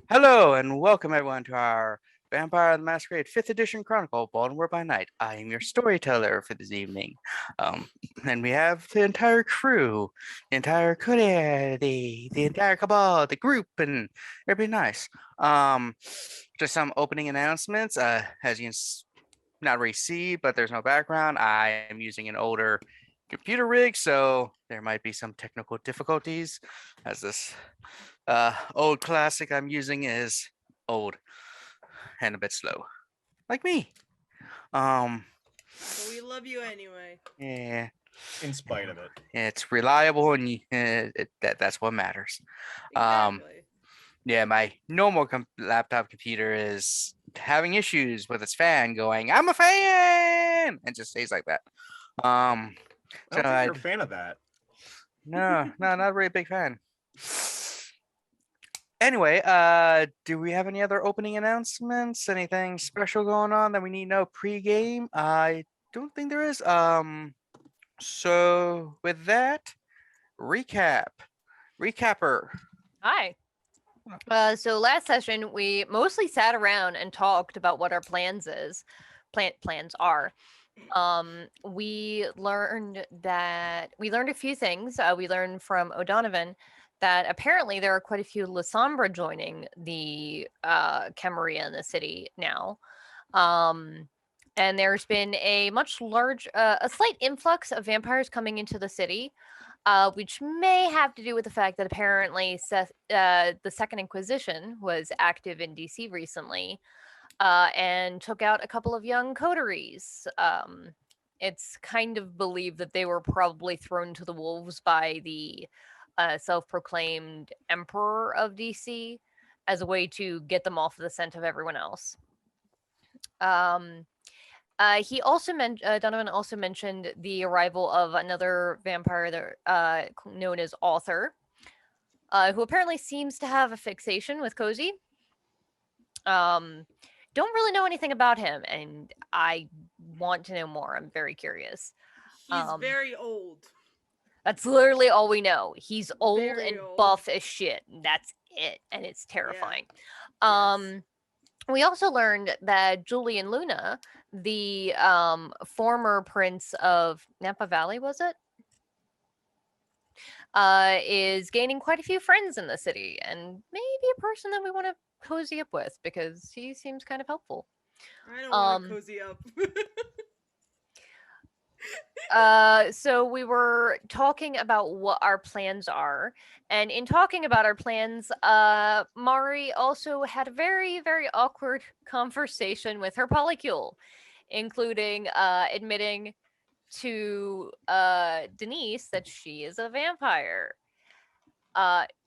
Hello and welcome everyone to our Vampire the Masquerade 5th Edition Chronicle, Baltimore by Night. I am your storyteller for this evening. Um, and we have the entire crew, the entire coterie, the entire cabal, the group, and everybody nice. Um, just some opening announcements. As you can not really see, but there's no background. I am using an older computer rig, so there might be some technical difficulties as this old classic I'm using is old and a bit slow, like me. Um, But we love you anyway. yeah, in spite of it. it's reliable and that's what matters. Um, Exactly. yeah, my normal laptop computer is having issues with its fan going, "I'm a fan," and just stays like that. Um, I so don't think you're a fan of that. no, not a really big fan. Anyway, do we have any other opening announcements? Anything special going on that we need to know pre-game? I don't think there is. So with that, recap. Recapper. Hi. So last session we mostly sat around and talked about what our plans are. We learned a few things. We learned from O'Donovan that apparently there are quite a few Lasombra joining the Camarilla in the city now. And there's been a slight influx of vampires coming into the city, which may have to do with the fact that apparently the Second Inquisition was active in DC recently, and took out a couple of young coteries. It's kind of believed that they were probably thrown to the wolves by the self-proclaimed Emperor of DC as a way to get them off the scent of everyone else. Um, Donovan also mentioned the arrival of another vampire known as Author, who apparently seems to have a fixation with Cozy. Don't really know anything about him, and I want to know more. I'm very curious. He's very old. That's literally all we know. He's old Very and old. buff as shit. That's it, and it's terrifying. Yes. We also learned that Julian Luna, the former prince of Napa Valley, was it? Is gaining quite a few friends in the city, and maybe a person that we want to cozy up with because he seems kind of helpful. I don't want to cozy up. So we were talking about what our plans are, and in talking about our plans, Mari also had a very, very awkward conversation with her polycule, including admitting to Denise that she is a vampire.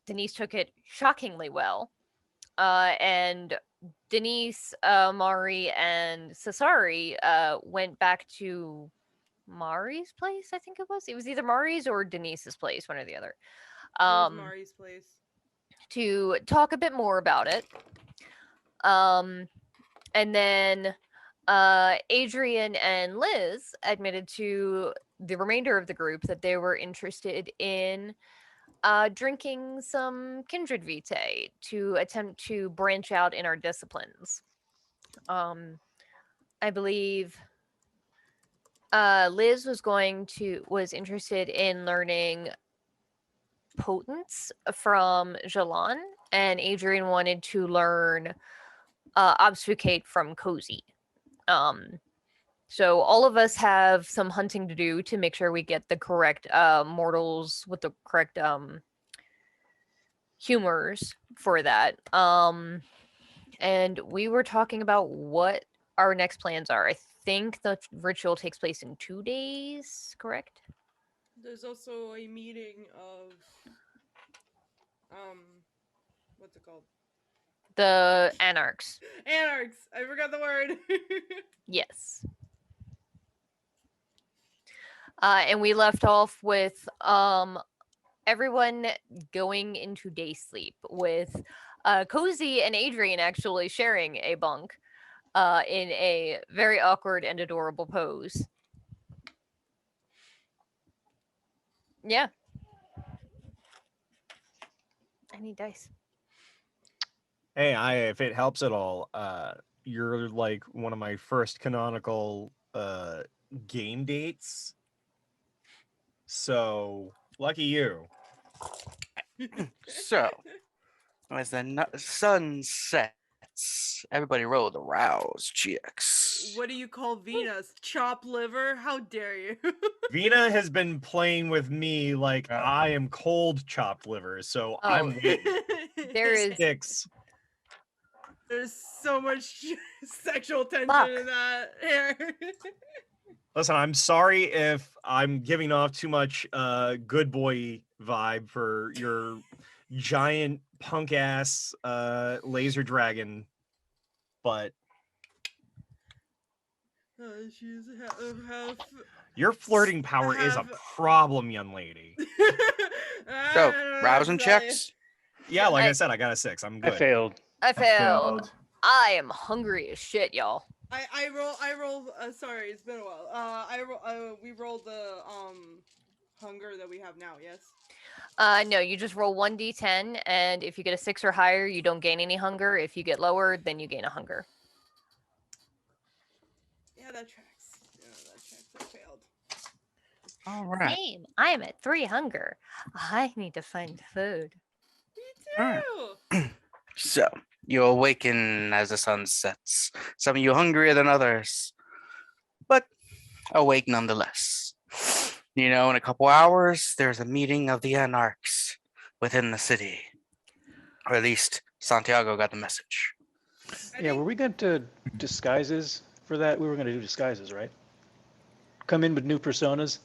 Denise took it shockingly well, and Denise, Mari, and Cesari went back to Mari's place, I think it was. It was either Mari's or Denise's place, one or the other. It was Mari's place. To talk a bit more about it. And then Adrian and Liz admitted to the remainder of the group that they were interested in drinking some kindred vitae to attempt to branch out in our disciplines. I believe Liz was interested in learning potence from Jilon, and Adrian wanted to learn obfuscate from Cozy. So all of us have some hunting to do to make sure we get the correct mortals with the correct humors for that. And we were talking about what our next plans are. I think the ritual takes place in 2 days, correct? There's also a meeting of what's it called? The Anarchs. Anarchs. I forgot the word. Yes. And we left off with everyone going into day sleep, with Cozy and Adrian actually sharing a bunk in a very awkward and adorable pose. Yeah. I need dice. Hey, if it helps at all, you're like one of my first canonical game dates. So lucky you. So, as the sun sets, everybody roll the rouse checks. What do you call Venus? Chop liver? How dare you? Vina has been playing with me like I am cold chopped liver, so Oh, I'm waiting. There is 6. There's so much sexual tension Fuck. in that hair. Listen, I'm sorry if I'm giving off too much good boy vibe for your giant punk ass laser dragon, but She's half. your flirting power is a have- problem, young lady. So, rousing checks. Yeah, like I I- said, I got a 6. I'm I good. failed. I failed. I am hungry as shit, y'all. I roll. Sorry, it's been a while. We rolled the hunger that we have now. Yes. No, you just roll 1d10, and if you get a 6 or higher, you don't gain any hunger. If you get lower, then you gain a hunger. Yeah, that tracks. I failed. All right. Same. I am at 3 hunger. I need to find food. Me Alright. too. So, you awaken as the sun sets. Some of you hungrier than others, but awake nonetheless. You know, in a couple hours, there's a meeting of the Anarchs within the city. Or at least Santiago got the message. Yeah, were we going to disguises for that? We were going to do disguises, right? Come in with new personas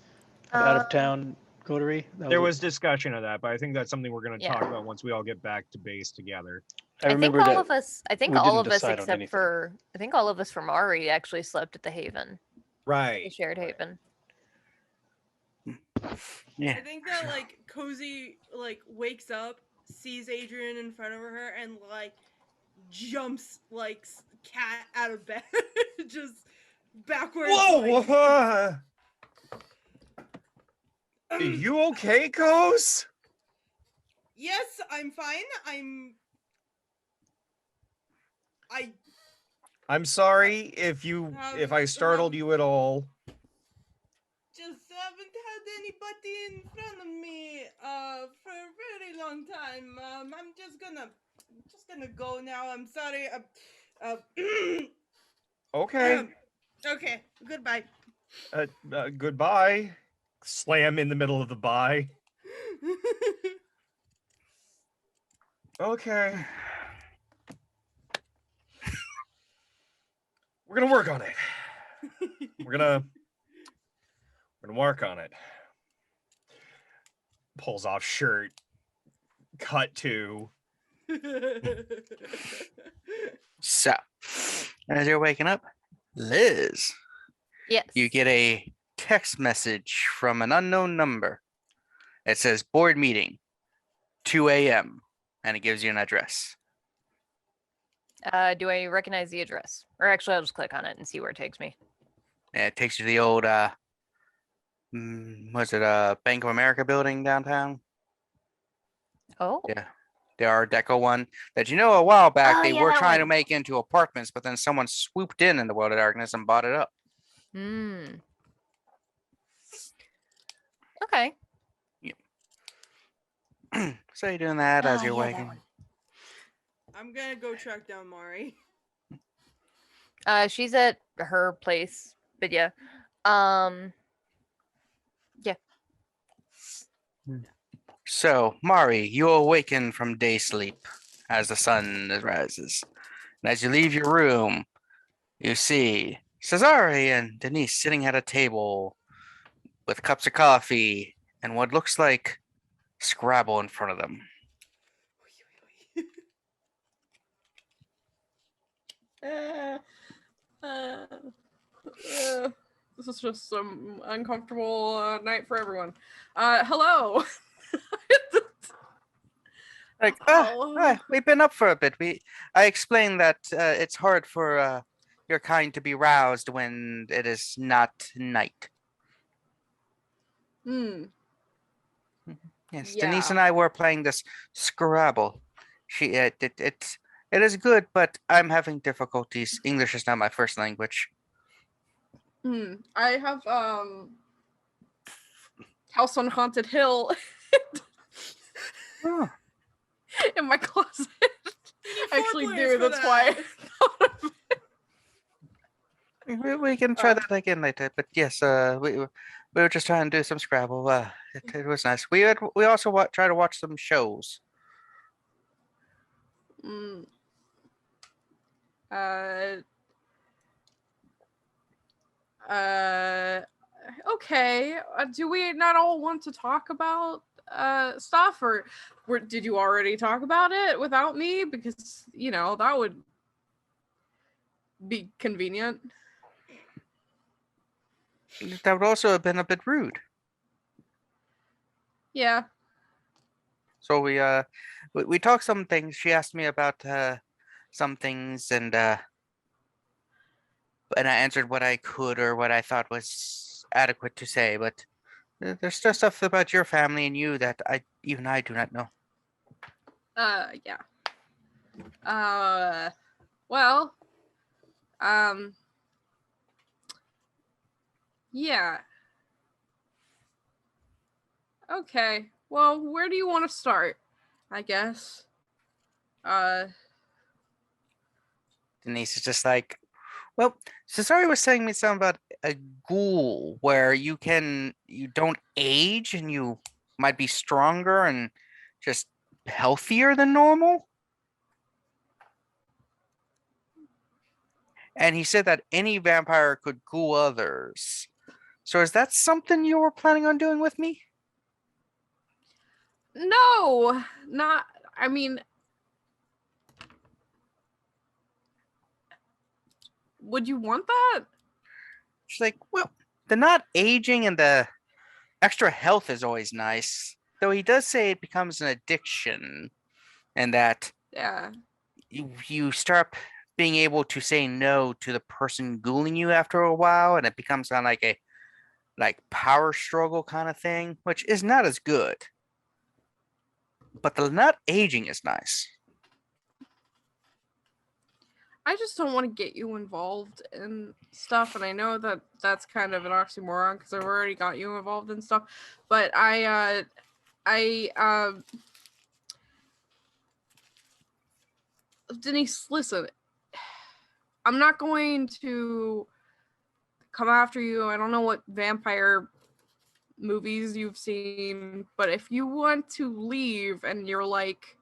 of out of town coterie. That There it. was discussion of that, but I think that's something we're going to Yeah. talk about once we all get back to base together. I remember think all that. of us. I think we all didn't of us decide on except anything. for. I think all of us from Ari actually slept at the Haven, the Right. shared Haven. Yeah. I think that like Cozy like wakes up, sees Adrian in front of her, and like jumps like cat out of bed, just backwards. Whoa! like- Are you okay, Coz? Yes, I'm fine. I'm sorry if I startled you at all. Just haven't had anybody in front of me for a very long time. I'm just gonna go now. I'm sorry. Okay. Okay. Goodbye. Goodbye. Slam in the middle of the bye. Okay. We're gonna work on it. We're gonna work on it. Pulls off shirt. Cut to. So, as you're waking up, Liz, Yes. you get a text message from an unknown number. It says board meeting, 2 a.m., and it gives you an address. Do I recognize the address? Or actually, I'll just click on it and see where it takes me. And it takes you to the old, was it a Bank of America building downtown? Oh. Yeah. The Art Deco one that, a while back Oh, they yeah, were that trying to one. make into apartments, but then someone swooped in the World of Darkness and bought it up. Hmm. Okay. So you're doing that as Ah, you're yeah, that waking. one. I'm gonna go track down Mari. She's at her place, but yeah. Yeah. So, Mari, you awaken from day sleep as the sun rises. And as you leave your room, you see Cesare and Denise sitting at a table with cups of coffee and what looks like Scrabble in front of them. This is just some uncomfortable night for everyone. Hello. Like, Oh. we've been up for a bit. I explained that it's hard for your kind to be roused when it is not night. Yes, Denise Yeah. and I were playing this Scrabble. It's It is good, but I'm having difficulties. English is not my first language. I have House on Haunted Hill Oh, in my closet. You need I 4 actually players do. for That's why. we can try that again later. But yes, we were just trying to do some Scrabble. It was nice. We also try to watch some shows. Mm. Uh. Okay. Do we not all want to talk about stuff, or did you already talk about it without me? Because that would be convenient. That would also have been a bit rude. Yeah. So we talked some things. She asked me about some things, and I answered what I could or what I thought was adequate to say. But there's still stuff about your family and you that even I do not know. Yeah. Well. Yeah. Okay. Well, where do you want to start? I guess. Denise is just like, well, Cesare was telling me something about a ghoul where you don't age and you might be stronger and just healthier than normal. And he said that any vampire could ghoul others. So is that something you were planning on doing with me? No, not. I mean, would you want that? She's like, well, the not aging and the extra health is always nice. Though he does say it becomes an addiction and that Yeah. you start being able to say no to the person ghouling you after a while, and it becomes kind of like a power struggle kind of thing, which is not as good. But the not aging is nice. I just don't want to get you involved in stuff, and I know that that's kind of an oxymoron because I've already got you involved in stuff. But Denise, listen, I'm not going to come after you. I don't know what vampire movies you've seen, but if you want to leave and you're like,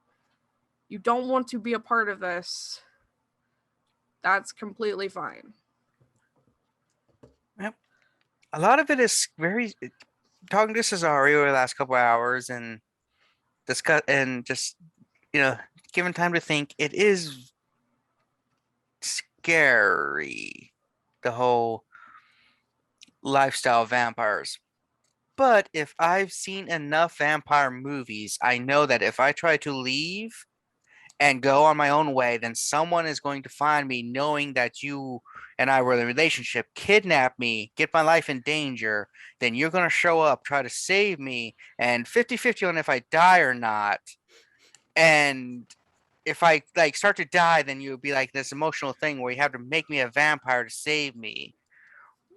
you don't want to be a part of this, that's completely fine. Yep. A lot of it is very talking to Cesario the last couple hours and discuss and just given time to think. It is scary, the whole lifestyle of vampires. But if I've seen enough vampire movies, I know that if I try to leave and go on my own way, then someone is going to find me knowing that you and I were in a relationship, kidnap me, get my life in danger, then you're going to show up, try to save me, and 50-50 on if I die or not. And if I start to die, then you'll be like this emotional thing where you have to make me a vampire to save me.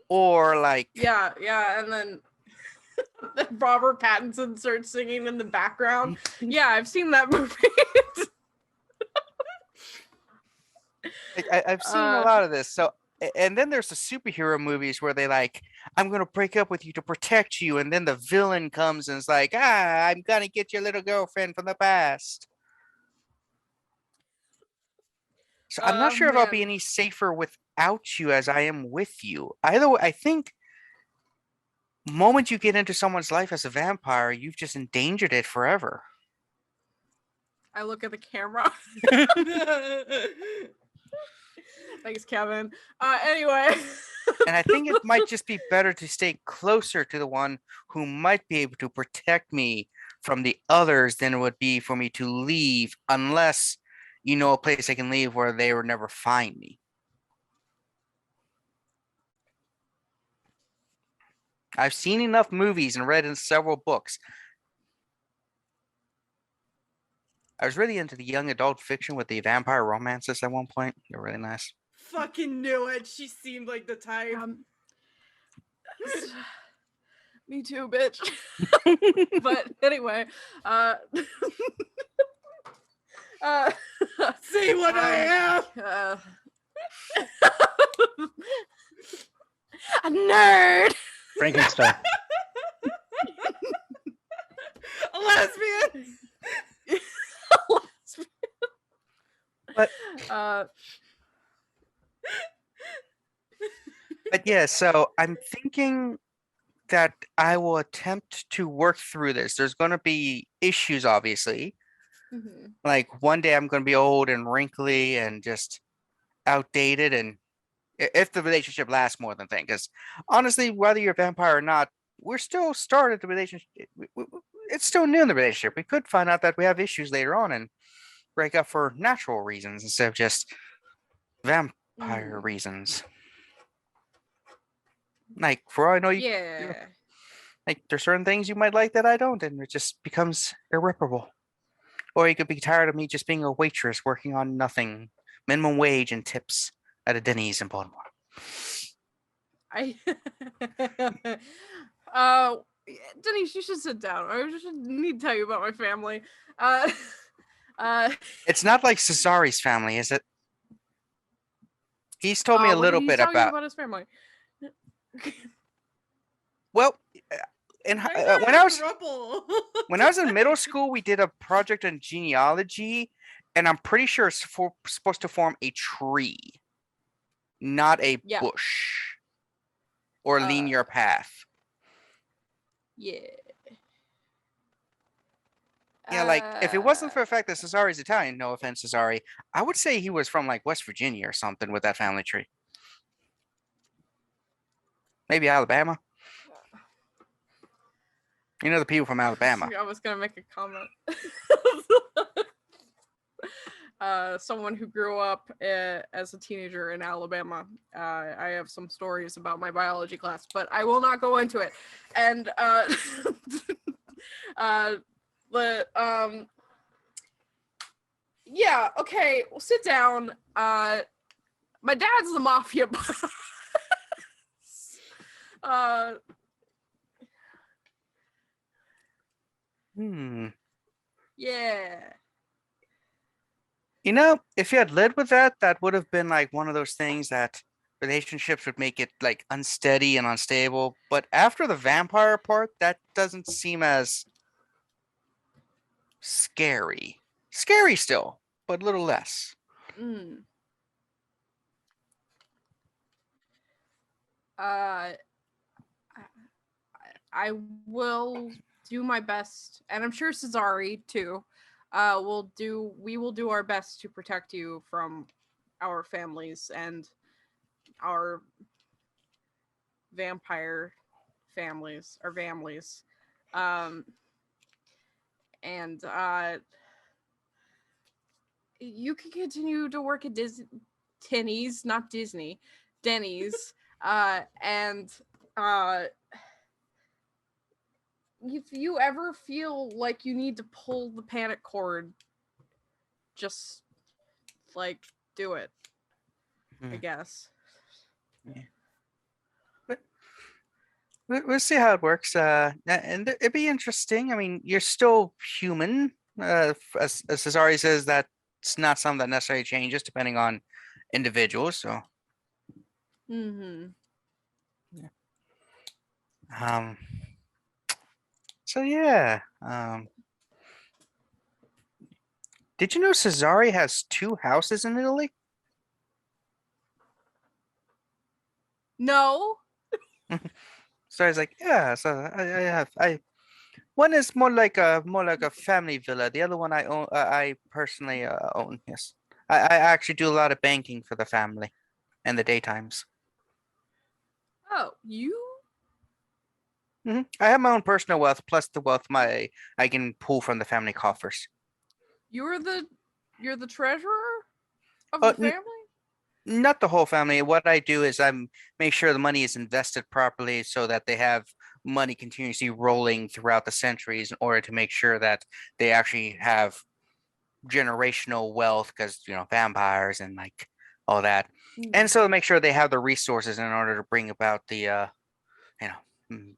Or yeah, and then Robert Pattinson starts singing in the background. Yeah, I've seen that movie. I've seen a lot of this. So, and then there's the superhero movies where they I'm going to break up with you to protect you. And then the villain comes and is like, I'm going to get your little girlfriend from the past. So I'm not sure if I'll be any safer without you as I am with you. Either way, I think moment you get into someone's life as a vampire, you've just endangered it forever. I look at the camera. Thanks, Kevin. Anyway. And I think it might just be better to stay closer to the one who might be able to protect me from the others than it would be for me to leave, unless you know a place I can leave where they would never find me. I've seen enough movies and read in several books. I was really into the young adult fiction with the vampire romances at one point. They're really nice. Fucking knew it. She seemed like the type. Me too, bitch. But anyway, See what I am. A nerd. Frankenstein. A lesbian. But yeah, so I'm thinking that I will attempt to work through this. There's going to be issues, obviously. Mhm. Like one day I'm going to be old and wrinkly and just outdated, and if the relationship lasts more than thing, because honestly, whether you're a vampire or not, we're still started the relationship. It's still new in the relationship. We could find out that we have issues later on and break up for natural reasons instead of just vampire reasons. Like for all I know, Yeah. like there's certain things you might like that I don't, and it just becomes irreparable. Or you could be tired of me just being a waitress working on nothing, minimum wage and tips at a Denny's in Baltimore. Denise, you should sit down. I just need to tell you about my family. It's not like Cesari's family, is it? He's told me a what little did he bit tell you about. about his family. Well, when I was Rubble. when I was in middle school, we did a project on genealogy, and I'm pretty sure it's supposed to form a tree, not a Yeah. bush or linear path. Yeah. Yeah, like if it wasn't for the fact that Cesari's Italian, no offense, Cesari, I would say he was from like West Virginia or something with that family tree. Maybe Alabama. You know the people from Alabama. I was gonna make a comment. Someone who grew up as a teenager in Alabama. I have some stories about my biology class, but I will not go into it. And yeah, okay, well, sit down. My dad's the mafia boss. Yeah. You know, if you had led with that, that would have been like one of those things that relationships would make it like unsteady and unstable. But after the vampire part, that doesn't seem as scary. Scary still, but a little less. I will do my best, and I'm sure Cesari too. We will do our best to protect you from our families and our vampire families or families. And you can continue to work at Denny's, not Disney, Denny's. And if you ever feel like you need to pull the panic cord, just like do it. I guess. Yeah. But we'll see how it works. And it'd be interesting. I mean, you're still human. As Cesari says, that's not something that necessarily changes depending on individuals. So. Mm-hmm. Yeah. So yeah. Did you know Cesari has 2 houses in Italy? No. So I was like, yeah. So I one is more like a family villa. The other one I own. I personally own. Yes, I actually do a lot of banking for the family, in the daytimes. Oh, you? I have my own personal wealth plus the wealth I can pull from the family coffers. You're the treasurer of Oh, the family? Not the whole family. What I do is I make sure the money is invested properly so that they have money continuously rolling throughout the centuries in order to make sure that they actually have generational wealth because vampires and like all that, and so to make sure they have the resources in order to bring about the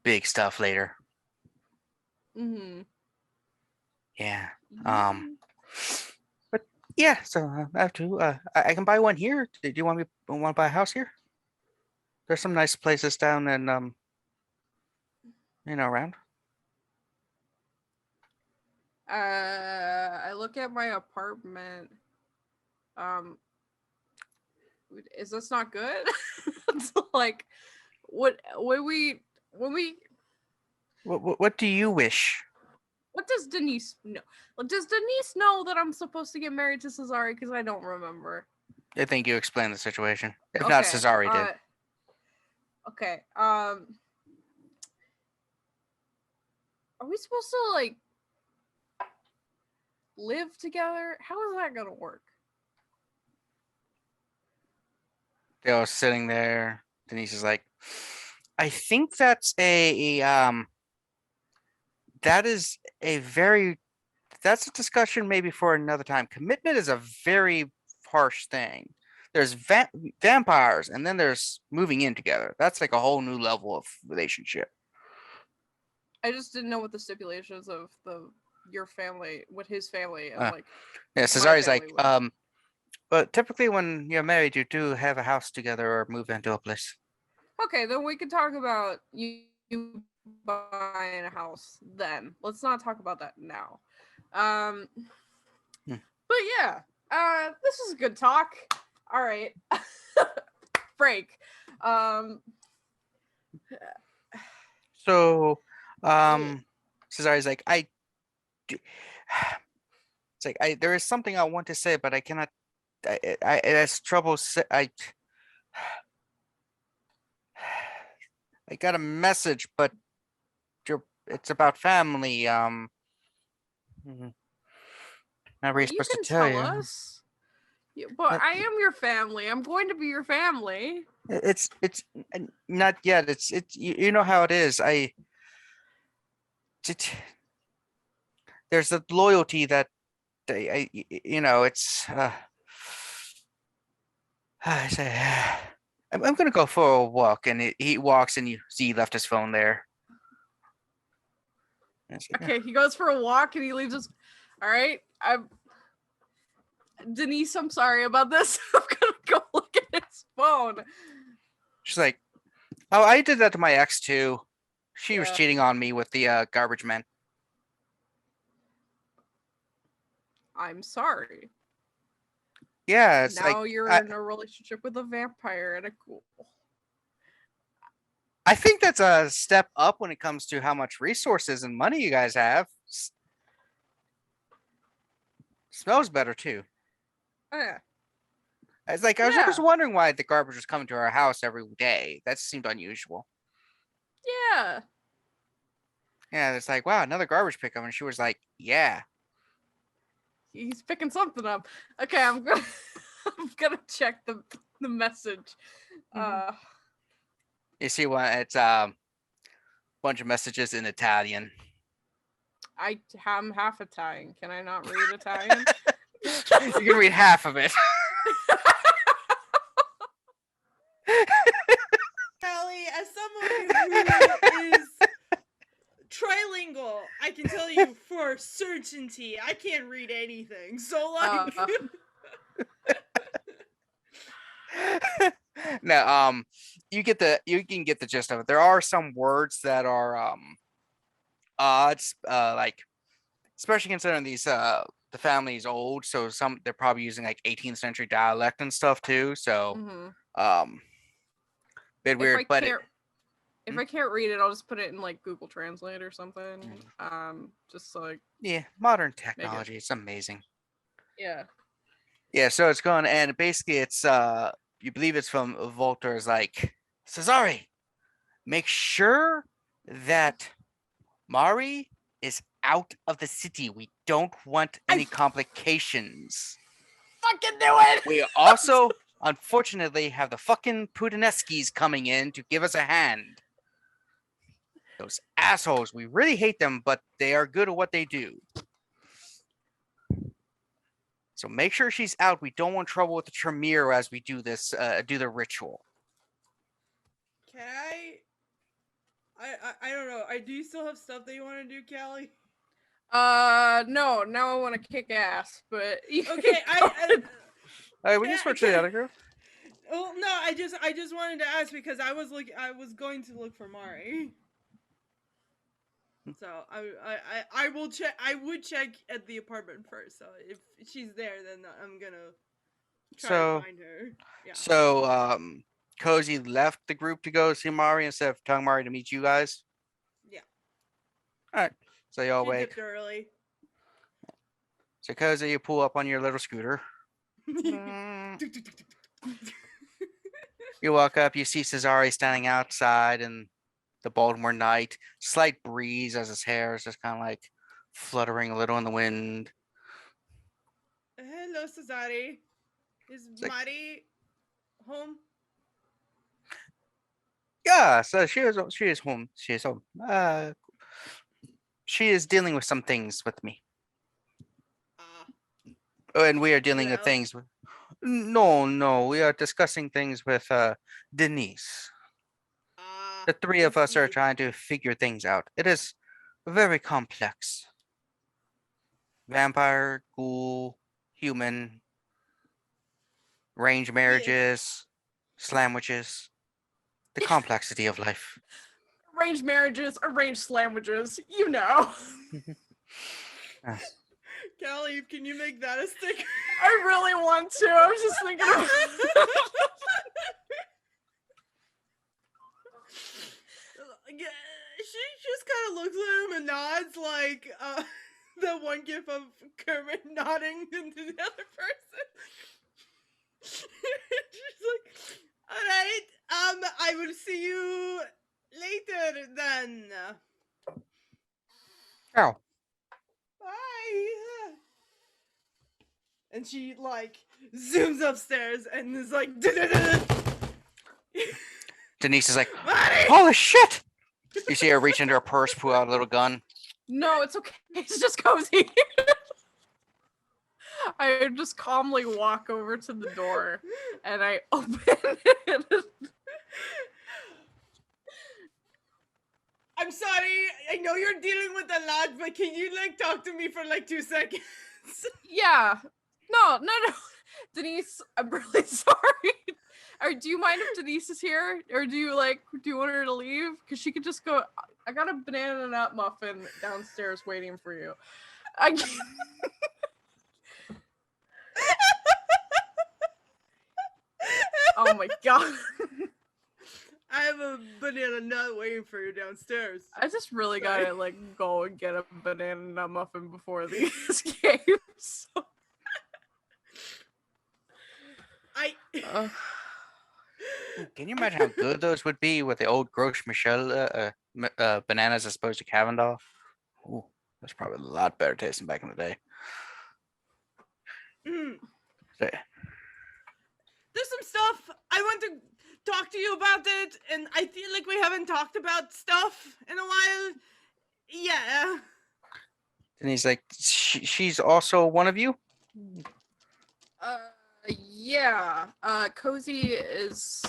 big stuff later. Mm-hmm. Yeah. But yeah, so I have to. I can buy one here. Do you want to buy a house here? There's some nice places down in around. I look at my apartment. Is this not good? It's like, what do you wish? What does Denise know? Does Denise know that I'm supposed to get married to Cesare? Because I don't remember. I think you explained the situation. If not, Cesare did. Okay. Are we supposed to like live together? How is that gonna work? They were sitting there. Denise is like, I think that's that's a discussion maybe for another time. Commitment is a very harsh thing. There's vampires, and then there's moving in together. That's like a whole new level of relationship. I just didn't know what the stipulations of your family, what his family, and like. Yeah, Cesare's like, but typically when you're married, you do have a house together or move into a place. Okay, then we can talk about you buying a house then. Let's not talk about that now. But yeah, this is a good talk. All right. Break. So, Cesare's like, it's like there is something I want to say, but I cannot. I has trouble. I got a message, but it's about family. Not really supposed to tell you. Us. But I am your family. I'm going to be your family. It's not yet. It's you know how it is. There's a loyalty that it's. I say, I'm gonna go for a walk, and he walks, and you see he left his phone there. Okay, he goes for a walk, and he leaves his. All right, Denise, I'm sorry about this. I'm gonna go look at his phone. She's like, "Oh, I did that to my ex too. She was cheating on me with the garbage man." I'm sorry. Yeah, it's now like you're in a relationship with a vampire and a ghoul. I think that's a step up when it comes to how much resources and money you guys have. Smells better too. Oh, yeah. It's like I was just wondering why the garbage was coming to our house every day. That seemed unusual. Yeah. Yeah, it's like, wow, another garbage pickup, and she was like, yeah. He's picking something up. Okay, I'm gonna check the message. You see what it's a bunch of messages in Italian. I'm half Italian. Can I not read Italian? You can read half of it. Callie, as someone who is trilingual, I can tell you for certainty I can't read anything. So like No, you can get the gist of it. There are some words that are odd, like especially considering these the family is old, so they're probably using like 18th century dialect and stuff too. So bit weird, but if I can't read it, I'll just put it in like Google Translate or something. Just like modern technology, it's amazing. Yeah. So it's going, and basically it's you believe it's from Voltaire's like, Cesare, make sure that Mari is out of the city. We don't want any complications. Fucking do it. We also, unfortunately, have the fucking Putineskis coming in to give us a hand. Those assholes. We really hate them, but they are good at what they do. So make sure she's out. We don't want trouble with the Tremere as we do this, do the ritual. Can I don't know. Do you still have stuff that you want to do, Callie? No. Now I want to kick ass, but Okay, We can switch to the other group. Oh no, I just wanted to ask because I was going to look for Mari. So I will check. I would check at the apartment first. So if she's there, then I'm gonna try to find her. Yeah. So Cozy left the group to go see Mari instead of telling Mari to meet you guys. Yeah. All right. So y'all She wake. dipped early. So Cozy, you pull up on your little scooter. You walk up. You see Cesare standing outside in the Baltimore night. Slight breeze as his hair is just kind of like fluttering a little in the wind. Hello, Cesare. Is Mari home? Yeah, so she is home. She is home. She is dealing with some things with me. And we are dealing with things with no, we are discussing things with Denise. The three of us are trying to figure things out. It is very complex. Vampire, ghoul, human, arranged marriages, sandwiches. The complexity of life. Arranged marriages, arranged sandwiches, you know. Callie, can you make that a sticker? I really want to. I was just thinking of She just kind of looks at him and nods like the one gif of Kermit nodding to the other person. She's like, all right, I will see you later then. Oh. Bye. And she like zooms upstairs and is like Denise is like, Mari! holy shit! You see her reach into her purse, pull out a little gun. No, it's okay. It's just Cozy. I just calmly walk over to the door and I open it. I'm sorry. I know you're dealing with a lot, but can you like talk to me for like 2 seconds? Yeah. No. Denise, I'm really sorry. Or do you mind if Denise is here? Or do you want her to leave? Because she could just go, I got a banana nut muffin downstairs waiting for you. I can't. Oh my god. I have a banana nut waiting for you downstairs. I just really gotta go and get a banana nut muffin before these games. Can you imagine how good those would be with the old Gros Michel bananas as opposed to Cavendall? Ooh, that's probably a lot better tasting back in the day. There's some stuff I want to talk to you about it, and I feel like we haven't talked about stuff in a while. Yeah. And he's like, she's also one of you? Yeah. Cozy is,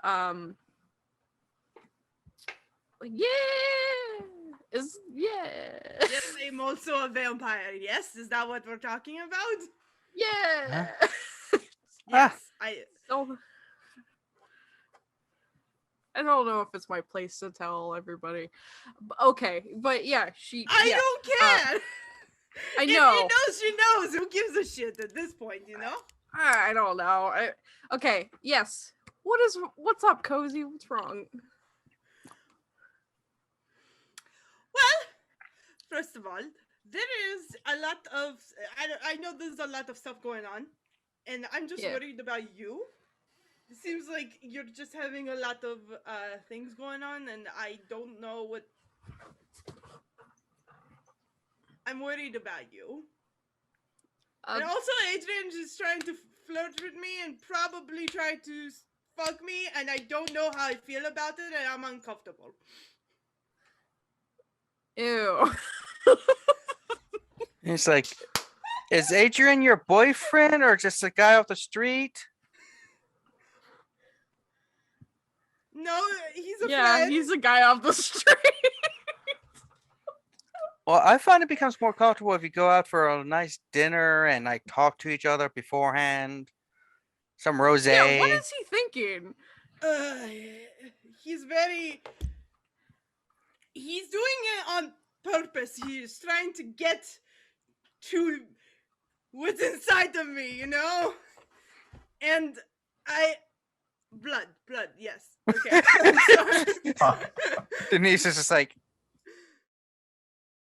yeah. Yes, I'm also a vampire. Yes, is that what we're talking about? Yeah. Yes, I don't know if it's my place to tell everybody. Okay, but yeah, I don't care. I know. If she knows. Who gives a shit at this point, you know? I don't know. Okay, yes. What's up, Cozy? What's wrong? Well, first of all, there is a lot of I know there's a lot of stuff going on, and I'm just worried about you. It seems like you're just having a lot of things going on, and I don't know what. I'm worried about you. And also, Adrian is trying to flirt with me and probably try to fuck me, and I don't know how I feel about it, and I'm uncomfortable. Ew. It's like, Is Adrian your boyfriend or just a guy off the street? No, he's a Yeah, friend. he's a guy off the street. Well, I find it becomes more comfortable if you go out for a nice dinner and like talk to each other beforehand. Some rosé. Yeah, what is he thinking? He's doing it on purpose. He's trying to get to what's inside of me, you know? And blood, yes. Okay. I'm sorry. Denise is just like,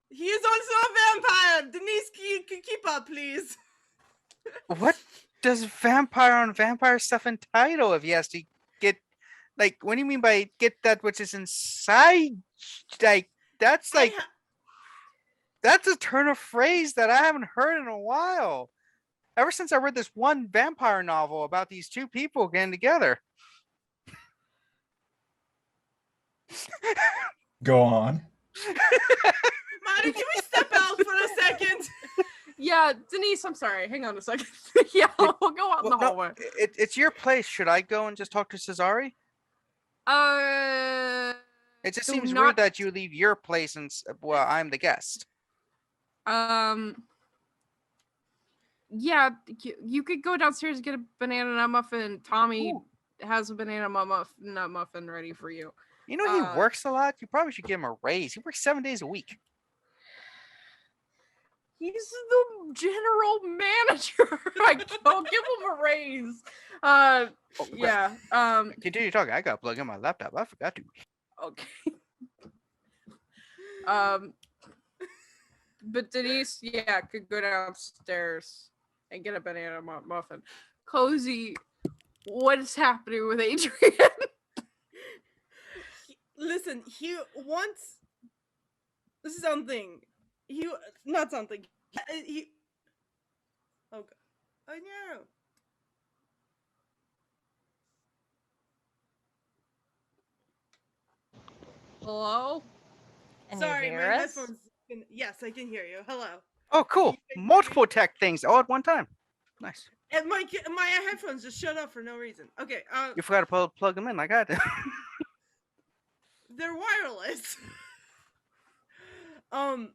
He is also a vampire. Denise, keep up, please. what does vampire on vampire stuff entitle if he has to get, like, what do you mean by get that which is inside? Like, that's like, that's a turn of phrase that I haven't heard in a while. Ever since I read this one vampire novel about these two people getting together. Go on. Marty, can we step out for a second? Yeah, Denise, I'm sorry. Hang on a second. Yeah, we'll go out in the hallway. It's your place. Should I go and just talk to Cesare? It just seems weird that you leave your place and well, I'm the guest. Yeah, you could go downstairs and get a banana nut muffin. Tommy has a banana nut muffin ready for you. You know he works a lot. You probably should give him a raise. He works 7 days a week. He's the general manager. I'll give him a raise. Yeah. Continue talking. I gotta plug in my laptop. I forgot to. Okay. But Denise, yeah, could go downstairs and get a banana muffin. Cozy, what is happening with Adrian? Listen, he wants something. Not something. He. Oh God! Oh no! Hello? Can Sorry, you my hear us? headphones. Yes, I can hear you. Hello. Oh, cool. Multiple tech things all at one time. Nice. And my headphones just shut off for no reason. Okay. You forgot to plug them in. I got it. They're wireless. Alright,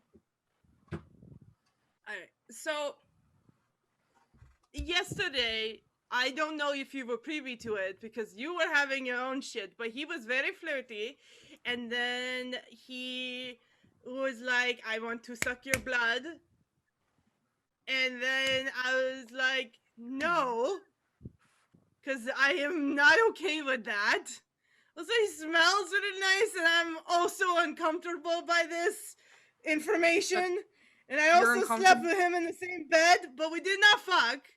so yesterday, I don't know if you were privy to it because you were having your own shit, but he was very flirty, and then he was like, I want to suck your blood, and then I was like, no, because I am not okay with that. Also, he smells really nice, and I'm also uncomfortable by this information. And I also slept with him in the same bed, but we did not fuck.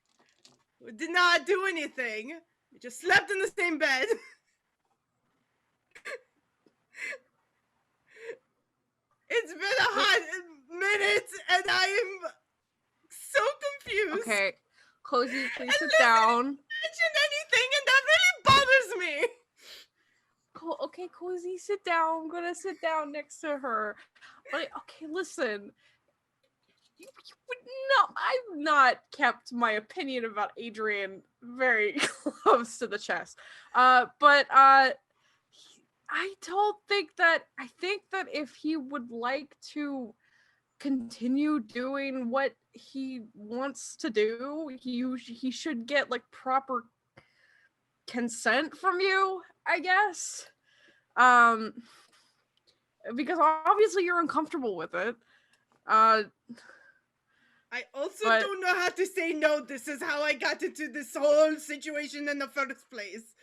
We did not do anything. We just slept in the same bed. It's been a hot minute, and I am so confused. Okay, Cozy, please sit down. Mention anything, and that really bothers me. Okay, Cozy, sit down. I'm gonna sit down next to her. But okay, listen. I've not kept my opinion about Adrian very close to the chest. But I don't think that. I think that if he would like to continue doing what he wants to do, he should get like proper consent from you, I guess. Because obviously you're uncomfortable with it. I also don't know how to say no. This is how I got into this whole situation in the first place.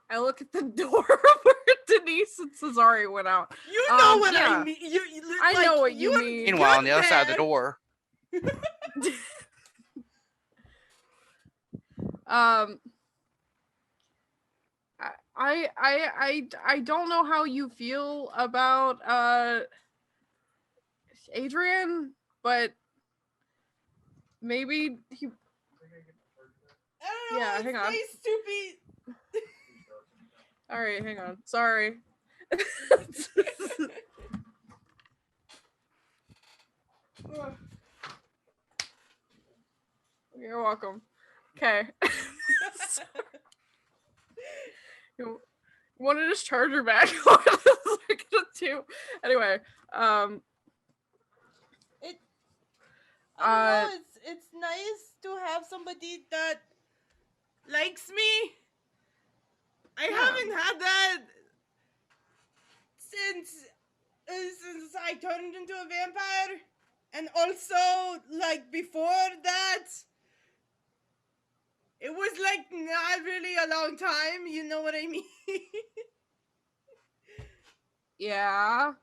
I look at the door where Denise and Cesare went out. You know what I mean. I know what you mean. Meanwhile, on the other side of the door. I don't know how you feel about Adrian, but maybe he. I don't know. Yeah, hang on. Stupid. All right, hang on. Sorry. You're welcome. Okay. You want to just charge her back? What is it gonna do? Anyway, I don't know. It's nice to have somebody that likes me. I haven't had that since I turned into a vampire, and also like before that. It was like not really a long time. You know what I mean? yeah.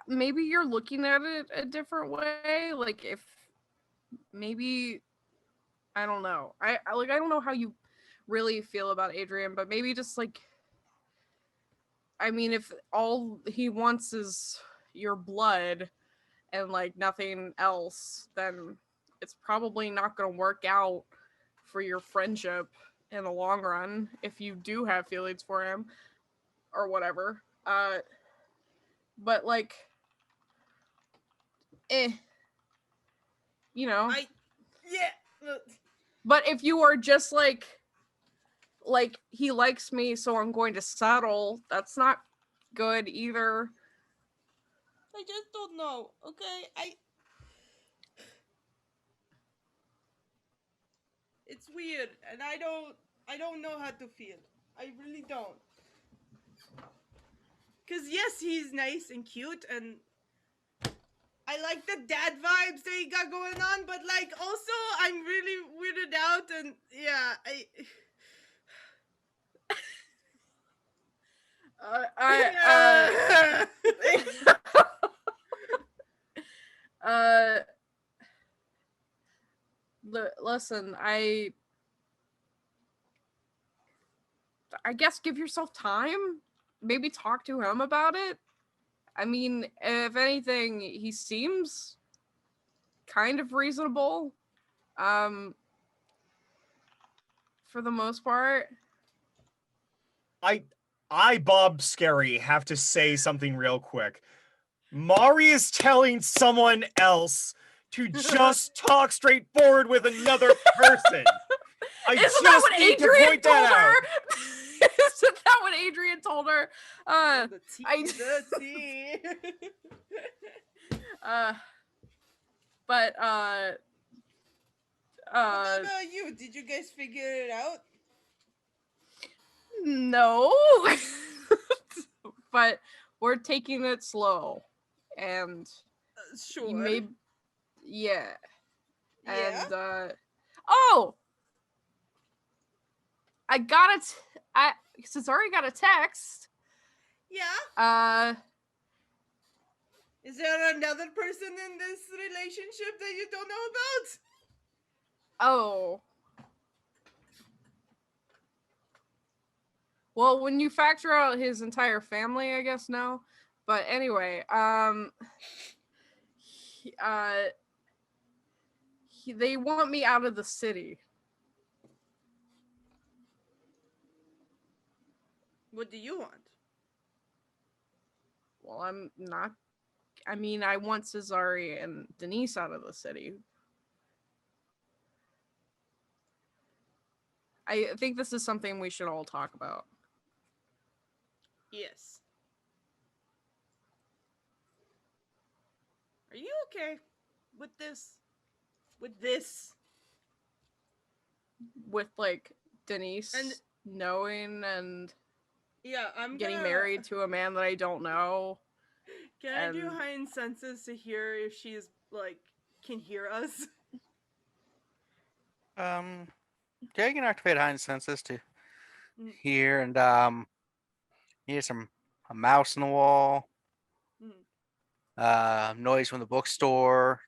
Maybe you're looking at it a different way. Like if maybe I don't know. I don't know how you really feel about Adrian, but maybe just like I mean, if all he wants is your blood and like nothing else, then it's probably not going to work out for your friendship in the long run if you do have feelings for him or whatever. But like, you know. But if you are just like he likes me, so I'm going to settle, that's not good either. I just don't know. Okay, it's weird, and I don't know how to feel. I really don't. Cause yes, he's nice and cute, and I like the dad vibes that he got going on, but like also I'm really weirded out, and yeah, listen, I guess give yourself time. Maybe talk to him about it. I mean, if anything, he seems kind of reasonable. For the most part. I, Bob Scary, have to say something real quick. Mari is telling someone else to just talk straightforward with another person. I Isn't just that what need Adrian to point that told her? out. Isn't that what Adrian told her? the tea. But what about you? Did you guys figure it out? No. But we're taking it slow. And sure. you may yeah. Yeah. And oh! I got it. Cesare got a text. Yeah. Is there another person in this relationship that you don't know about? Oh. Well, when you factor out his entire family, I guess no. But anyway, they want me out of the city. What do you want? Well, I'm not. I mean, I want Cesare and Denise out of the city. I think this is something we should all talk about. Yes. Are you okay with this? With like Denise and knowing and yeah, I'm getting married to a man that I don't know. Can I do heightened senses to hear if she's like can hear us? Yeah, you can activate heightened senses to hear, and you hear a mouse in the wall, noise from the bookstore,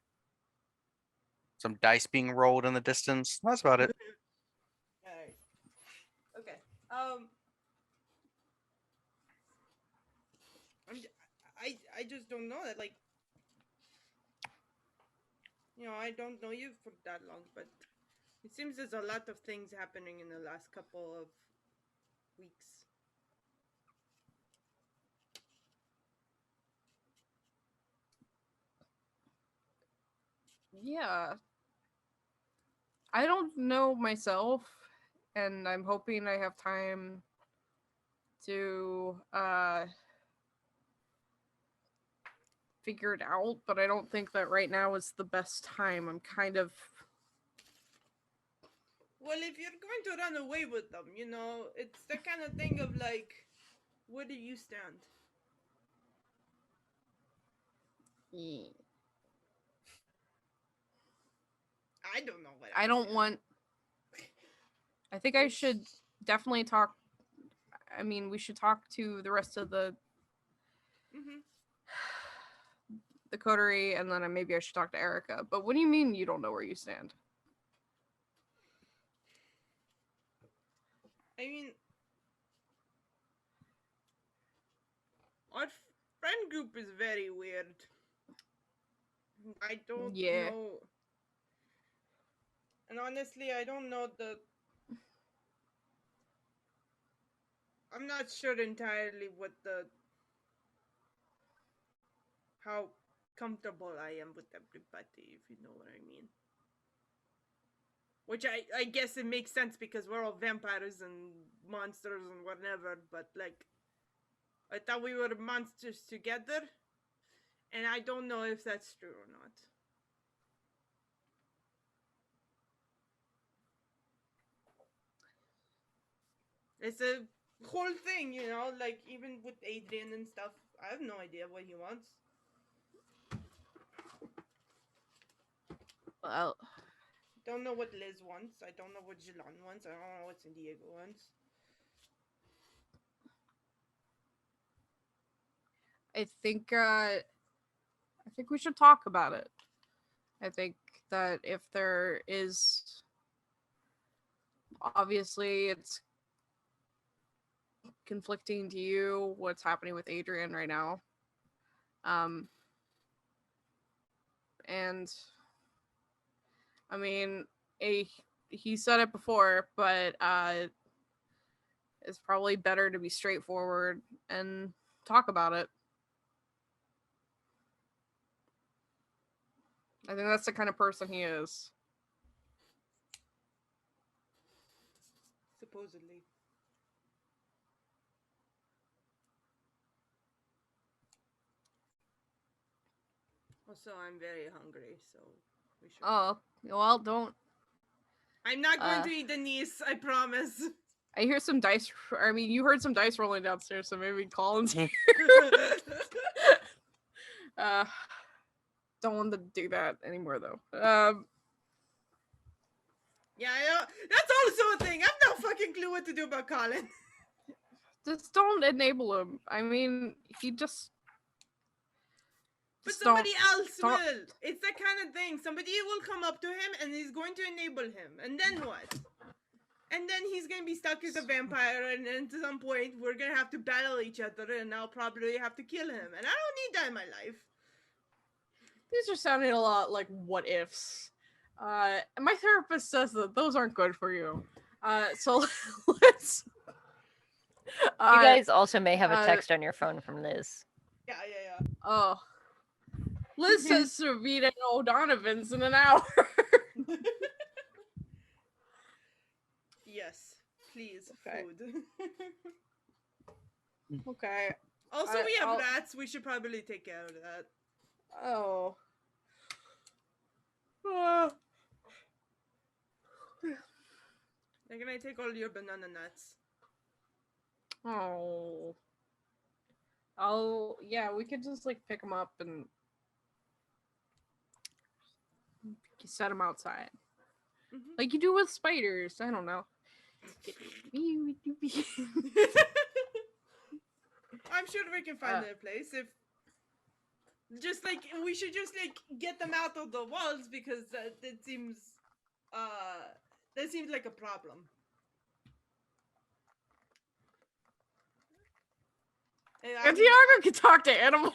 some dice being rolled in the distance. That's about it. Alright. Okay. I just don't know that, like, you know, I don't know you for that long, but it seems there's a lot of things happening in the last couple of weeks. Yeah. I don't know myself, and I'm hoping I have time to figure it out, but I don't think that right now is the best time. I'm kind of... Well, if you're going to run away with them, you know, it's the kind of thing of like, where do you stand? I don't know what I don't want... I think I should definitely talk... I mean, we should talk to the rest of the the coterie, and then maybe I should talk to Erica. But what do you mean you don't know where you stand? I mean, our friend group is very weird. I don't know. And honestly, I don't know I'm not sure entirely how comfortable I am with everybody, if you know what I mean. Which I guess it makes sense because we're all vampires and monsters and whatever, but like, I thought we were monsters together, and I don't know if that's true or not. It's a whole thing, you know, like even with Adrian and stuff, I have no idea what he wants. Well, Don't know what Liz wants. I don't know what Jilon wants. I don't know what Santiago wants. I think we should talk about it. I think that if there is, obviously it's conflicting to you what's happening with Adrian right now. And I mean, he said it before, but it's probably better to be straightforward and talk about it. I think that's the kind of person he is. Supposedly. Also, I'm very hungry, so we should... Oh, well, don't... I'm not going to eat Denise, I promise. I hear some dice... I mean, you heard some dice rolling downstairs, so maybe Colin's here. Don't want to do that anymore, though. Yeah, that's also a thing. I have no fucking clue what to do about Colin. Just don't enable him. I mean, he just... But somebody else will. It's that kind of thing. Somebody will come up to him and he's going to enable him. And then what? And then he's going to be stuck as a vampire, and then to some point we're going to have to battle each other, and I'll probably have to kill him. And I don't need that in my life. These are sounding a lot like what ifs. My therapist says that those aren't good for you. So let's... You guys also may have a text on your phone from Liz. Yeah. Oh. Liz says to meet at O'Donovan's in an hour. Yes, please, okay. Food. Okay. Also, we have rats. We should probably take care of that. Oh. Can I take all your banana nuts? Oh. Yeah, we could just like pick them up and set them outside. Mm-hmm. Like you do with spiders. I don't know. I'm sure we can find a place. If just like we should just like get them out of the walls, because that seems like a problem. Santiago can talk to animals.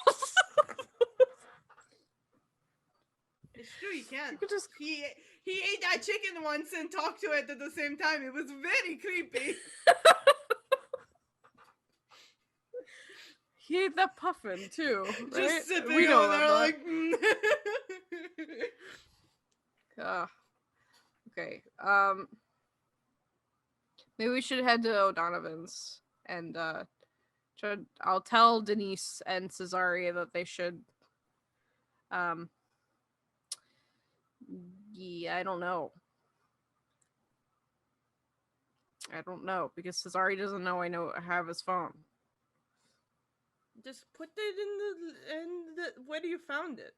It's true, you can. You could just... He ate that chicken once and talked to it at the same time. It was very creepy. He ate that puffin too, right? Just sipping over there like... Okay. Maybe we should head to O'Donovan's and I'll tell Denise and Cesaria that they should. Yeah, I don't know. Because Cesare doesn't know I have his phone. Just put it in the where you found it.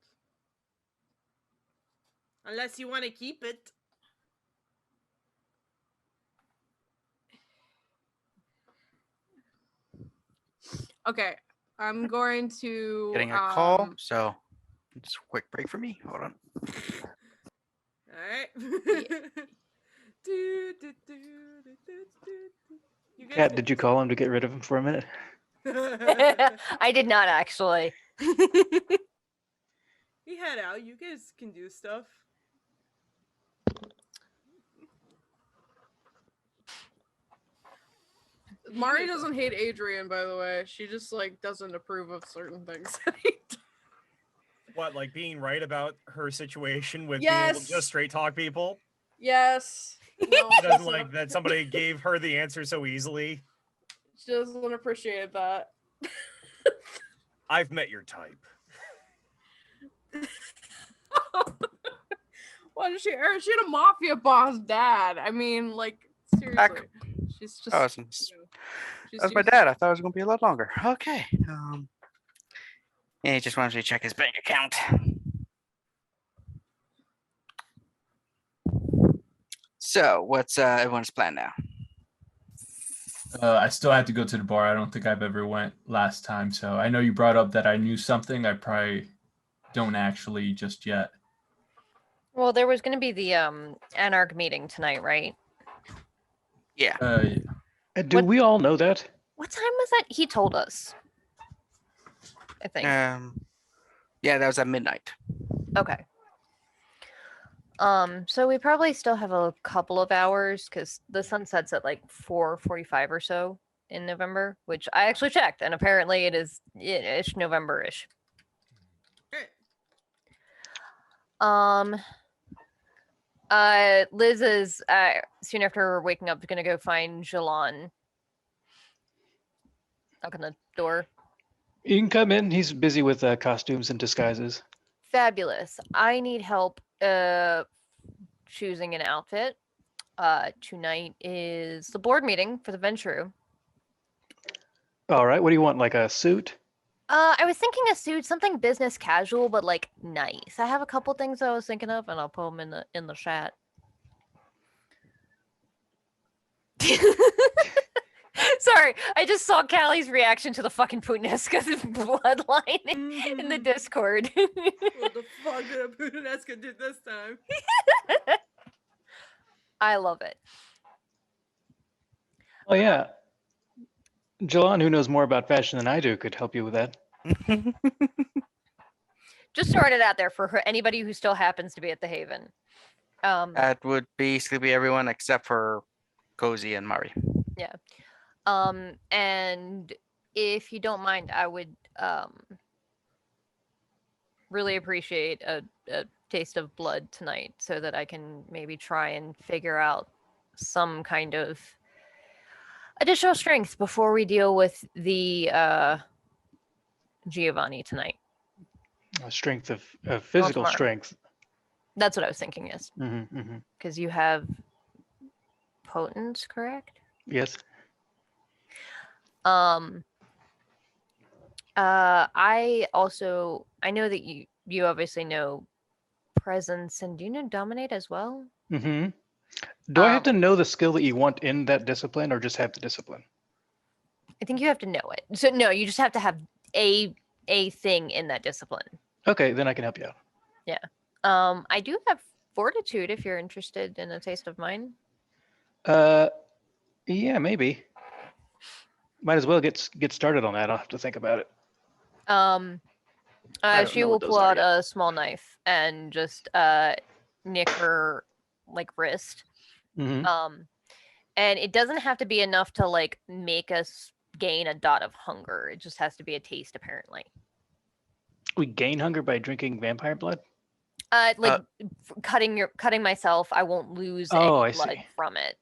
Unless you want to keep it. Okay, I'm going to Getting a call, so just a quick break for me. Hold on. All right. Kat, did you call him to get rid of him for a minute? I did not actually. He had out. You guys can do stuff. Mari doesn't hate Adrian, by the way. She just like doesn't approve of certain things that he does. What, like being right about her situation with being able to just straight talk people? Yes. No, She doesn't like that somebody gave her the answer so easily. She doesn't appreciate that. I've met your type. Well, she had a mafia boss dad. I mean, like, seriously. She's just. Oh, that's my dad. I thought it was going to be a lot longer. Okay. And he just wants me to check his bank account. So, what's everyone's plan now? I still have to go to the bar. I don't think I've ever went last time. So I know you brought up that I knew something. I probably don't actually just yet. Well, there was going to be the Anarch meeting tonight, right? Yeah. Do we all know that? What time was that? He told us. I think. Yeah, that was at midnight. Okay. So we probably still have a couple of hours because the sun sets at like 4:45 or so in November, which I actually checked, and apparently it is ish November-ish. Liz is soon after waking up gonna go find Jilon. Knock on the door. You can come in. He's busy with costumes and disguises. Fabulous. I need help choosing an outfit. Tonight is the board meeting for the Ventrue. All right. What do you want? Like a suit? I was thinking a suit, something business casual, but like nice. I have a couple things I was thinking of, and I'll put them in the chat. Sorry, I just saw Callie's reaction to the fucking Putneska's bloodline in the Discord. What the fuck did Putneska do this time? I love it. Oh yeah. Jilon, who knows more about fashion than I do, could help you with that. Just throwing it out there for anybody who still happens to be at the Haven. That would basically be everyone except for Cozy and Mari. Yeah. And if you don't mind, I would really appreciate a taste of blood tonight so that I can maybe try and figure out some kind of additional strength before we deal with the Giovanni tonight. Strength of physical strength. That's what I was thinking, yes. Because you have potence, correct? Yes. I know that you obviously know presence, and do you know dominate as well? Do I have to know the skill that you want in that discipline, or just have the discipline? I think you have to know it. So no, you just have to have a thing in that discipline. Okay, then I can help you out. Yeah. I do have fortitude if you're interested in a taste of mine. Yeah, maybe. Might as well get started on that. I'll have to think about it. She will pull out a small knife and just nick her like wrist. And it doesn't have to be enough to like make us gain a dot of hunger. It just has to be a taste, apparently. We gain hunger by drinking vampire blood? Cutting myself, I won't lose Oh, any I blood see. from it.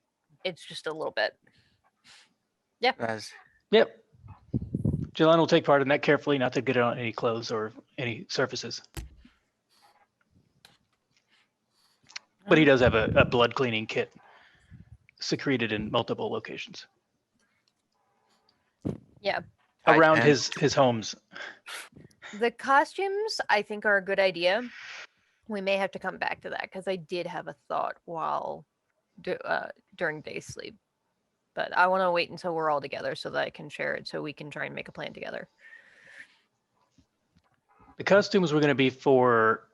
It's just a little bit. Yeah. Yep. Jilon will take part in that carefully, not to get it on any clothes or any surfaces. But he does have a blood cleaning kit secreted in multiple locations. Yeah. Around his homes. The costumes, I think, are a good idea. We may have to come back to that because I did have a thought while during day sleep. But I want to wait until we're all together so that I can share it so we can try and make a plan together. The costumes were going to be for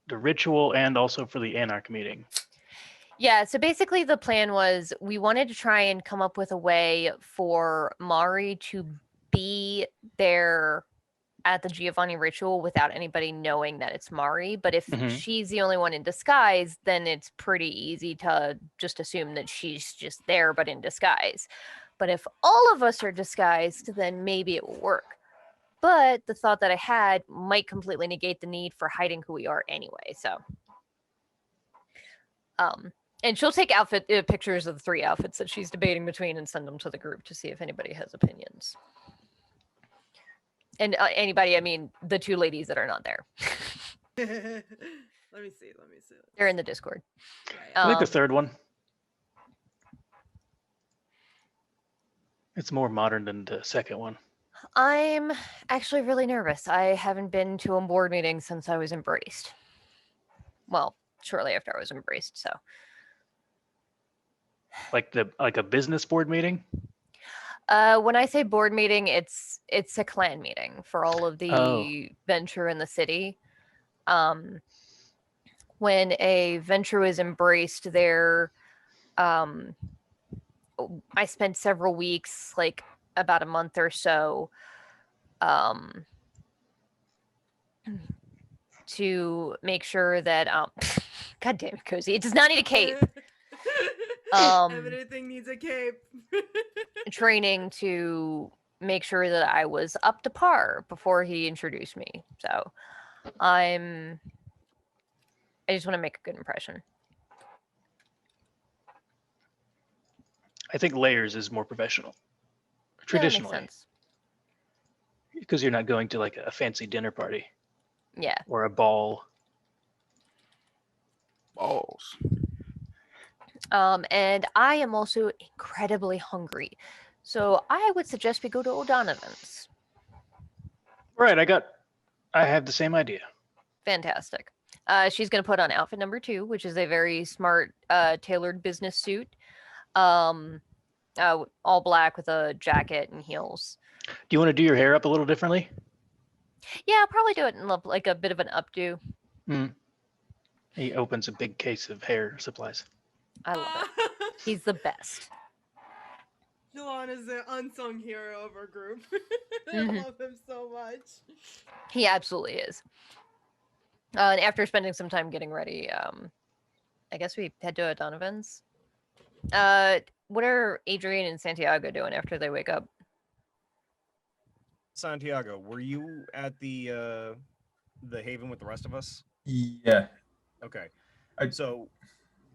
the ritual and also for the Anarch meeting. Yeah, so basically the plan was we wanted to try and come up with a way for Mari to be there at the Giovanni ritual without anybody knowing that it's Mari. But if she's the only one in disguise, then it's pretty easy to just assume that she's just there, but in disguise. But if all of us are disguised, then maybe it will work. But the thought that I had might completely negate the need for hiding who we are anyway. So, and she'll take pictures of the 3 outfits that she's debating between and send them to the group to see if anybody has opinions. And anybody, I mean, the 2 ladies that are not there. Let me see. They're in the Discord. I like the 3rd one. It's more modern than the 2nd one. I'm actually really nervous. I haven't been to a board meeting since I was embraced. Well, shortly after I was embraced, so. Like a business board meeting? When I say board meeting, it's a clan meeting for all of the Ventrue in the city. When a Ventrue is embraced, I spent several weeks, like about a month or so, to make sure that God damn it, Cozy, it does not need a cape. Everything needs a cape. Training to make sure that I was up to par before he introduced me. So I just want to make a good impression. I think layers is more professional. Traditionally. Yeah, that makes sense. Because you're not going to like a fancy dinner party. Yeah. Or a ball. Balls. And I am also incredibly hungry. So I would suggest we go to O'Donovan's. Right, I have the same idea. Fantastic. She's going to put on outfit number 2, which is a very smart, tailored business suit. All black with a jacket and heels. Do you want to do your hair up a little differently? Yeah, I'll probably do it in like a bit of an updo. He opens a big case of hair supplies. I love it. He's the best. Jilon is the unsung hero of our group. I love him so much. He absolutely is. And after spending some time getting ready, I guess we head to Donovan's. What are Adrian and Santiago doing after they wake up? Santiago, were you at the Haven with the rest of us? Yeah. Okay. So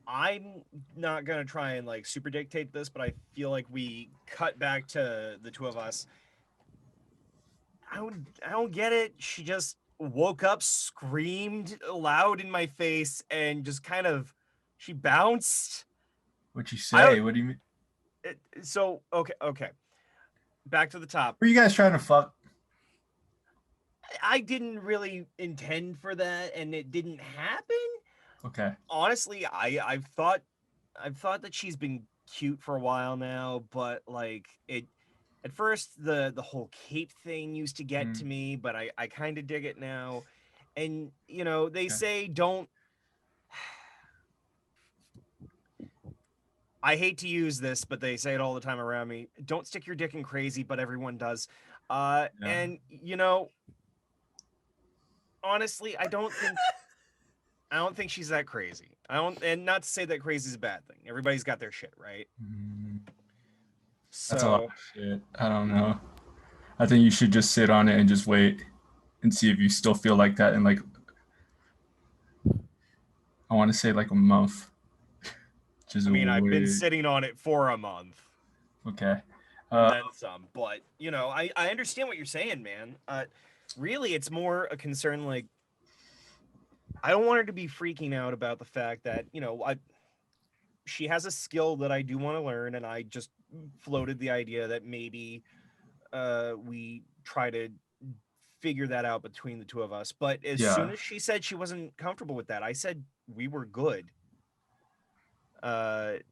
I'm not gonna try and like super dictate this, but I feel like we cut back to the 2 of us. I don't get it. She just woke up, screamed loud in my face, and just kind of she bounced. What'd you say? What do you mean? So okay. Back to the top. Were you guys trying to fuck? I didn't really intend for that, and it didn't happen. Okay. Honestly, I've thought that she's been cute for a while now, but like at first the whole cape thing used to get to me, but I kind of dig it now. And you know, they say don't I hate to use this, but they say it all the time around me. Don't stick your dick in crazy, but everyone does. And you know, honestly, I don't think she's that crazy. And not to say that crazy is a bad thing. Everybody's got their shit, right? That's a lot of shit. I don't know. I think you should just sit on it and just wait and see if you still feel like that in like I want to say like a month. Which is I've been way- sitting on it for a month. Okay. And then some, but I understand what you're saying, man. Really, it's more a concern. Like, I don't want her to be freaking out about the fact that she has a skill that I do want to learn, and I just floated the idea that maybe we try to figure that out between the two of us. But as soon as she said she wasn't comfortable with that, I said we were good. But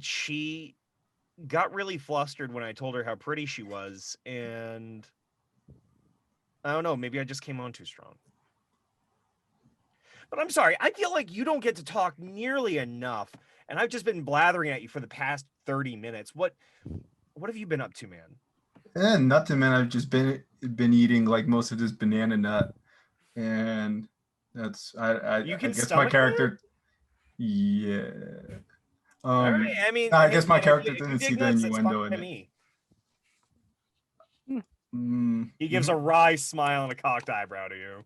she got really flustered when I told her how pretty she was, and I don't know, maybe I just came on too strong. But I'm sorry, I feel like you don't get to talk nearly enough, and I've just been blathering at you for the past 30 minutes. What have you been up to, man? Nothing, man. I've just been eating like most of this banana nut, and that's I guess my character. That? Yeah. All right. I guess my character didn't see the innuendo in it. He gives a wry smile and a cocked eyebrow to you.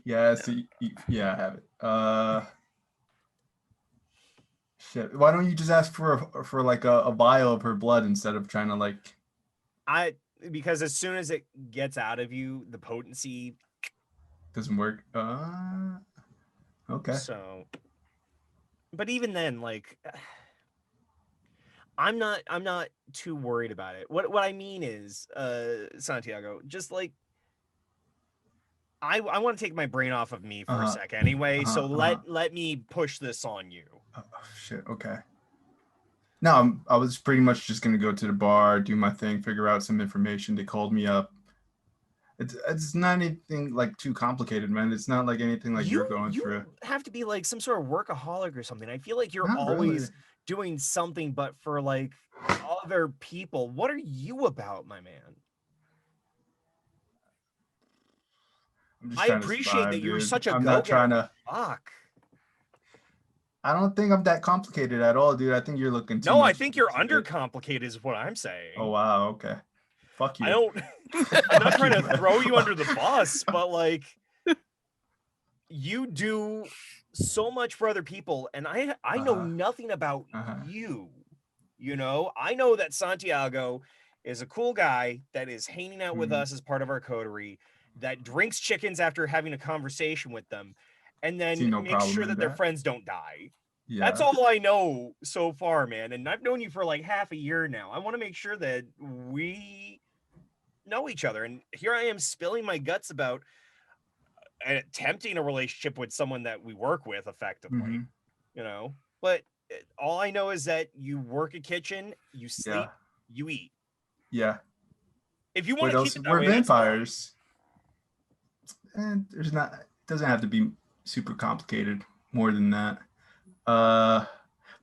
Yeah, I have it. Shit. Why don't you just ask for like a vial of her blood instead of trying to like? Because as soon as it gets out of you, the potency doesn't work. Okay. So, but even then, like, I'm not too worried about it. What I mean is, Santiago, just like, I want to take my brain off of me for a sec anyway. So let me push this on you. Oh, shit. Okay. No, I was pretty much just gonna go to the bar, do my thing, figure out some information. They called me up. It's not anything like too complicated, man. It's not like anything like you're going through. You have to be like some sort of workaholic or something. I feel like you're always doing something, but for like other people. What are you about, my man? I appreciate that you're such a go-getter. I'm not trying to. Fuck. I don't think I'm that complicated at all, dude. I think you're looking too No, much I think you're undercomplicated is what I'm saying. Oh, wow. Okay. Fuck you. I'm not trying to throw you under the bus, but like, you do so much for other people, and I know nothing about you. I know that Santiago is a cool guy that is hanging out with us as part of our coterie, that drinks chickens after having a conversation with them, and then makes sure that their friends don't die. Yeah. That's all I know so far, man. And I've known you for like half a year now. I want to make sure that we know each other. And here I am spilling my guts about attempting a relationship with someone that we work with effectively, but all I know is that you work a kitchen, you sleep, you eat. Yeah. If you want to keep it that we're way, vampires. And it doesn't have to be super complicated more than that. But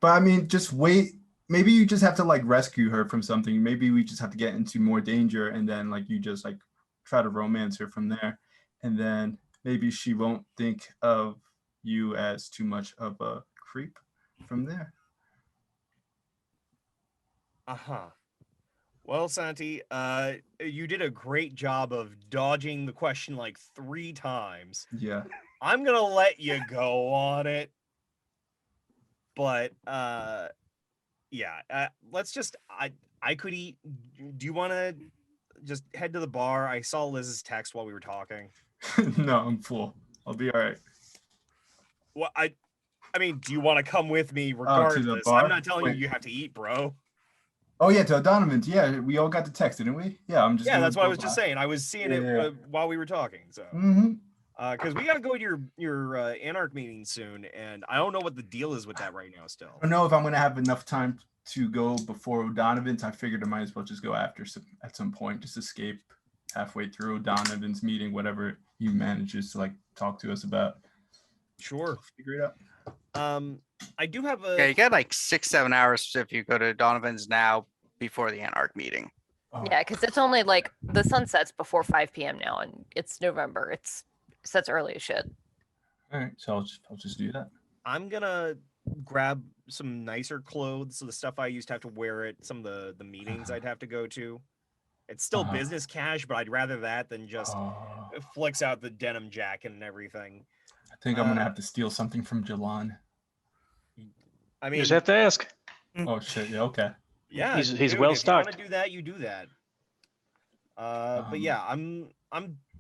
I mean, just wait. Maybe you just have to like rescue her from something. Maybe we just have to get into more danger, and then like you just like try to romance her from there, and then maybe she won't think of you as too much of a creep from there. Well, Santi, you did a great job of dodging the question like 3 times. Yeah. I'm gonna let you go on it. But let's just I could eat. Do you want to just head to the bar? I saw Liz's text while we were talking. No, I'm full. I'll be all right. Well, I mean, do you want to come with me regardless? To the bar? I'm not telling you have to eat, bro. Oh yeah, to Donovan's. Yeah, we all got the text, didn't we? Yeah, I'm just. Yeah, that's what I was just saying. I was seeing it while we were talking. So. Because we got to go to your Anarch meeting soon, and I don't know what the deal is with that right now still. I don't know if I'm going to have enough time to go before Donovan's. I figured I might as well just go after at some point, just escape halfway through Donovan's meeting, whatever he manages to like talk to us about. Sure. Figure it out. I do have a... Yeah, you got like 6-7 hours if you go to Donovan's now before the Anarch meeting. Oh. Yeah, because it's only like the sun sets before 5 p.m. now, and it's November. It sets early as shit. All right, so I'll just do that. I'm gonna grab some nicer clothes, so the stuff I used to have to wear at some of the meetings I'd have to go to. It's still Uh-huh. business cash, but I'd rather that than just Oh, flicks out the denim jacket and everything. I think I'm gonna have to steal something from Jilon. I You mean, just have to ask. Oh shit! Yeah, okay. yeah, He's dude, well if you want stocked. to do that, you do that. But yeah, I'm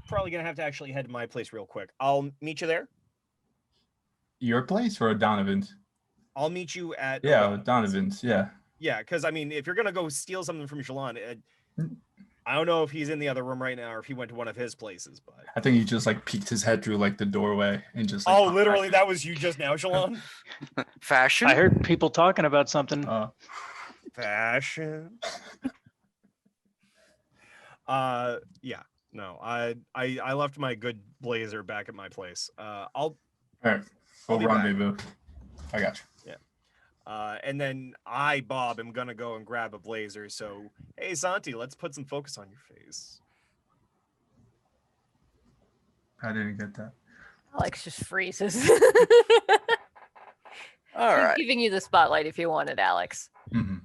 probably gonna have to actually head to my place real quick. I'll meet you there. Your place or Donovan's? I'll meet you at Donovan's. Yeah. Yeah, because I mean, if you're gonna go steal something from Jilon, I don't know if he's in the other room right now or if he went to one of his places, but I think he just like peeked his head through like the doorway and just. Like, oh, literally, that was you just now, Jilon. Fashion. I heard people talking about something. Fashion. Yeah, no, I left my good blazer back at my place. I'll All right. I'll We'll be back. rendezvous. I got you. And then I, Bob, am gonna go and grab a blazer. So, hey, Santi, let's put some focus on your face. I didn't get that. Alex just freezes. All He's right. giving you the spotlight if you want it, Alex. Mm-hmm.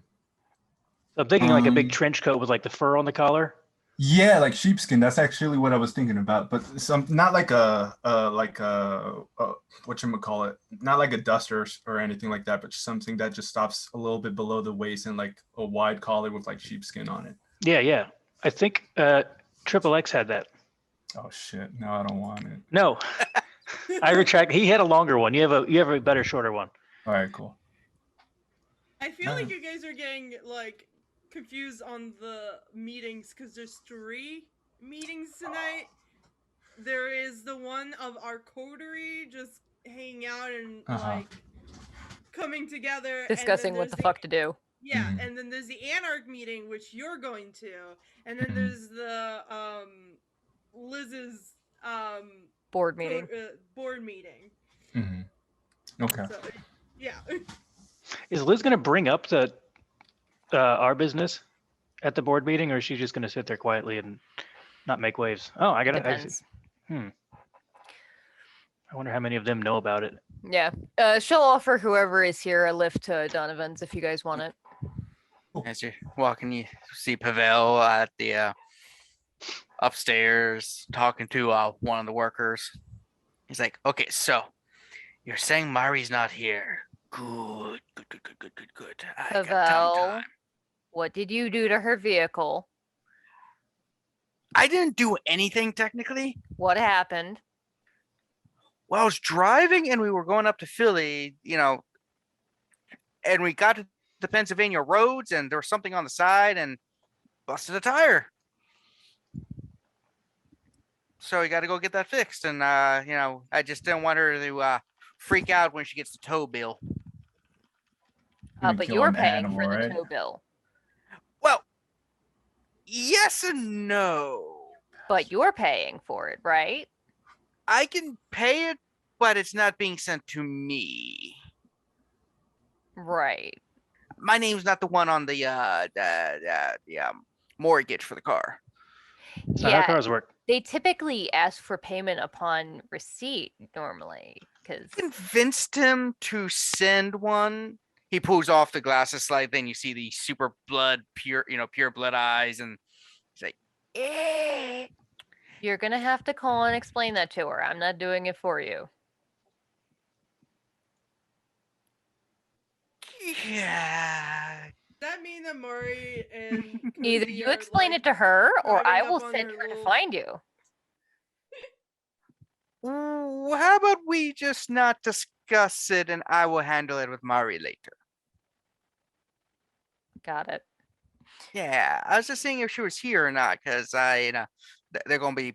I'm thinking like a big trench coat with like the fur on the collar. Yeah, like sheepskin. That's actually what I was thinking about, but some not like a whatchamacallit, not like a duster or anything like that, but something that just stops a little bit below the waist and like a wide collar with like sheepskin on it. Yeah. I think Triple X had that. Oh shit! No, I don't want it. No, I retract. He had a longer one. You have a better, shorter one. All right, cool. I feel like you guys are getting like confused on the meetings because there's 3 meetings tonight. There is the one of our coterie just hanging out and like coming together, Discussing what the fuck to do. Yeah, and then there's the Anarch meeting, which you're going to, and then there's the Liz's board meeting. Board meeting. Okay. So, yeah. Is Liz going to bring up the our business at the board meeting, or is she just going to sit there quietly and not make waves? Oh, I got Depends. I wonder how many of them know about it. Yeah. She'll offer whoever is here a lift to Donovan's if you guys want it. As you're walking, you see Pavel at the upstairs talking to one of the workers. He's like, "Okay, so you're saying Mari's not here? Good. I got Pavel, what did you do to her vehicle? I didn't do anything technically. What happened? Well, I was driving and we were going up to Philly, and we got to the Pennsylvania roads and there was something on the side and busted a tire. So we got to go get that fixed. And, I just didn't want her to freak out when she gets the tow bill. But you're paying for the tow bill. Well, yes and no. But you're paying for it, right? I can pay it, but it's not being sent to me. Right. My name's not the one on the mortgage for the car. So how cars work? They typically ask for payment upon receipt normally, because Convinced him to send one. He pulls off the glasses slightly, and you see the super pure blood eyes, and he's like, "Eh." You're gonna have to call and explain that to her. I'm not doing it for you. Yeah. Does that mean that Murray and Either Cozy you are, explain like, it to her, or driving I up will on send her her to little- find you. How about we just not discuss it, and I will handle it with Mari later. Got it. Yeah, I was just seeing if she was here or not, because they're going to be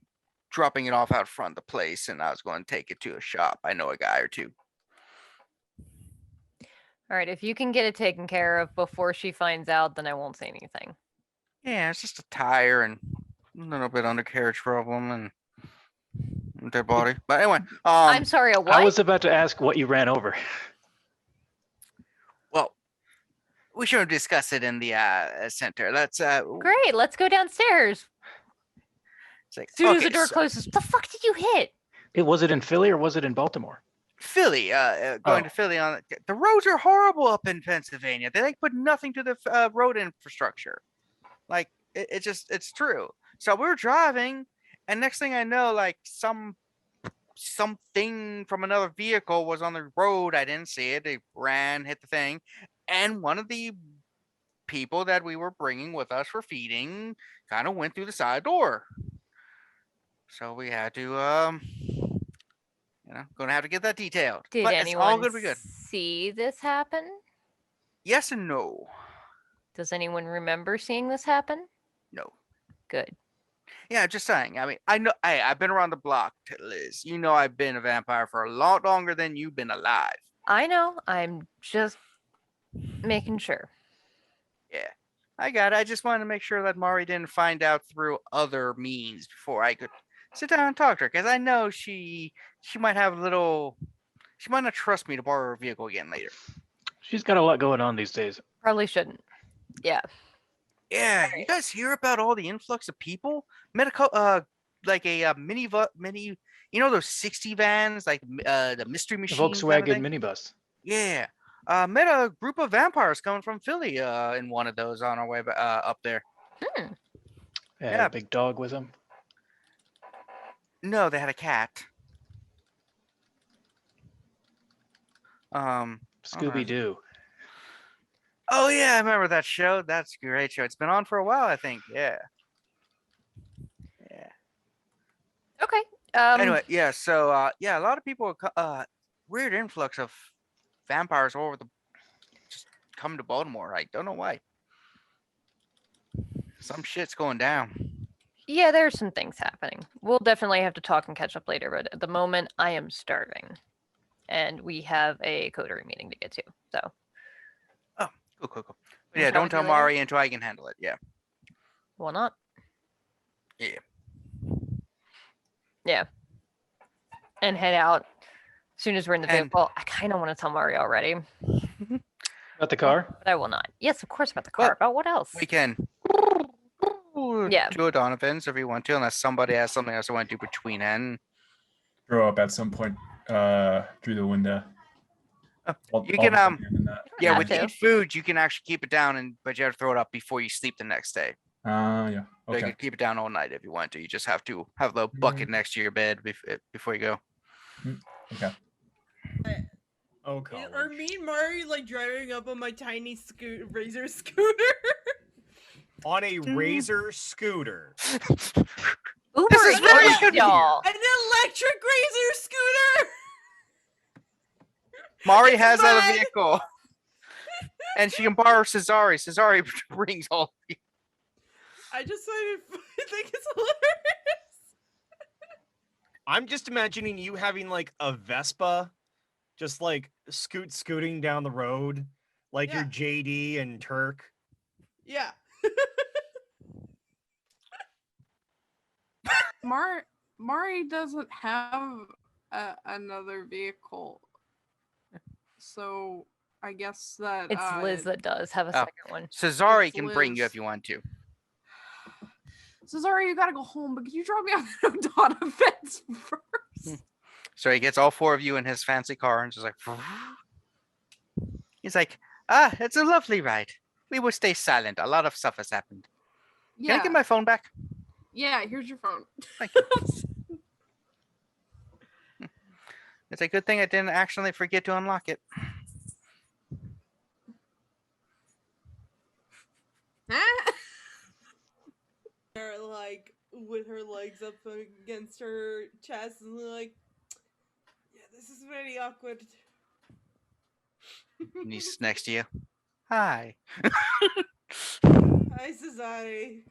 dropping it off out front of the place, and I was going to take it to a shop. I know a guy or two. All right, if you can get it taken care of before she finds out, then I won't say anything. Yeah, it's just a tire and a little bit undercarriage problem and their body. But anyway, I'm sorry, a what? I was about to ask what you ran over. Well, we should discuss it in the center. Let's Great, let's go downstairs. It's like, As soon as okay, the door so closes, what the fuck did you hit? Was it in Philly or was it in Baltimore? Philly, going to Philly on the roads are horrible up in Pennsylvania. They put nothing to the road infrastructure. Like it's true. So we were driving, and next thing I know, like something from another vehicle was on the road. I didn't see it. It ran, hit the thing, and one of the people that we were bringing with us for feeding kind of went through the side door. So we had to gonna have to get that detailed. Did but it's all anyone gonna be good. see this happen? Yes and no. Does anyone remember seeing this happen? No. Good. Yeah, just saying. I mean, I know. I've been around the block, Liz. You know, I've been a vampire for a lot longer than you've been alive. I know. I'm just making sure. Yeah, I got it. I just wanted to make sure that Mari didn't find out through other means before I could sit down and talk to her, because I know she might have a little. She might not trust me to borrow her vehicle again later. She's got a lot going on these days. Probably shouldn't. Yeah. Yeah, you guys hear about all the influx of people? Medical, like a mini, you know those 60 vans, like the mystery The machines. Volkswagen minibus. Yeah, met a group of vampires coming from Philly. In one of those on our way up there. Yeah, a big dog with him. No, they had a cat. Scooby Doo. Oh yeah, I remember that show. That's a great show. It's been on for a while, I think. Yeah. Yeah. Okay. Anyway, yeah. So yeah, a lot of people. Weird influx of vampires all over the. Just come to Baltimore. I don't know why. Some shit's going down. Yeah, there's some things happening. We'll definitely have to talk and catch up later, but at the moment, I am starving. And we have a coterie meeting to get to, so. Oh, cool. But Can yeah, chat don't with you tell later? Mari until I can handle it. Yeah. Why not? Yeah. Yeah. And head out as soon as we're in the And- vehicle. I kind of want to tell Mari already, About the car? but I will not. Yes, of course, about the car. Well, About what else? We can. Yeah. Do a Donovan's if you want to, unless somebody has something else I want to do between then. Throw up at some point through the window. You can yeah, have with to. eat food, you can actually keep it down, but you have to throw it up before you sleep the next day. Yeah. So you Okay. can keep it down all night if you want to. You just have to have the bucket next to your bed before you go. Okay. Oh, Are college. me and Mari like driving up on my tiny razor scooter? On a Razor scooter. Uber This is very Eats, good y'all. An electric razor scooter! Mari has mine. a vehicle. And she can borrow Cesare. Cesare brings all. I just think it's hilarious. I'm just imagining you having like a Vespa, just like scooting down the road, like your JD and Turk. Yeah. Mari doesn't have another vehicle, so I guess that It's Liz that does have a Oh. second one. Cesare It's can bring you Liz. if you want to. So sorry, you gotta go home, but could you drop me off at O'Donnell fence first? So he gets all four of you in his fancy car and just like. He's like, it's a lovely ride. We will stay silent. A lot of stuff has happened. Can I Yeah, get my phone back? yeah. Here's your phone. Thank you. It's a good thing I didn't actually forget to unlock it. They're like with her legs up against her chest and like, yeah, this is very awkward. And he's next to you. Hi. Hi, Cesare.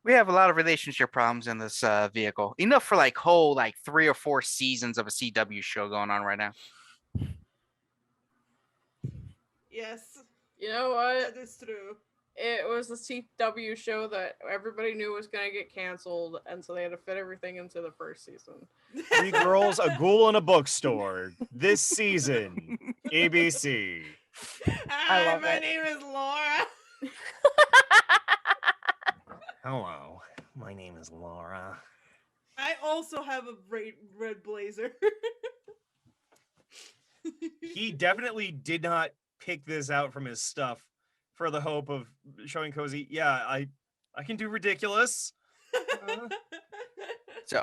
We have a lot of relationship problems in this vehicle. Enough for like whole 3 or 4 seasons of a CW show going on right now. Yes, You know what? that is true. It was the CW show that everybody knew was gonna get canceled, and so they had to fit everything into the first season. 3 girls, a ghoul, in a bookstore. This season, ABC. Hi, love my it. name is Laura. Hello, my name is Laura. I also have a red blazer. He definitely did not pick this out from his stuff for the hope of showing Cozy, yeah, I can do ridiculous. So,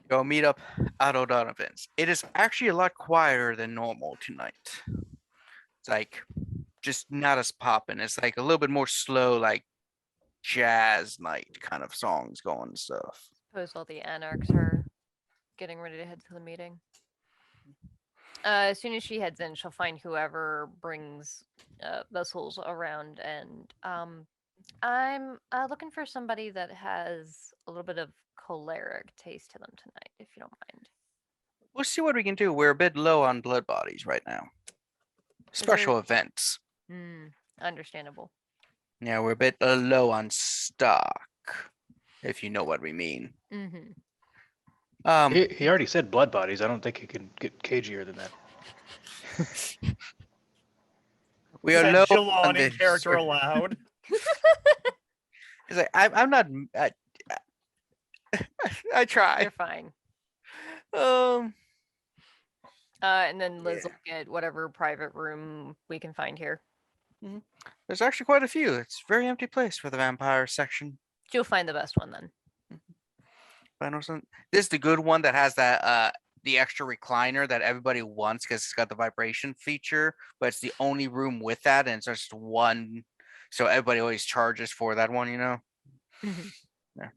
go meet up at O'Donovan's. It is actually a lot quieter than normal tonight. It's like just not as poppin'. It's like a little bit more slow, like jazz night kind of songs going and stuff. Suppose all the Anarchs are getting ready to head to the meeting. As soon as she heads in, she'll find whoever brings vessels around, and I'm looking for somebody that has a little bit of choleric taste to them tonight, if you don't mind. We'll see what we can do. We're a bit low on blood bodies right now. Special events. Understandable. Yeah, we're a bit low on stock, if you know what we mean. Mm-hmm. He already said blood bodies. I don't think he can get cagier than that. We are Said low Jilon on in the character aloud. It's like I'm not. I try. You're fine. And then Liz will get whatever private room we can find here. There's actually quite a few. It's a very empty place for the vampire section. You'll find the best one then. This is the good one that has that the extra recliner that everybody wants because it's got the vibration feature, but it's the only room with that, and it's just one. So everybody always charges for that one, you know. Yeah.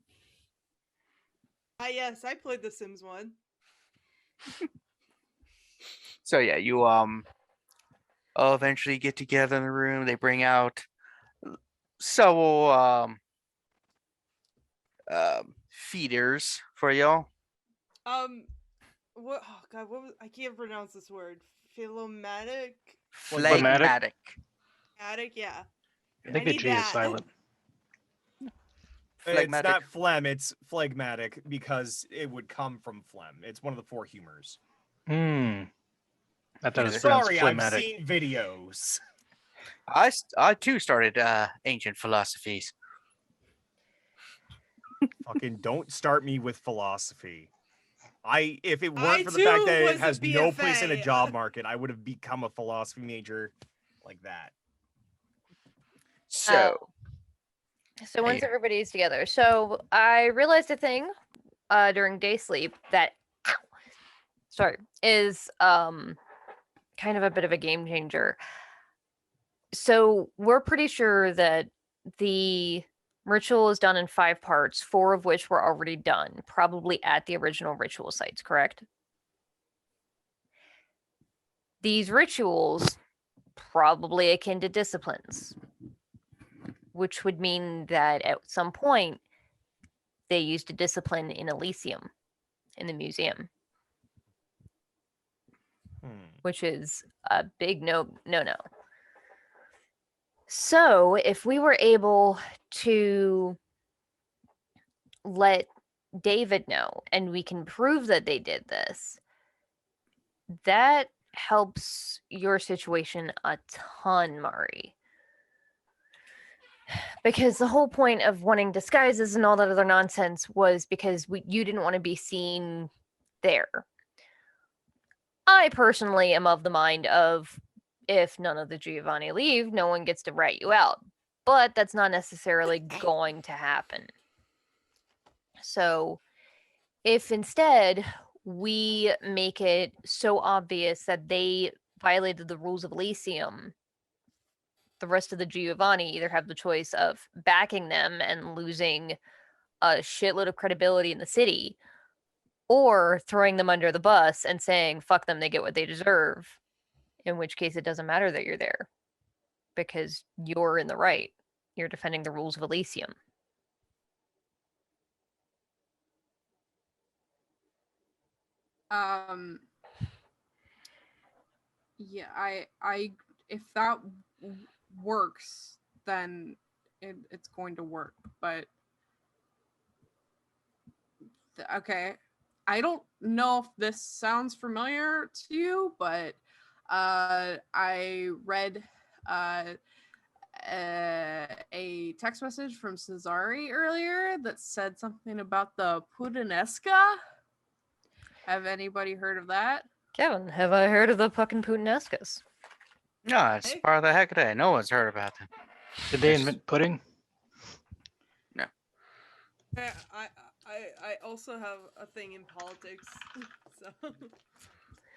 Yes, I played the Sims one. So yeah, you eventually get together in the room. They bring out several feeders for y'all. What? Oh God, what was? I can't pronounce this word. Phlegmatic. Phlegmatic. Phlegmatic, yeah. I think the need G is that. silent. It's not phlegm, it's phlegmatic because it would come from phlegm. It's one of the 4 humors. I thought it was pronounced Sorry, I've phlegmatic. seen videos. I too started ancient philosophies. Fucking don't start me with philosophy. If it weren't I for the fact too that it was a has no place in a BFA. job market, I would have become a philosophy major like that. So So once everybody's together, so I realized a thing during day sleep that is kind of a bit of a game changer. So we're pretty sure that the ritual is done in 5 parts, 4 of which were already done, probably at the original ritual sites, correct? These rituals probably akin to disciplines, which would mean that at some point they used a discipline in Elysium, in the museum, which is a big no. So if we were able to let David know and we can prove that they did this, that helps your situation a ton, Mari. Because the whole point of wanting disguises and all that other nonsense was because you didn't want to be seen there. I personally am of the mind of, if none of the Giovanni leave, no one gets to rat you out. But that's not necessarily going to happen. So if instead we make it so obvious that they violated the rules of Elysium, the rest of the Giovanni either have the choice of backing them and losing a shitload of credibility in the city, or throwing them under the bus and saying, fuck them, they get what they deserve. In which case it doesn't matter that you're there, because you're in the right. You're defending the rules of Elysium. Yeah, I if that works, then it's going to work. But okay, I don't know if this sounds familiar to you, but I read a text message from Cesare earlier that said something about the Puttanesca. Have anybody heard of that? Kevin, have I heard of the fucking Puttanescas? No, it's Hey. part of the Hecate. No one's heard about them. Did they Yes. invent pudding? I also have a thing in politics. So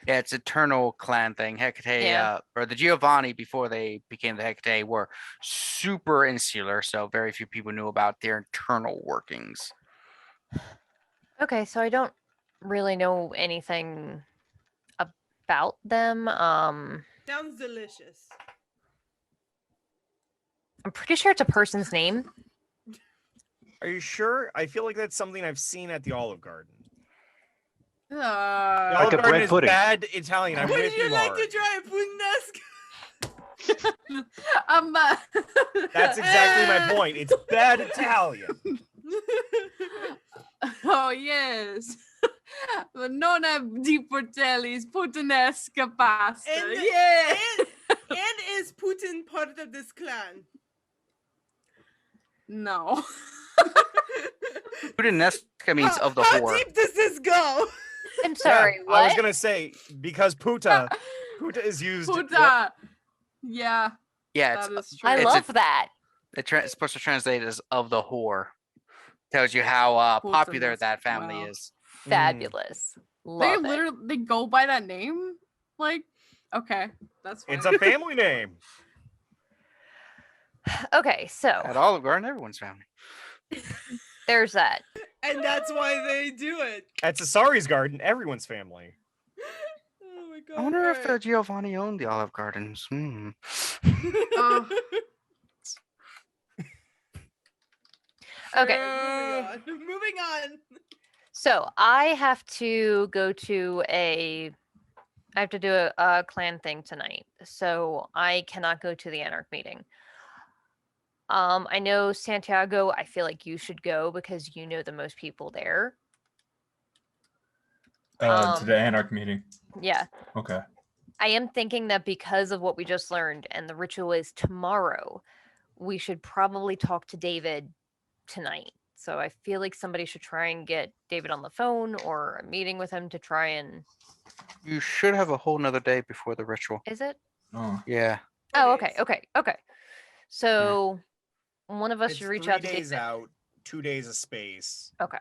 Yeah, it's eternal clan thing. Hecate, Yeah. or the Giovanni before they became the Hecate were super insular, so very few people knew about their internal workings. Okay, so I don't really know anything about them. sounds delicious. I'm pretty sure it's a person's name. Are you sure? I feel like that's something I've seen at the Olive Garden. The Uh, Olive a Garden bread is pudding. bad Italian. I'm Would with you you, like Mark. to try a puttanesca? That's exactly my point. It's bad Italian. Oh yes. Nonna di Portelli's puttanesca pasta. And- Yeah. and is Putin part of this clan? No. Puttanesca means of the how whore. deep does this go? I'm sorry, Yeah, what? I was gonna say because puta is used. Puta. Yeah, Yeah, that it's is true. I it's a- love that. it's supposed to translate as of the whore. Tells you how popular Puttanesca, that family wow. is. Fabulous. They Love it. literally they go by that name? Like, okay, that's fine. It's a family name. Okay, so At Olive Garden, everyone's family. there's that. And that's why they do it. At Cesari's Garden, everyone's family. Oh my god. I wonder if alright. Giovanni owned the Olive Gardens. Okay. Moving on. So I have to go to I have to do a clan thing tonight. So I cannot go to the Anarch meeting. I know Santiago, I feel like you should go because you know the most people there. To the Anarch meeting. Yeah. Okay. I am thinking that because of what we just learned and the ritual is tomorrow, we should probably talk to David tonight. So I feel like somebody should try and get David on the phone or a meeting with him to try and. You should have a whole nother day before the ritual. Is it? Oh. Yeah. Oh, days. okay. So one of us It's should reach 3 out to days David. out, 2 days of space. Okay.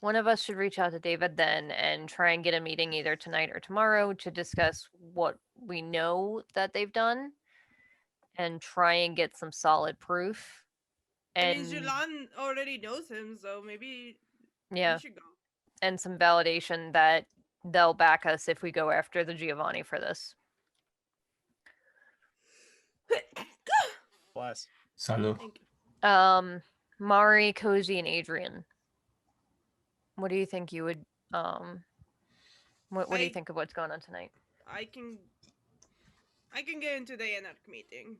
One of us should reach out to David then and try and get a meeting either tonight or tomorrow to discuss what we know that they've done and try and get some solid proof. I And mean, Jilon already knows him, so maybe yeah, we should go. and some validation that they'll back us if we go after the Giovanni for this. Bless. Salud. Thank you. Mari, Cozy, and Adrian. What do you think you would what do you I- think of what's going on tonight? I can get into the Anarch meeting.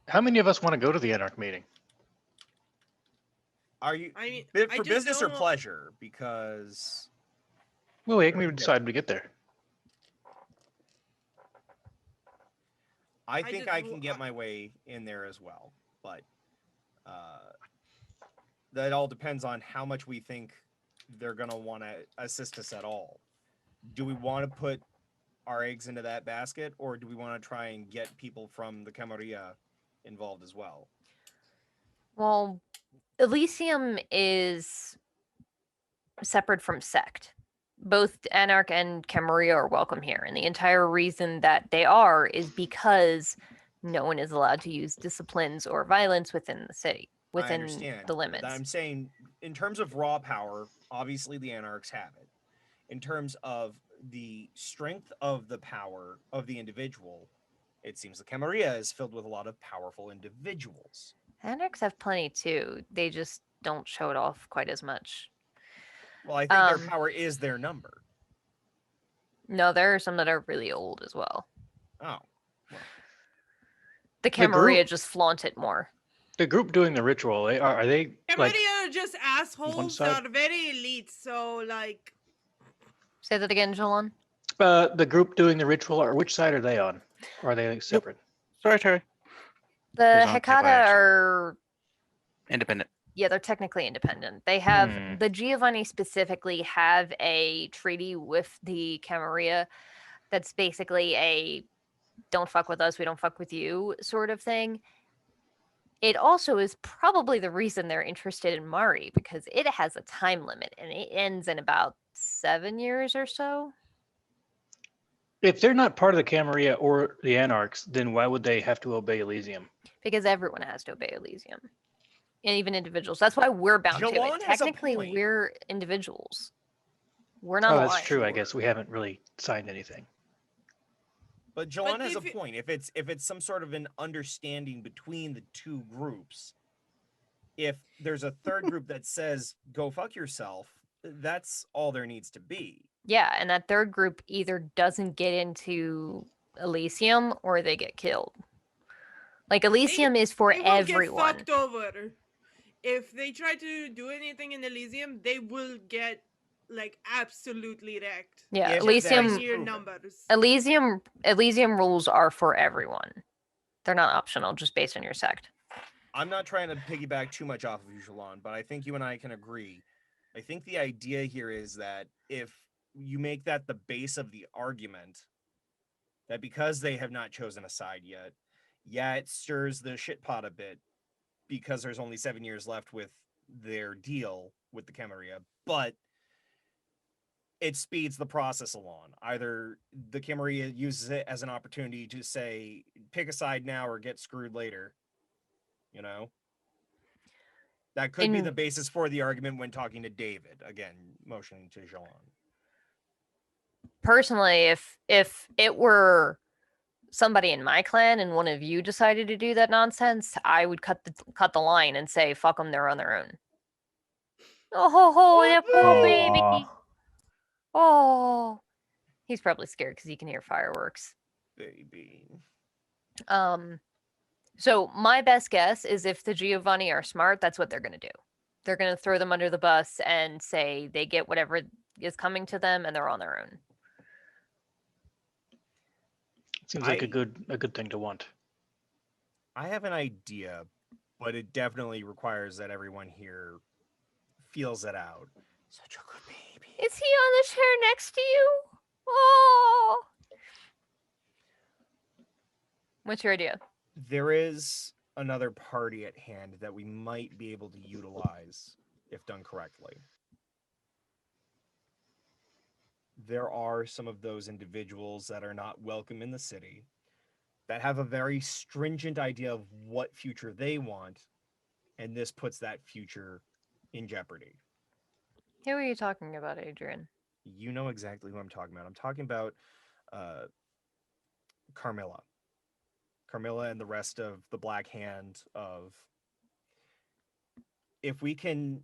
How many of us want to go to the Anarch meeting? Are you I mean, bit I for just business or don't- pleasure? Because Well, we can decide when we get there. I I think just I w- can get my way in there as well, but that all depends on how much we think they're gonna want to assist us at all. Do we want to put our eggs into that basket, or do we want to try and get people from the Camarilla involved as well? Well, Elysium is separate from sect. Both Anarch and Camarilla are welcome here, and the entire reason that they are is because no one is allowed to use disciplines or violence within the city, I within understand. the limits. I'm saying, in terms of raw power, obviously the Anarchs have it. In terms of the strength of the power of the individual, it seems the Camarilla is filled with a lot of powerful individuals. Anarchs have plenty too. They just don't show it off quite as much. Well, I think their power is their number. No, there are some that are really old as well. Oh, The The Camarilla group- just flaunt it more. The group doing the ritual, are they like? Everybody are just assholes side? that are very elite, so like Say that again, Jilon. The group doing the ritual, or which side are they on? Or are they like, separate? Sorry, Terry. The Who's on Hecata Camarilla? are Independent. yeah, they're technically independent. They have Hmm. the Giovanni specifically have a treaty with the Camarilla that's basically a don't fuck with us, we don't fuck with you sort of thing. It also is probably the reason they're interested in Mari, because it has a time limit and it ends in about 7 years or so. If they're not part of the Camarilla or the Anarchs, then why would they have to obey Elysium? Because everyone has to obey Elysium. And even individuals. That's why we're bound to Jilon it. has a Technically, point. we're individuals. We're not Oh, aligned. that's true. I guess we haven't really signed anything. But Jilon has a if you- point. If it's some sort of an understanding between the two groups, if there's a third group that says go fuck yourself, that's all there needs to be. Yeah, and that third group either doesn't get into Elysium or they get killed. Like Elysium is for They will everyone. get fucked over. If they try to do anything in Elysium, they will get like absolutely wrecked. Yeah, If Elysium that's Sheer proven. numbers. Elysium rules are for everyone. They're not optional, just based on your sect. I'm not trying to piggyback too much off of you, Jilon, but I think you and I can agree. I think the idea here is that if you make that the base of the argument, that because they have not chosen a side yet, yeah, it stirs the shit pot a bit because there's only 7 years left with their deal with the Camarilla, but it speeds the process along. Either the Camarilla uses it as an opportunity to say, pick a side now or get screwed later. You know? That could be the basis for the argument when talking to David. Again, motioning to Jilon. Personally, if it were somebody in my clan and one of you decided to do that nonsense, I would cut the line and say, fuck them, they're on their own. Oh, that poor baby. Aw. Oh, he's probably scared because he can hear fireworks. Baby. So my best guess is if the Giovanni are smart, that's what they're going to do. They're going to throw them under the bus and say they get whatever is coming to them and they're on their own. Seems like a good thing to want. I have an idea, but it definitely requires that everyone here feels it out. Such a good baby. Is he on the chair next to you? Oh. What's your idea? There is another party at hand that we might be able to utilize if done correctly. There are some of those individuals that are not welcome in the city, that have a very stringent idea of what future they want, and this puts that future in jeopardy. Who are you talking about, Adrian? You know exactly who I'm talking about. I'm talking about Carmilla. Carmilla and the rest of the Black Hand of... If we can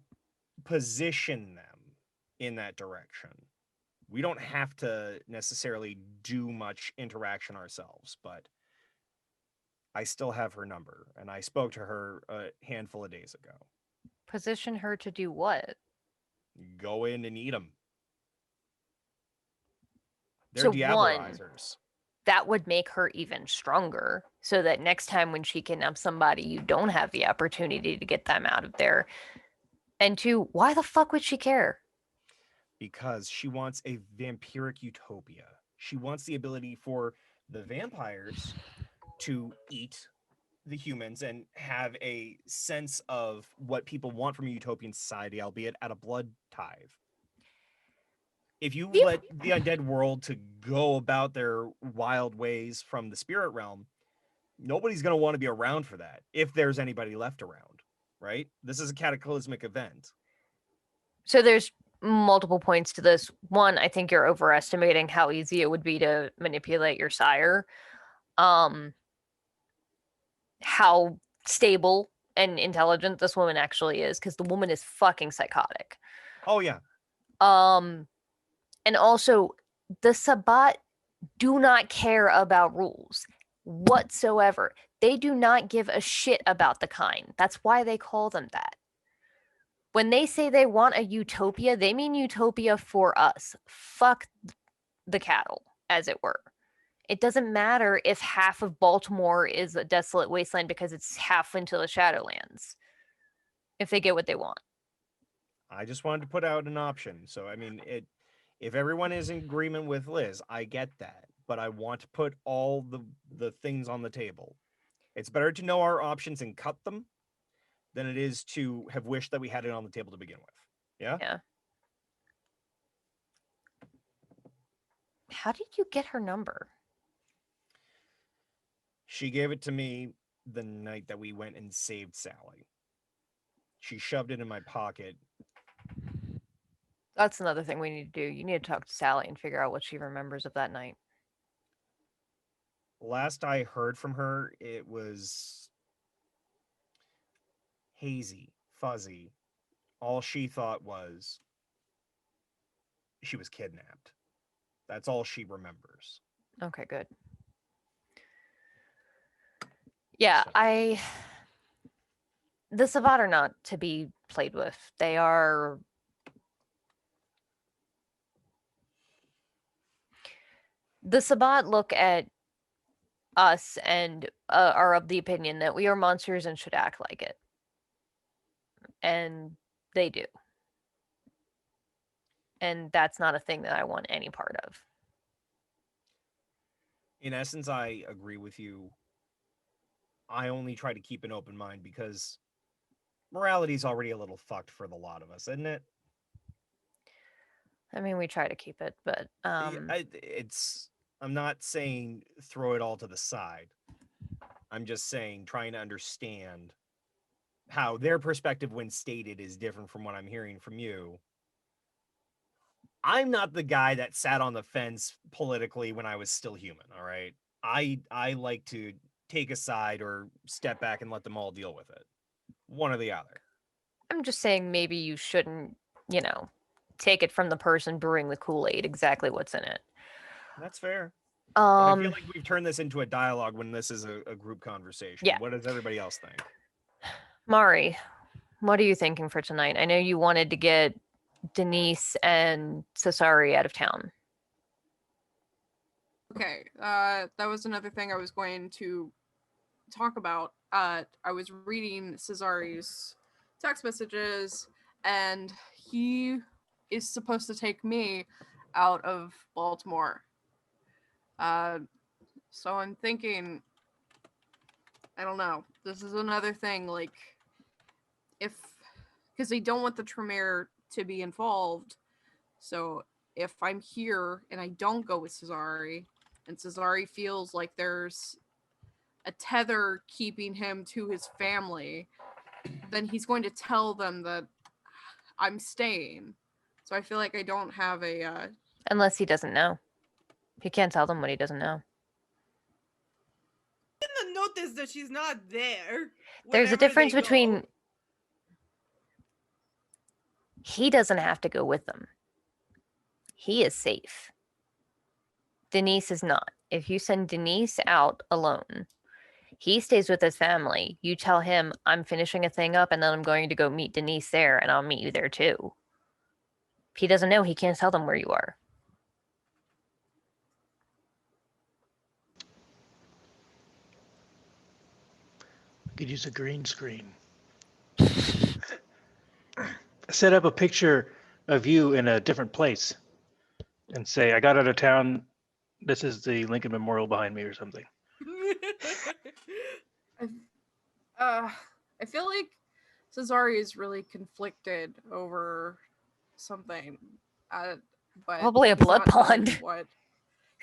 position them in that direction, we don't have to necessarily do much interaction ourselves, but I still have her number, and I spoke to her a handful of days ago. Position her to do what? Go in and eat them. They're So diabolizers. That would make her even stronger, so that next time when she kidnaps somebody, you don't have the opportunity to get them out of there. And two, why the fuck would she care? Because she wants a vampiric utopia. She wants the ability for the vampires to eat the humans and have a sense of what people want from a utopian society, albeit at a blood tithe. If you let the undead world to go about their wild ways from the spirit realm, nobody's going to want to be around for that, if there's anybody left around, right? This is a cataclysmic event. So there's multiple points to this. One, I think you're overestimating how easy it would be to manipulate your sire. How stable and intelligent this woman actually is, because the woman is fucking psychotic. Oh, yeah. And also, the Sabbat do not care about rules whatsoever. They do not give a shit about the kind. That's why they call them that. When they say they want a utopia, they mean utopia for us. Fuck the cattle, as it were. It doesn't matter if half of Baltimore is a desolate wasteland because it's half into the Shadowlands. If they get what they want. I just wanted to put out an option. So, I mean, if everyone is in agreement with Liz, I get that. but I want to put all the things on the table. It's better to know our options and cut them than it is to have wished that we had it on the table to begin with. Yeah? Yeah. How did you get her number? She gave it to me the night that we went and saved Sally. She shoved it in my pocket. That's another thing we need to do. You need to talk to Sally and figure out what she remembers of that night. Last I heard from her, it was hazy, fuzzy. All she thought was she was kidnapped. That's all she remembers. Okay, good. Yeah, So- the Sabbat are not to be played with. They are... The Sabbat look at us and are of the opinion that we are monsters and should act like it. And they do. And that's not a thing that I want any part of. In essence, I agree with you. I only try to keep an open mind because morality's already a little fucked for the lot of us, isn't it? I mean, we try to keep it, but I'm not saying throw it all to the side. I'm just saying trying to understand how their perspective when stated is different from what I'm hearing from you. I'm not the guy that sat on the fence politically when I was still human, all right? I like to take a side or step back and let them all deal with it. One or the other. I'm just saying maybe you shouldn't, take it from the person brewing the Kool-Aid exactly what's in it. That's fair. But I feel Um, like we've turned this into a dialogue when this is a group conversation. Yeah. What does everybody else think? Mari, what are you thinking for tonight? I know you wanted to get Denise and Cesare out of town. Okay, that was another thing I was going to talk about. I was reading Cesare's text messages, and he is supposed to take me out of Baltimore. So I'm thinking, I don't know. This is another thing, like, because they don't want the Tremere to be involved. So if I'm here and I don't go with Cesare, and Cesare feels like there's a tether keeping him to his family, then he's going to tell them that I'm staying. So I feel like I don't have a Unless he doesn't know. He can't tell them what he doesn't know. Didn't notice that she's not there. There's a whenever difference they between... go. He doesn't have to go with them. He is safe. Denise is not. If you send Denise out alone, he stays with his family. You tell him, I'm finishing a thing up and then I'm going to go meet Denise there and I'll meet you there too. If he doesn't know, he can't tell them where you are. We could use a green screen. Set up a picture of you in a different place and say, I got out of town. This is the Lincoln Memorial behind me or something. I feel like Cesare is really conflicted over something. But Probably a he's blood not telling pond. What?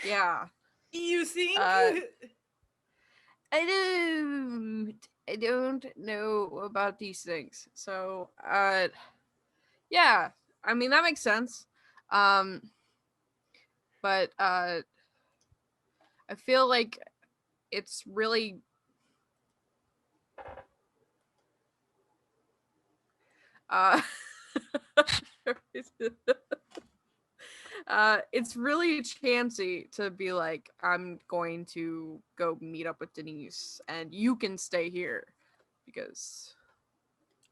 Yeah. You think? I don't know about these things. So, yeah. I mean, that makes sense. But I feel like it's really it's really chancy to be like, I'm going to go meet up with Denise and you can stay here because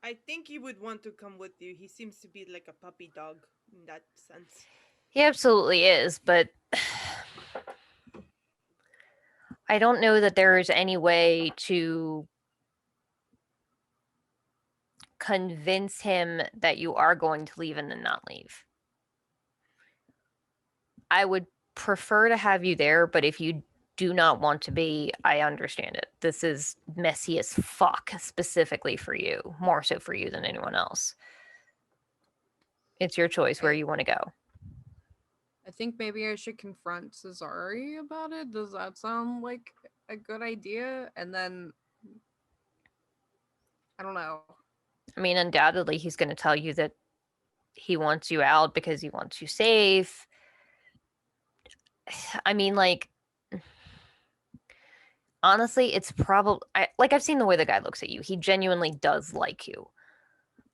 I think he would want to come with you. He seems to be like a puppy dog in that sense. He absolutely is, but I don't know that there is any way to convince him that you are going to leave and then not leave. I would prefer to have you there, but if you do not want to be, I understand it. This is messy as fuck, specifically for you, more so for you than anyone else. It's your choice where you want to go. I think maybe I should confront Cesare about it. Does that sound like a good idea? And then, I don't know. I mean, undoubtedly, he's going to tell you that he wants you out because he wants you safe. I mean, like, honestly, it's probably like I've seen the way the guy looks at you. He genuinely does like you.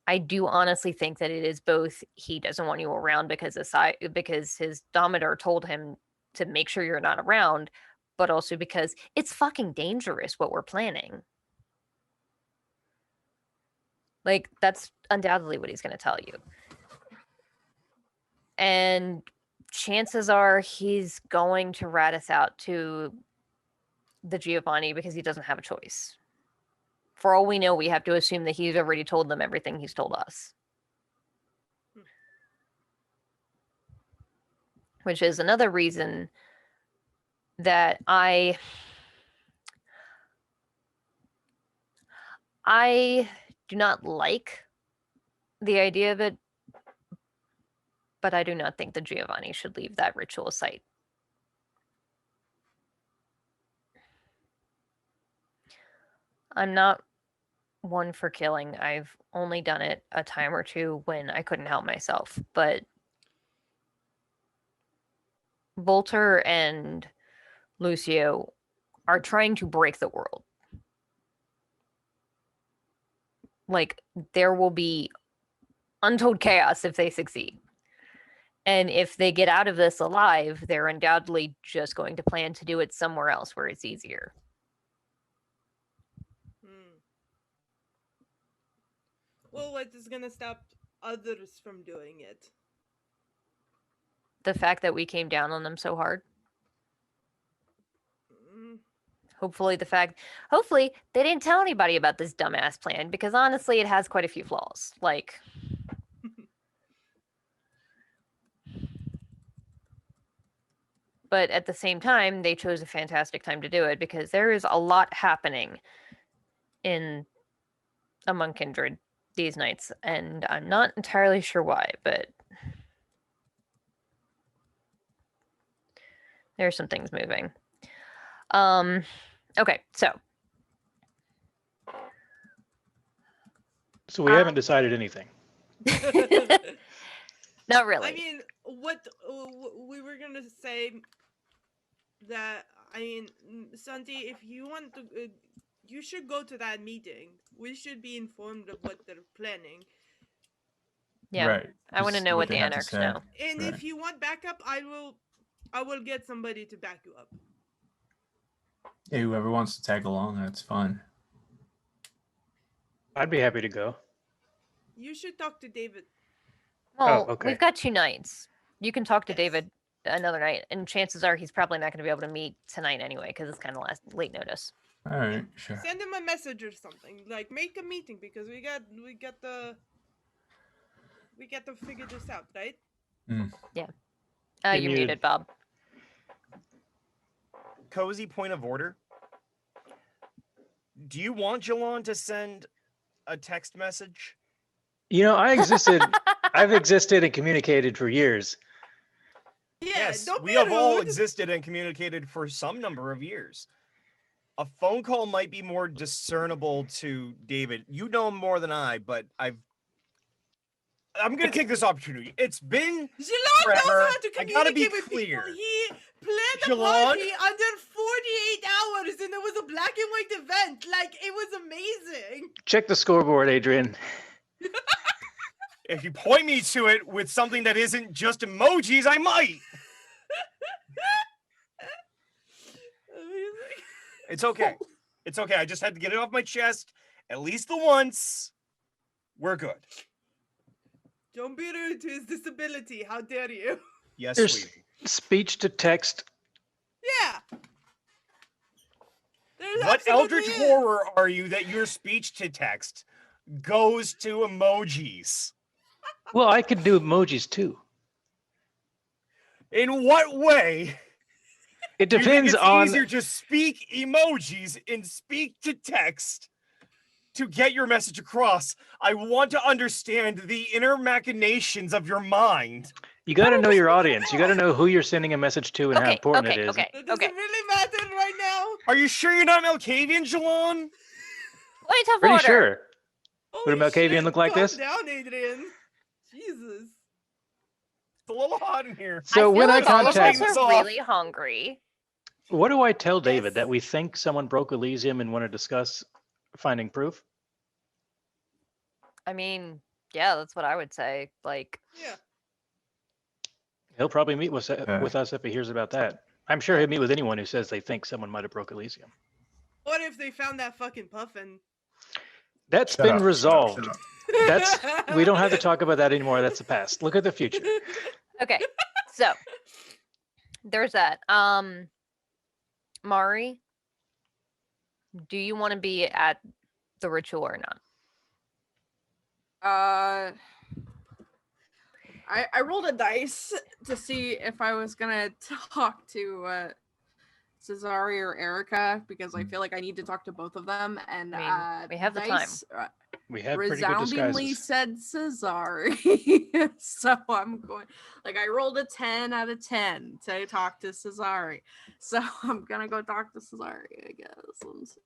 I do honestly think that it is both he doesn't want you around because his Domitor told him to make sure you're not around, but also because it's fucking dangerous what we're planning. Like, that's undoubtedly what he's going to tell you. And chances are he's going to rat us out to the Giovanni because he doesn't have a choice. For all we know, we have to assume that he's already told them everything he's told us. Which is another reason that I do not like the idea of it, but I do not think the Giovanni should leave that ritual site. I'm not one for killing. I've only done it a time or two when I couldn't help myself, but Bolter and Lucio are trying to break the world. Like, there will be untold chaos if they succeed. And if they get out of this alive, they're undoubtedly just going to plan to do it somewhere else where it's easier. Well, what is going to stop others from doing it? The fact that we came down on them so hard. Hopefully they didn't tell anybody about this dumbass plan, because honestly, it has quite a few flaws. Like, but at the same time, they chose a fantastic time to do it because there is a lot happening among kindred these nights, and I'm not entirely sure why, but there's some things moving. Okay, so we haven't decided anything. Not really. I mean, what we were gonna say that, I mean, Santi, if you want to, you should go to that meeting. We should be informed of what they're planning. Yeah, Right. I want to Just know what they the have to Anarchs say. know. And Right. if you want backup, I will get somebody to back you up. Yeah, whoever wants to tag along, that's fine. I'd be happy to go. You should talk to David. Well, okay. we've got 2 nights. You can talk to Yes. David another night, and chances are he's probably not going to be able to meet tonight anyway, because it's kind of late notice. All right, sure. Send him a message or something. Like, make a meeting, because we got to figure this out, right? You're you- muted, Bob. Cozy point of order. Do you want Jilon to send a text message? I've existed and communicated for years. Yeah, Yes, don't we be have all rude. existed and communicated for some number of years. A phone call might be more discernible to David. You know him more than I, but I'm going to take this opportunity. It's been Jilon knows forever. how to I gotta be communicate with clear. people. He planned a Jilon? party under 48 hours, and it was a black and white event. Like, it was amazing. Check the scoreboard, Adrian. If you point me to it with something that isn't just emojis, I might. Amazing. It's okay. It's okay. I just had to get it off my chest at least the once. We're good. Don't be rude to his disability. How dare you? Yes, There's sweetie. speech to text. Yeah. There's What absolutely eldritch is. horror are you that your speech to text goes to emojis? Well, I could do emojis too. In what way? It Do you think depends it's on. easier to speak emojis and speak to text to get your message across. I want to understand the inner machinations of your mind. You got to know your audience. You got to know who you're sending a message to and how important it is. Okay. That doesn't really matter right now. Are you sure you're not Malkavian, Jilon? Point of Pretty order. sure. Holy Would a Malkavian shit, look like calm this? down, Adrian. Jesus. It's a little hot in here. So I when feel I like all of contact, us are really hungry. what do I tell David? Yes. That we think someone broke Elysium and want to discuss finding proof? I mean, yeah, that's what I would say. Like, Yeah. He'll probably meet with us if he hears about that. I'm sure he'll meet with anyone who says they think someone might have broke Elysium. What if they found that fucking puffin? That's Shut been up, shut up, resolved. shut up. That's we don't have to talk about that anymore. That's the past. Look at the future. okay, so there's that. Mari, do you want to be at the ritual or not? I rolled a dice to see if I was gonna talk to Cesare or Erica because I feel like I need to talk to both of them. And I mean, we have the time. We have pretty good resoundingly disguises. said Cesare. So I'm going like I rolled a 10 out of 10 to talk to Cesare. So I'm gonna go talk to Cesare, I guess.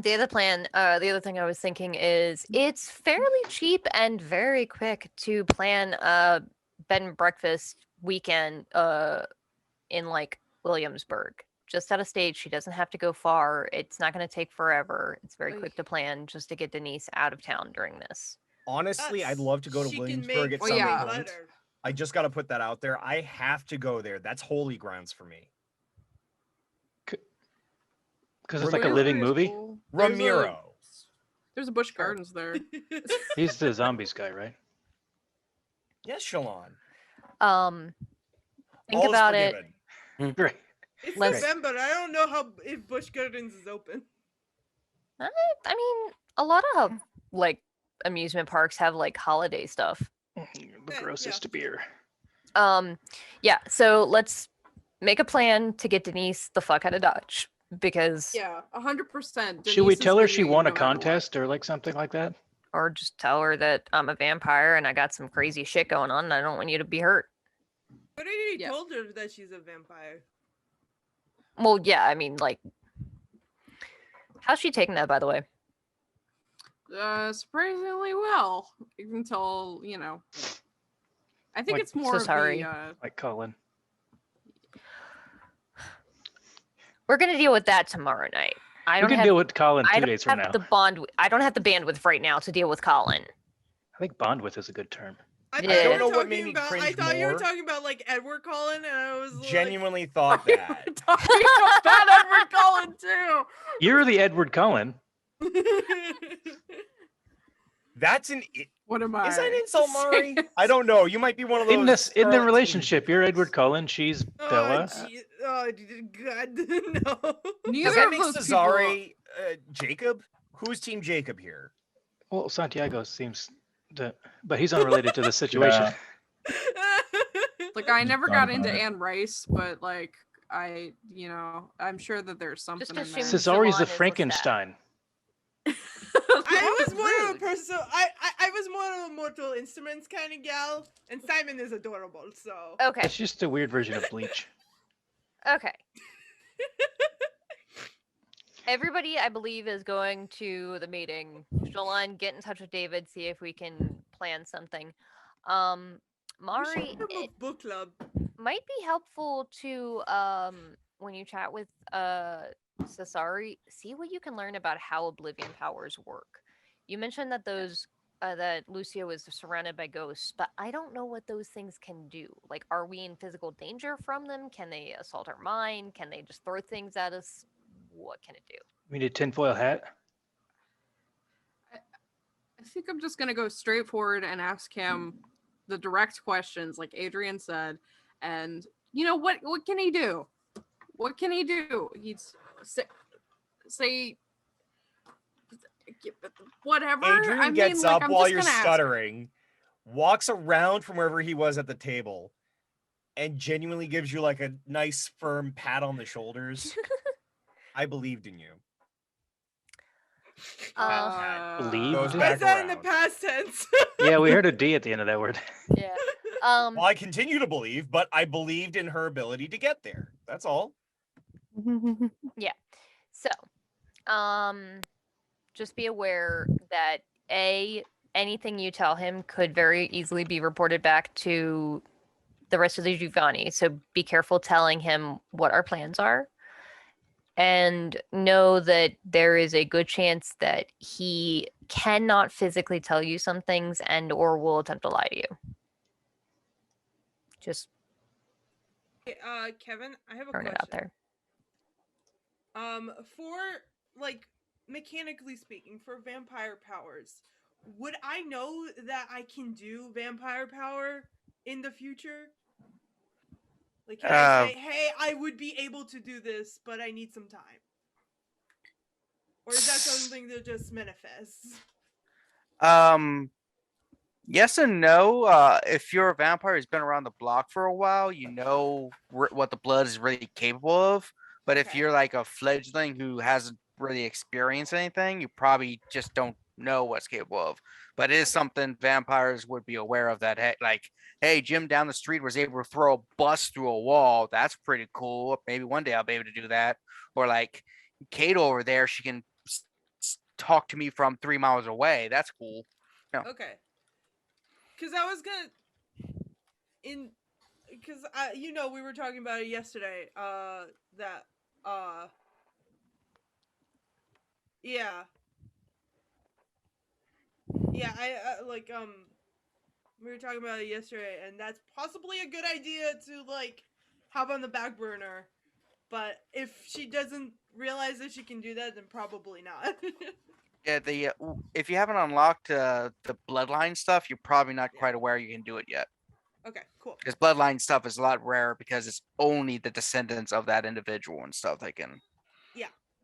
The other plan, the other thing I was thinking is it's fairly cheap and very quick to plan a bed and breakfast weekend in like Williamsburg. Just out of state, she doesn't have to go far. It's not going to take forever. It's very quick to plan just to get Denise out of town during this. Honestly, I'd love to go to She can Williamsburg make at some yeah. point. butter. I just got to put that out there. I have to go there. That's holy grounds for me. Because it's like a living movie. Cool. Ramiro. There's a Busch Gardens there. He's the zombies guy, right? Yes, Shalon. Think All is about it. forgiven. Great. It's Let's- November. I don't know how if Busch Gardens is open. I mean, a lot of like amusement parks have like holiday stuff. The Yeah. grossest beer. Yeah, so let's make a plan to get Denise the fuck out of Dodge because Yeah, 100%. Should we Denise is tell her she leaving won a no matter what. contest or like something like that? or just tell her that I'm a vampire and I got some crazy shit going on and I don't want you to be hurt. I already Yeah. told her that she's a vampire. Well, yeah, I mean, like, how's she taking that, by the way? Surprisingly well, until I think Like, it's more so sorry. of the Like Colin. We're gonna deal with that tomorrow night. I We don't can have. deal with Colin I 2 don't days from now. have the bond. I don't have the bandwidth right now to deal with Colin. I think bond with is a good term. I Yeah. thought I you don't were know what talking made me about. I cringe thought you were more. talking about like Edward Cullen, and I was Genuinely thought that. talking about Edward Cullen too. You're the Edward Cullen. like. That's an. What am I? Is that an insult, Mari? I don't know. You might be one of those. In the Scarlet relationship, you're Edward Cullen. She's Oh, Bella. God, no. Team. Neither Does that of make those Cesare Jacob? Who's Team Jacob here? Well, Santiago seems to, but he's unrelated to the situation. Yeah. Like I never Thought got about into it. Anne Rice, but like I'm sure that there's something in assume there. Cesare's the Jilon is Frankenstein. I was more of a person. I was more of a mortal instruments kind of gal, and Simon is adorable. So Okay. It's just a weird version of Bleach. Okay. Everybody, I believe, is going to the meeting. Jilon, get in touch with David, see if we can plan something. Mari, a book club. might be helpful to when you chat with Cesare, see what you can learn about how oblivion powers work. You mentioned that those that Lucio is surrounded by ghosts, but I don't know what those things can do. Like, are we in physical danger from them? Can they assault our mind? Can they just throw things at us? What can it do? We need a tinfoil hat. I think I'm just gonna go straight forward and ask him the direct questions, like Adrian said, and what can he do? What can he do? He's say whatever. Adrian I mean, gets like, up I'm while just you're gonna ask. stuttering. walks around from wherever he was at the table, and genuinely gives you like a nice firm pat on the shoulders. I believed in you. Believed? Goes Why is back that in the around. past tense? Yeah, we heard a D at the end of that word. Yeah. Well, I continue to believe, but I believed in her ability to get there. That's all. Yeah. So, just be aware that anything you tell him could very easily be reported back to the rest of the Giovanni. So be careful telling him what our plans are. And know that there is a good chance that he cannot physically tell you some things and or will attempt to lie to you. Just Kevin, I have a throwing question. it out there. For like mechanically speaking, for vampire powers, would I know that I can do vampire power in the future? Like, can I say, hey, I would be able to do this, but I need some time? Or is that something that just manifests? Yes and no. If you're a vampire who's been around the block for a while, you know what the blood is really capable of. But if Okay. you're like a fledgling who hasn't really experienced anything, you probably just don't know what's capable of. But it is something vampires would be aware of. That like, hey, Jim down the street was able to throw a bus through a wall. That's pretty cool. Maybe one day I'll be able to do that. Or like Kate over there, she can talk to me from 3 miles away. That's cool. No. Okay. Because I was gonna because we were talking about it yesterday. Yeah. We were talking about it yesterday, and that's possibly a good idea to like have on the back burner. But if she doesn't realize that she can do that, then probably not. Yeah, if you haven't unlocked the bloodline stuff, you're probably not quite aware you can do it yet. Okay, cool. Because bloodline stuff is a lot rarer because it's only the descendants of that individual and stuff that can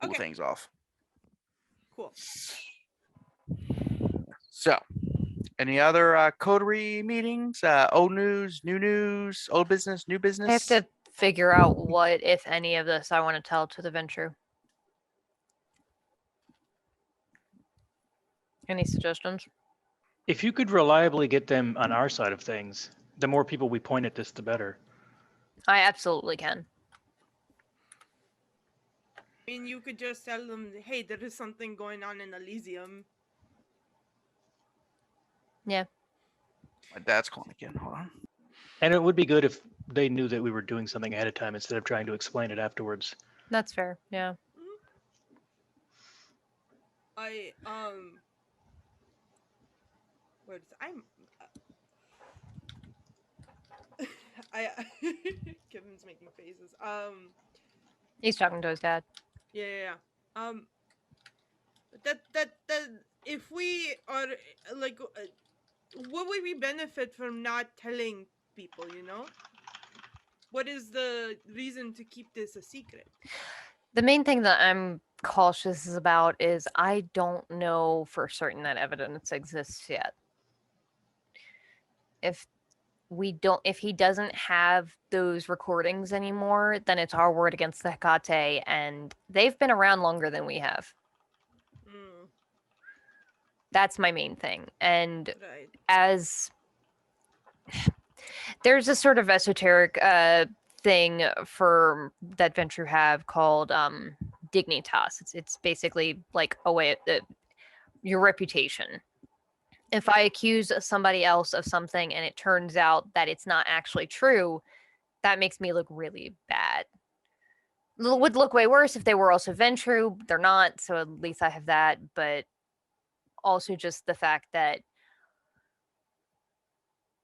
pull Okay. things off. Cool. So, any other coterie meetings? Old news, new news, old business, new business? I have to figure out what, if any, of this I want to tell to the Ventrue. Any suggestions? If you could reliably get them on our side of things, the more people we point at this, the better. I absolutely can. I mean, you could just tell them, hey, there is something going on in Elysium. Yeah. My dad's calling again. Hold on. And it would be good if they knew that we were doing something ahead of time instead of trying to explain it afterwards. That's fair. Yeah. Kevin's making faces. He's talking to his dad. Yeah. That if we are like, what would we benefit from not telling people? What is the reason to keep this a secret? The main thing that I'm cautious about is I don't know for certain that evidence exists yet. If he doesn't have those recordings anymore, then it's our word against the Hecate, and they've been around longer than we have. That's my main thing. And Right. as there's a sort of esoteric thing for that Ventrue have called dignitas. It's basically like a way your reputation. If I accuse somebody else of something and it turns out that it's not actually true, that makes me look really bad. It would look way worse if they were also Ventrue. They're not, so at least I have that. But also just the fact that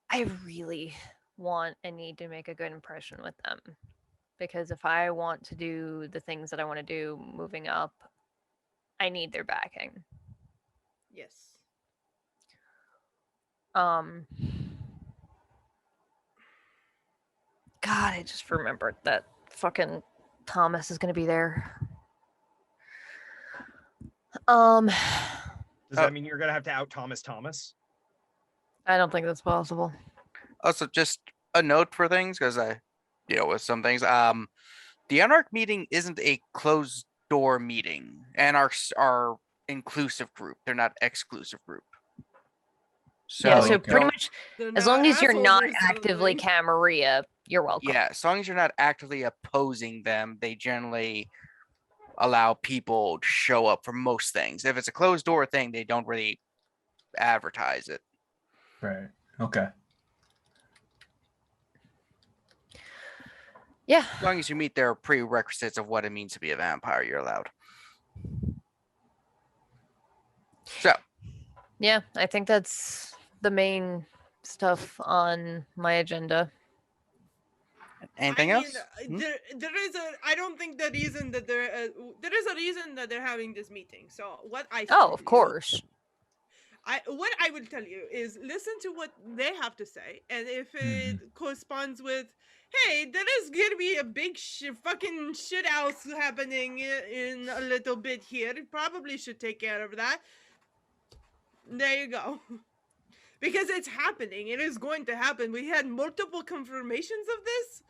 I really want and need to make a good impression with them. Because if I want to do the things that I want to do moving up, I need their backing. Yes. God, I just remembered that fucking Thomas is gonna be there. Does that mean you're gonna have to out Thomas? I don't think that's possible. Also, just a note for things, because with some things, the Anarch meeting isn't a closed door meeting. Anarchs are inclusive group; they're not exclusive group. So, Yeah, so okay. pretty much, They're as not long as you're not assholes or actively something. Camarilla, you're welcome. yeah, as long as you're not actively opposing them, they generally allow people to show up for most things. If it's a closed door thing, they don't really advertise it. Right. Okay. Yeah. As long as you meet their prerequisites of what it means to be a vampire, you're allowed. So, Yeah, I think that's the main stuff on my agenda. anything else? There is a. I don't think the reason that there is a reason that they're having this meeting. So what I Oh, tell of you- course. what I will tell you is listen to what they have to say, and if it corresponds with, hey, there is gonna be a big fucking shit house happening in a little bit here. You probably should take care of that. There you go. Because it's happening. It is going to happen. We had multiple confirmations of this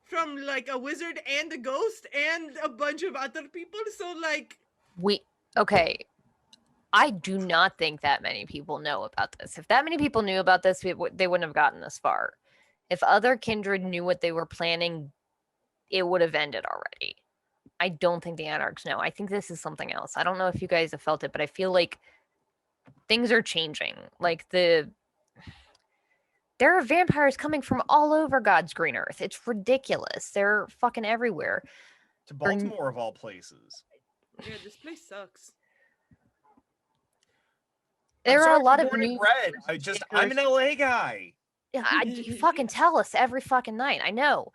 from like a wizard and a ghost and a bunch of other people. So like, Okay. I do not think that many people know about this. If that many people knew about this, they wouldn't have gotten this far. If other kindred knew what they were planning, it would have ended already. I don't think the Anarchs know. I think this is something else. I don't know if you guys have felt it, but I feel like things are changing. Like there are vampires coming from all over God's green earth. It's ridiculous. They're fucking everywhere. To Baltimore of all places. yeah, this place sucks. There are a lot of born and new. bred. I'm an LA guy. You fucking tell us every fucking night. I know.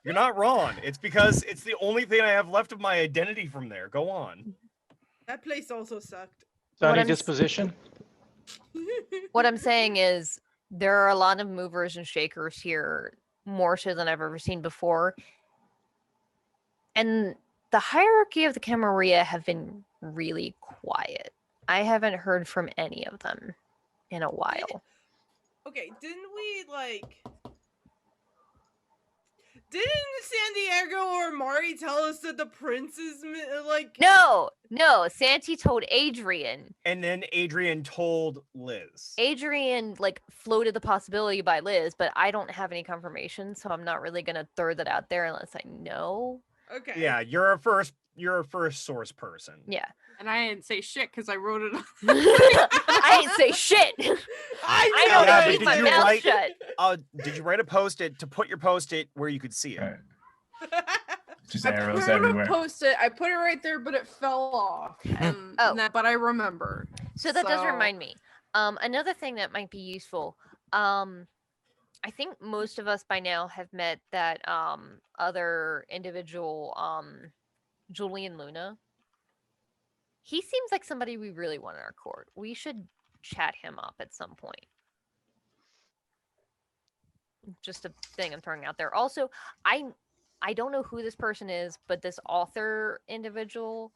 You're not wrong. It's because it's the only thing I have left of my identity from there. Go on. That place also sucked. Sunny disposition. What I'm saying is there are a lot of movers and shakers here, more so than I've ever seen before. And the hierarchy of the Camarilla have been really quiet. I haven't heard from any of them in a while. Okay, didn't Santiago or Mari tell us that the prince is like? No, Santi told Adrian. And then Adrian told Liz. Adrian floated the possibility by Liz, but I don't have any confirmation, so I'm not really gonna throw that out there unless I know. Okay. Yeah, you're a first source person. Yeah. And I didn't say shit because I wrote it. I didn't say shit. I know Yeah, to but keep did my you mouth write- shut. Did you write a post-it to put your post-it where you could see it? Right. Just I arrows put it everywhere. Post-it. I put it right there, but it fell off. But I remember. So that does remind me. Another thing that might be useful. I think most of us by now have met that other individual, Julian Luna. He seems like somebody we really want in our court. We should chat him up at some point. Just a thing I'm throwing out there. Also, I don't know who this person is, but this author individual,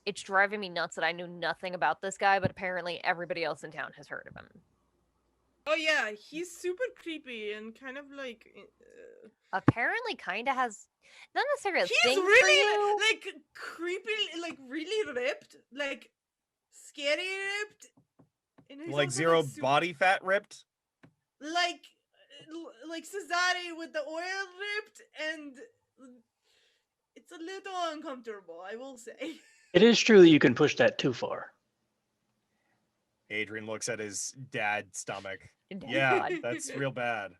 it's driving me nuts that I knew nothing about this guy, but apparently everybody else in town has heard of him. Oh yeah, he's super creepy and kind of like. Apparently, kind of has not necessarily a He's thing for really you. like creepy, like really ripped, like scary ripped. And he's Like also, zero super- body fat ripped? like Cesare with the oil ripped, and it's a little uncomfortable, I will say. It is true that you can push that too far. Adrian looks at his dad's stomach. Dad Yeah, bod. that's real bad.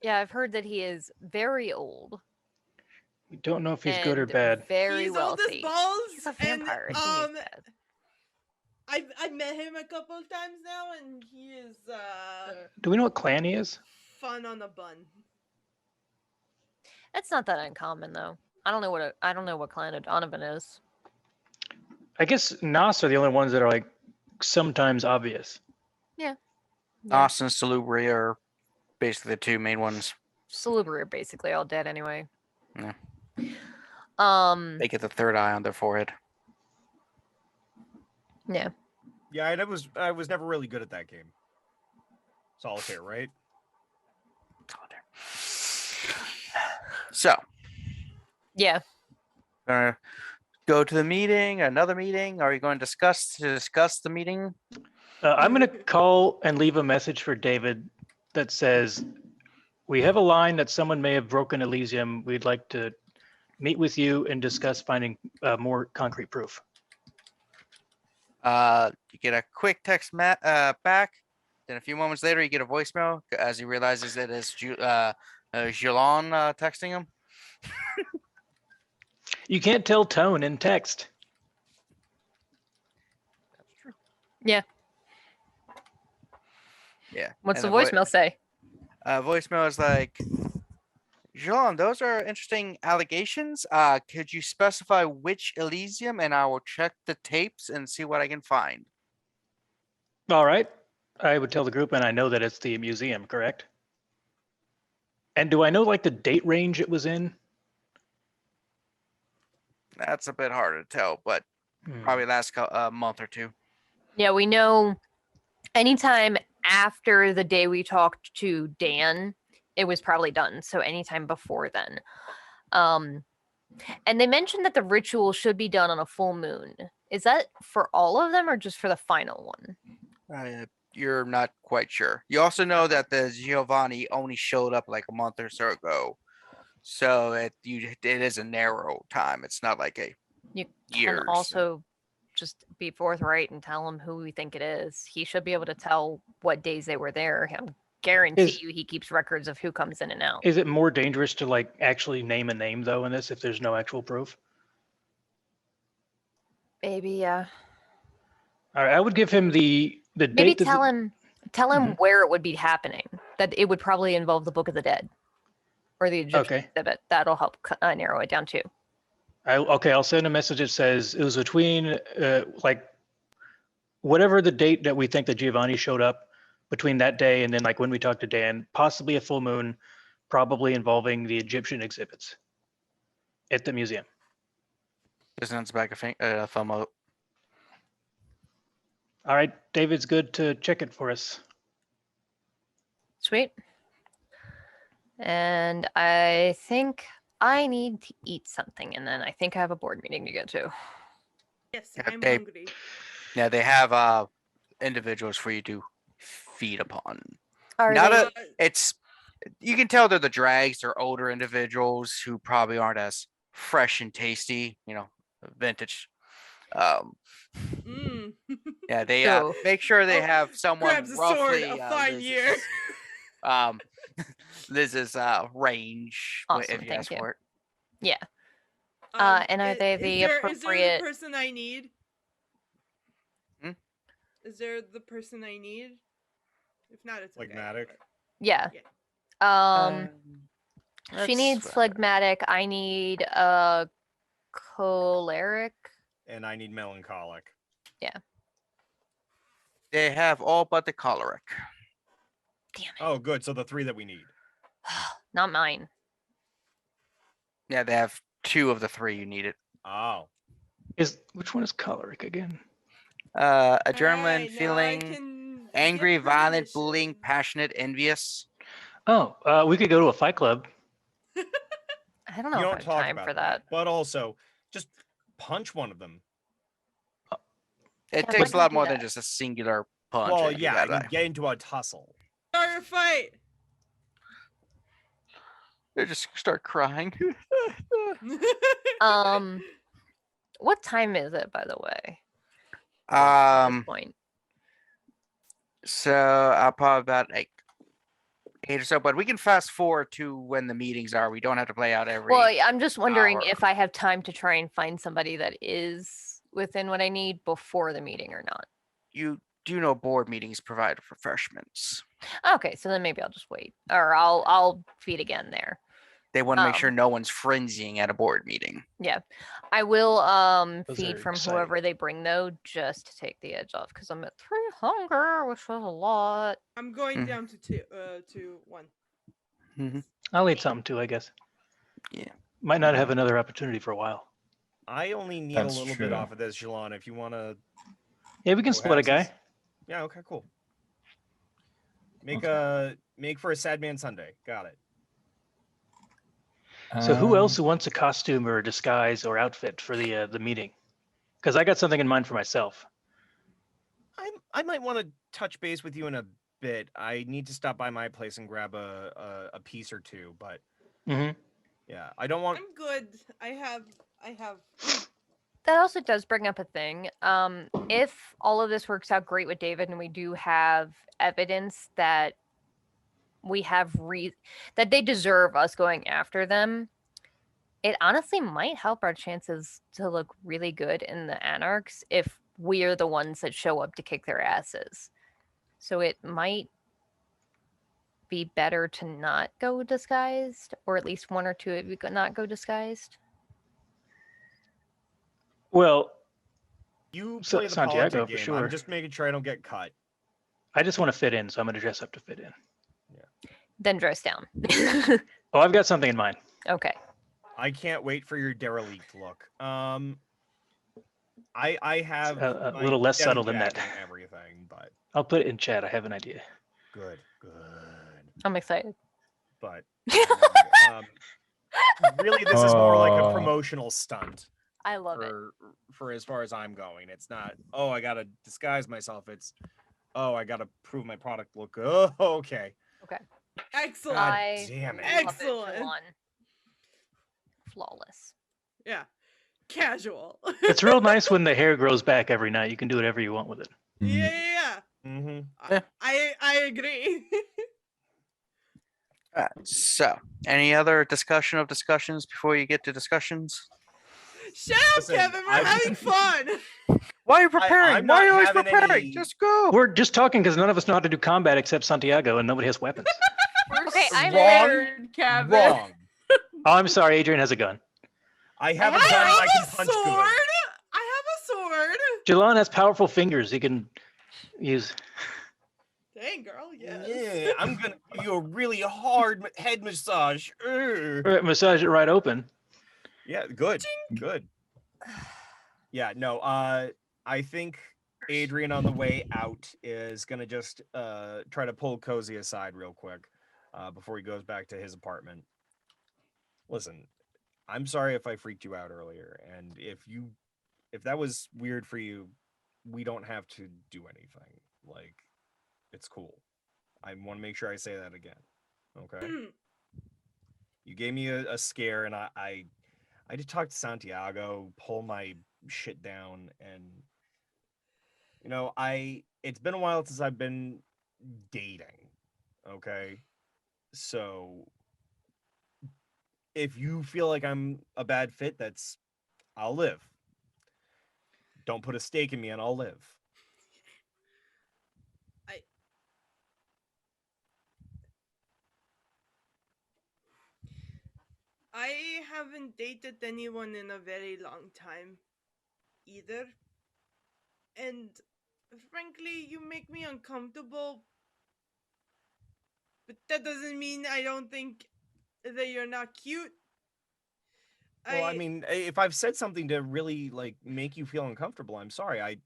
Yeah, I've heard that he is very old. We don't know if he's good or and bad. Very He's wealthy. old as balls, He's a vampire. and He is bad. I've met him a couple of times now, and he is Do we know what clan he is? fun on a bun. That's not that uncommon though. I don't know what clan Donovan is. I guess Nas are the only ones that are like sometimes obvious. Yeah. Austin and Salubri are basically the two main ones. Salubri are basically all dead anyway. Yeah. Um. They get the third eye on their forehead. Yeah. Yeah, I was never really good at that game. Solitaire, right? So, Yeah. gonna go to the meeting, another meeting. Are you going to discuss the meeting? I'm going to call and leave a message for David that says, we have a line that someone may have broken Elysium. We'd like to meet with you and discuss finding more concrete proof. You get a quick text back. Then a few moments later, you get a voicemail as he realizes it is Jilon texting him. You can't tell tone in text. That's true. Yeah. Yeah. What's And the voicemail say? Voicemail is like, Jilon, those are interesting allegations. Could you specify which Elysium, and I will check the tapes and see what I can find. All right. I would tell the group, and I know that it's the museum, correct? And do I know like the date range it was in? That's a bit harder to tell, but probably last month or two. Yeah, we know anytime after the day we talked to Dan, it was probably done. So anytime before then. And they mentioned that the ritual should be done on a full moon. Is that for all of them or just for the final one? You're not quite sure. You also know that the Giovanni only showed up like a month or so ago. So it is a narrow time. It's not like a You years. can also just be forthright and tell him who we think it is. He should be able to tell what days they were there. I guarantee you he keeps records of who comes in and out. Is it more dangerous to like actually name a name though in this if there's no actual proof? Maybe, yeah. All right, I would give him the date. Maybe tell him where it would be happening. That it would probably involve the Book of the Dead or the Egyptian exhibit. That'll help narrow it down too. I'll send a message that says it was between like whatever the date that we think that Giovanni showed up between that day and then like when we talked to Dan, possibly a full moon, probably involving the Egyptian exhibits at the museum. Sends back a thumb up. All right, David's good to check it for us. Sweet. And I think I need to eat something, and then I think I have a board meeting to go to. Yes, Yeah, I'm hungry. Yeah, they have individuals for you to feed upon. Are Not they- it's you can tell they're the drags, they're older individuals who probably aren't as fresh and tasty, vintage. Yeah, they So- make sure they have someone Grabs a roughly sword, a fine year. Liz's range Awesome, if you thank ask you. for it. Yeah. And are they the Is there appropriate? the person I need? Hmm? Is there the person I need? If not, it's okay. Phlegmatic. Yeah. She That's needs fine. phlegmatic. I need choleric. And I need melancholic. They have all but the choleric. Damn it. Oh, good. So the 3 that we need. Not mine. Yeah, they have 2 of the 3 you needed. Oh. Which one is choleric again? Adrenaline, Alright, now I feeling, can angry, give violent, permission. bullying, passionate, envious. Oh, we could go to a fight club. I don't know You if I don't have talk time about for that. But also, just punch one of them. It Yeah, takes but a lot do more than that. just a singular punch. Well, and you yeah, gotta- you get into a tussle. Start a fight. they just start crying. What time is it, by the way? At this point. So I'll probably about like 8 or so, but we can fast forward to when the meetings are. We don't have to play out every. Well, I'm just wondering hour. if I have time to try and find somebody that is within what I need before the meeting or not. You do know board meetings provide refreshments. Okay, so then maybe I'll just wait, or I'll feed again there. They want to make sure no one's frenzying at a board meeting. Yeah, I will Those feed are from exciting. whoever they bring though, just to take the edge off because I'm at 3 hunger, which is a lot. I'm going Mhm. down to 1. I'll eat something too, I guess. Yeah. Might not have another opportunity for a while. I only need That's a little true. bit off of this, Jilon. If you want to Yeah, we can No split a guy. halfsies? Yeah. Okay. Cool. Make for a Sad Man Sunday. Got it. So who else Um, wants a costume or a disguise or outfit for the meeting? Because I got something in mind for myself. I might want to touch base with you in a bit. I need to stop by my place and grab a piece or two, but Mm-hmm. yeah, I don't want. I'm good. I have. That also does bring up a thing. If all of this works out great with David and we do have evidence that we have that they deserve us going after them, it honestly might help our chances to look really good in the Anarchs if we're the ones that show up to kick their asses. So it might be better to not go disguised, or at least one or two of you not go disguised. You Well, play the Santiago, politic for game. sure. I'm just making sure I don't get cut. I just want to fit in, so I'm going to dress up to fit in. Then dress down. Oh, I've got something in mind. Okay. I can't wait for your derelict look. I have A my little less denim subtle than that. jacket and everything, but I'll put it in chat. I have an idea. good. I'm excited. But really, this is more like a promotional stunt. I love it. For as far as I'm going. It's not, oh, I gotta disguise myself. It's, oh, I gotta prove my product look good. Oh, okay. Okay. Excellent. God I damn it. love it, Excellent. Jilon. Flawless. Yeah. Casual. It's real nice when the hair grows back every night. You can do whatever you want with it. Yeah. Mm-hmm. I agree. So, any other discussion of discussions before you get to discussions? Shut up, Listen, Kevin. We're having fun. Why are you preparing? I'm Why are not you always having preparing? any- Just go. We're just talking because none of us know how to do combat except Santiago, and nobody has weapons. Okay, I'm Wrong. Scared, Kevin. Wrong. Oh, I'm sorry. Adrian has a gun. I have a I gun and I have can a punch sword. good. I have a sword. Jilon has powerful fingers. He can use. Dang, girl. Yes. Yeah, I'm gonna give you a really hard head massage. Massage it right open. Yeah, good. Good. Yeah, no, I think Adrian on the way out is gonna just try to pull Cozy aside real quick before he goes back to his apartment. Listen, I'm sorry if I freaked you out earlier, and if that was weird for you, we don't have to do anything. Like, it's cool. I want to make sure I say that again. Okay. You gave me a scare, and I just talked to Santiago, pull my shit down, and it's been a while since I've been dating. Okay. So if you feel like I'm a bad fit, I'll live. Don't put a stake in me and I'll live. I haven't dated anyone in a very long time either. And frankly, you make me uncomfortable. But that doesn't mean I don't think that you're not cute. Well, I mean, if I've said something to really like make you feel uncomfortable, I'm sorry. I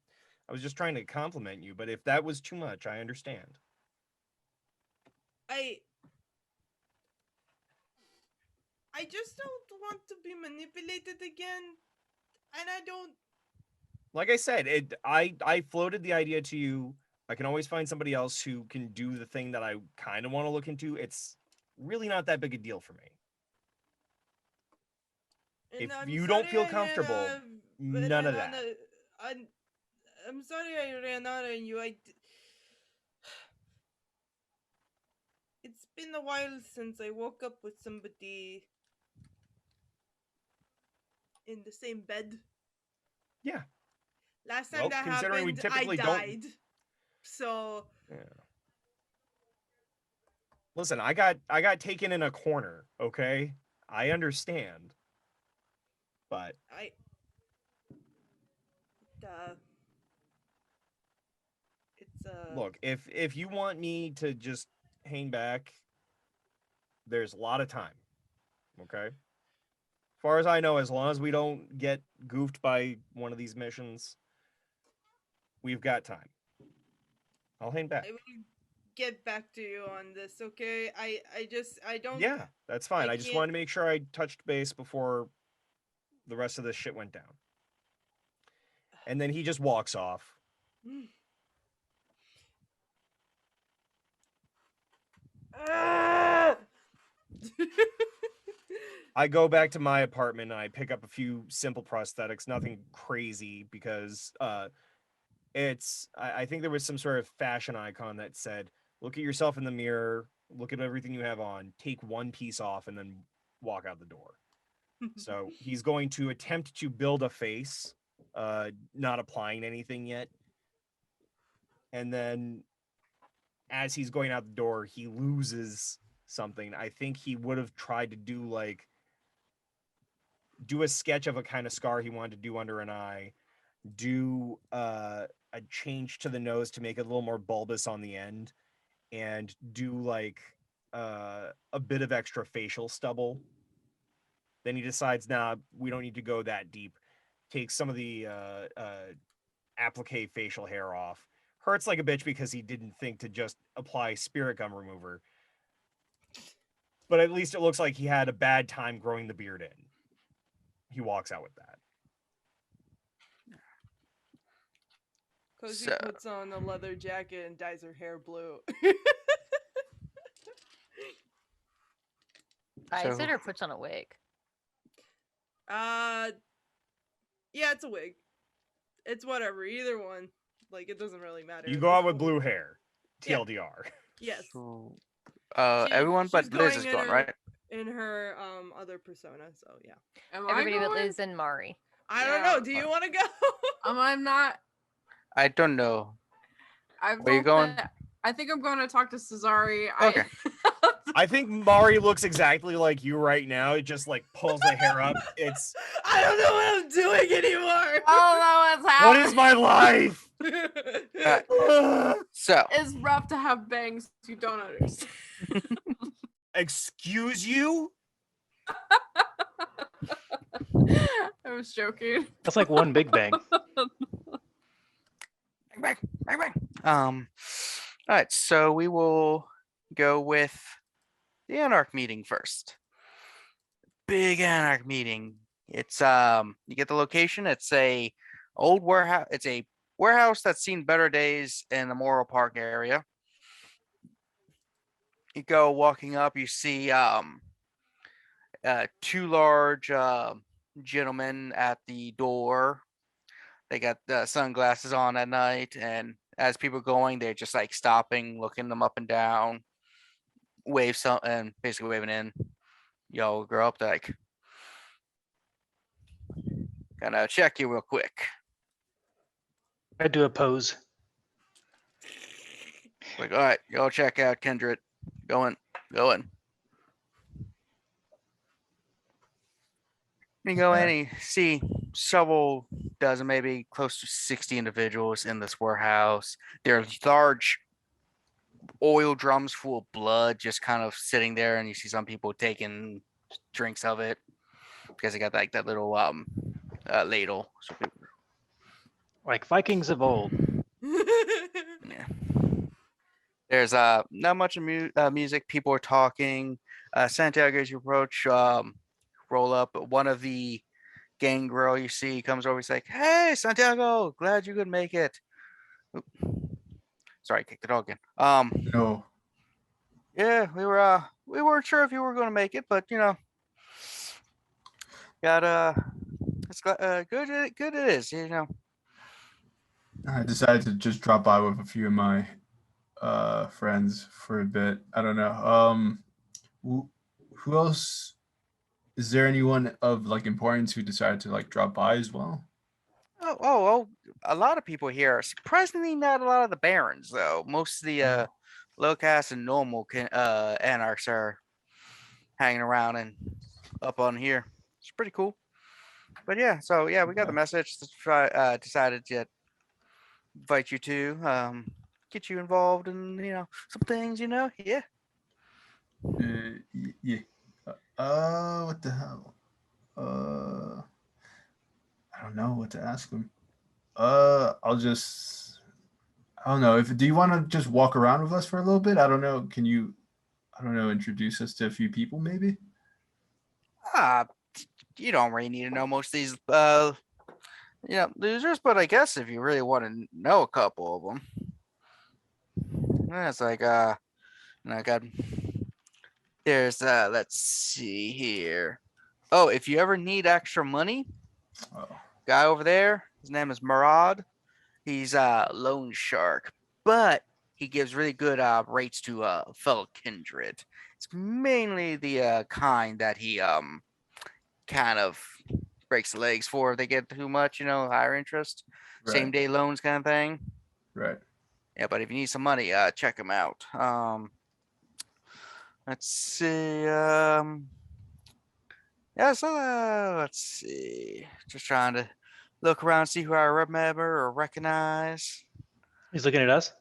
was just trying to compliment you, but if that was too much, I understand. I just don't want to be manipulated again. And I don't. Like I said, I floated the idea to you. I can always find somebody else who can do the thing that I kind of want to look into. It's really not that big a deal for me. If you don't feel comfortable, none of that. I'm sorry I ran out on you. It's been a while since I woke up with somebody in the same bed. Yeah. Last time that happened, I died. So. Yeah. Listen, I got taken in a corner. Okay, I understand. But look, if you want me to just hang back, there's a lot of time. Okay. As far as I know, as long as we don't get goofed by one of these missions, We've got time. I'll hang back. I will get back to you on this, okay? I don't. Yeah, that's fine. I I just can't- wanted to make sure I touched base before the rest of this shit went down. And then he just walks off. I go back to my apartment and I pick up a few simple prosthetics, nothing crazy, because I think there was some sort of fashion icon that said, look at yourself in the mirror, look at everything you have on, take one piece off, and then walk out the door. So he's going to attempt to build a face, not applying anything yet. And then as he's going out the door, he loses something. I think he would have tried to do a sketch of a kind of scar he wanted to do under an eye, do a change to the nose to make it a little more bulbous on the end, and do a bit of extra facial stubble. Then he decides, nah, we don't need to go that deep. Takes some of the applique facial hair off. Hurts like a bitch because he didn't think to just apply spirit gum remover. But at least it looks like he had a bad time growing the beard in. He walks out with that. Cozy puts on a leather jacket and dyes her hair blue. Dyes it or puts on a wig? Yeah, it's a wig. It's whatever, either one. Like, it doesn't really matter. You go out with blue hair. TLDR. Yes. Everyone but Liz is gone, right? In her other persona, so yeah. Everybody but Liz and Mari. I don't know. Do you want to go? I'm not. I don't know. Where you going? I think I'm going to talk to Cesare. Okay. I think Mari looks exactly like you right now. It just pulls the hair up. It's. I don't know what I'm doing anymore. I don't know what's happening. What is my life? So it's rough to have bangs you don't understand. Excuse you? I was joking. That's like one big bang. Bang, bang, bang. All right, so we will go with the Anarch meeting first. Big Anarch meeting. It's you get the location. It's a old warehouse. It's a warehouse that's seen better days in the Morrow Park area. You go walking up, you see two large gentlemen at the door. They got the sunglasses on at night, and as people going, they're just stopping, looking them up and down, wave some, and basically waving in. Y'all grow up, gonna check you real quick. I do a pose. All right, y'all check out Kindred. Going. You go in and you see several dozen, maybe close to 60 individuals in this warehouse. There are large oil drums full of blood just kind of sitting there, and you see some people taking drinks of it because they got that little ladle. So people... Like Vikings of old. Yeah. There's not much music. People are talking. Santiago, as you approach, roll up. One of the Gangrel you see comes over. He's like, "Hey, Santiago, glad you could make it." Oop. Sorry, kicked the dog in. No. Yeah, we weren't sure if you were going to make it, but it's good it is, I decided to just drop by with a few of my friends for a bit. I don't know. Who else? Is there anyone of importance who decided to drop by as well? Oh, a lot of people here. Surprisingly, not a lot of the barons though. Most of the low caste and normal anarchs are hanging around and up on here. It's pretty cool. But yeah, so yeah, we got the message. Decided to invite you to get you involved in some things. Yeah. Yeah. What the hell? I don't know what to ask him. I'll just I don't know. Do you want to just walk around with us for a little bit? I don't know. Can you, I don't know, introduce us to a few people maybe? You don't really need to know most of these losers, but I guess if you really want to know a couple of them, it's like I got there's let's see here. Oh, if you ever need extra money, Oh. guy over there, his name is Murad. He's a loan shark, but he gives really good rates to fellow kindred. It's mainly the kind that he kind of breaks the legs for if they get too much, higher interest, same day loans kind of thing. Right. Yeah, but if you need some money, check him out. Let's see. Yeah, so let's see. Just trying to look around, see who I remember or recognize. He's looking at us.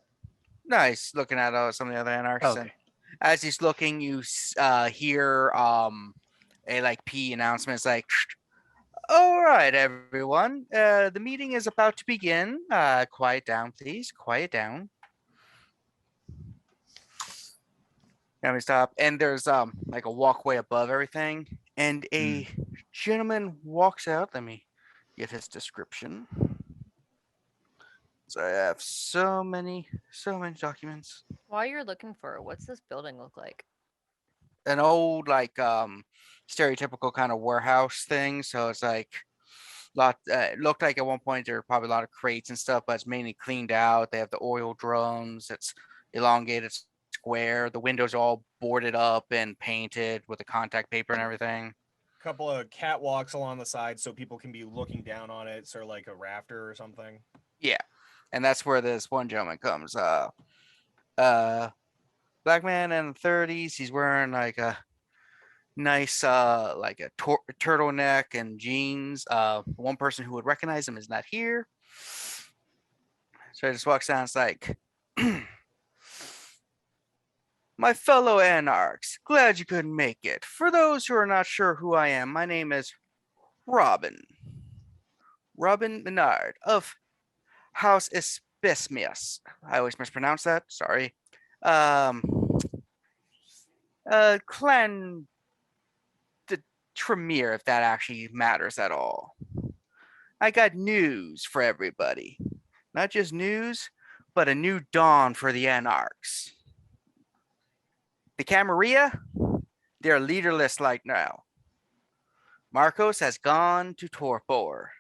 No, he's looking at some of the other anarchs. Okay. And as he's looking, you hear a like P announcement. It's like, all right, everyone. The meeting is about to begin. Quiet down, please. Quiet down. Let me stop. And there's like a walkway above everything, and a gentleman walks out. Let me get his description. So I have so many documents. While you're looking for it, what's this building look like? An old like stereotypical kind of warehouse thing. So it's like it looked like at one point there were probably a lot of crates and stuff, but it's mainly cleaned out. They have the oil drums. It's elongated square. The windows are all boarded up and painted with the contact paper and everything. A couple of catwalks along the side so people can be looking down on it, sort of like a rafter or something. Yeah, and that's where this one gentleman comes. Black man in the 30s. He's wearing like a nice like a turtleneck and jeans. One person who would recognize him is not here. So he just walks down. It's like, my fellow anarchs, glad you couldn't make it. For those who are not sure who I am, my name is Robin Menard of House Espesmias. I always mispronounce that. Sorry. Clan the Tremere, if that actually matters at all. I got news for everybody. Not just news, but a new dawn for the anarchs. The Camarilla, they're leaderless right now. Marcos has gone to Torpor.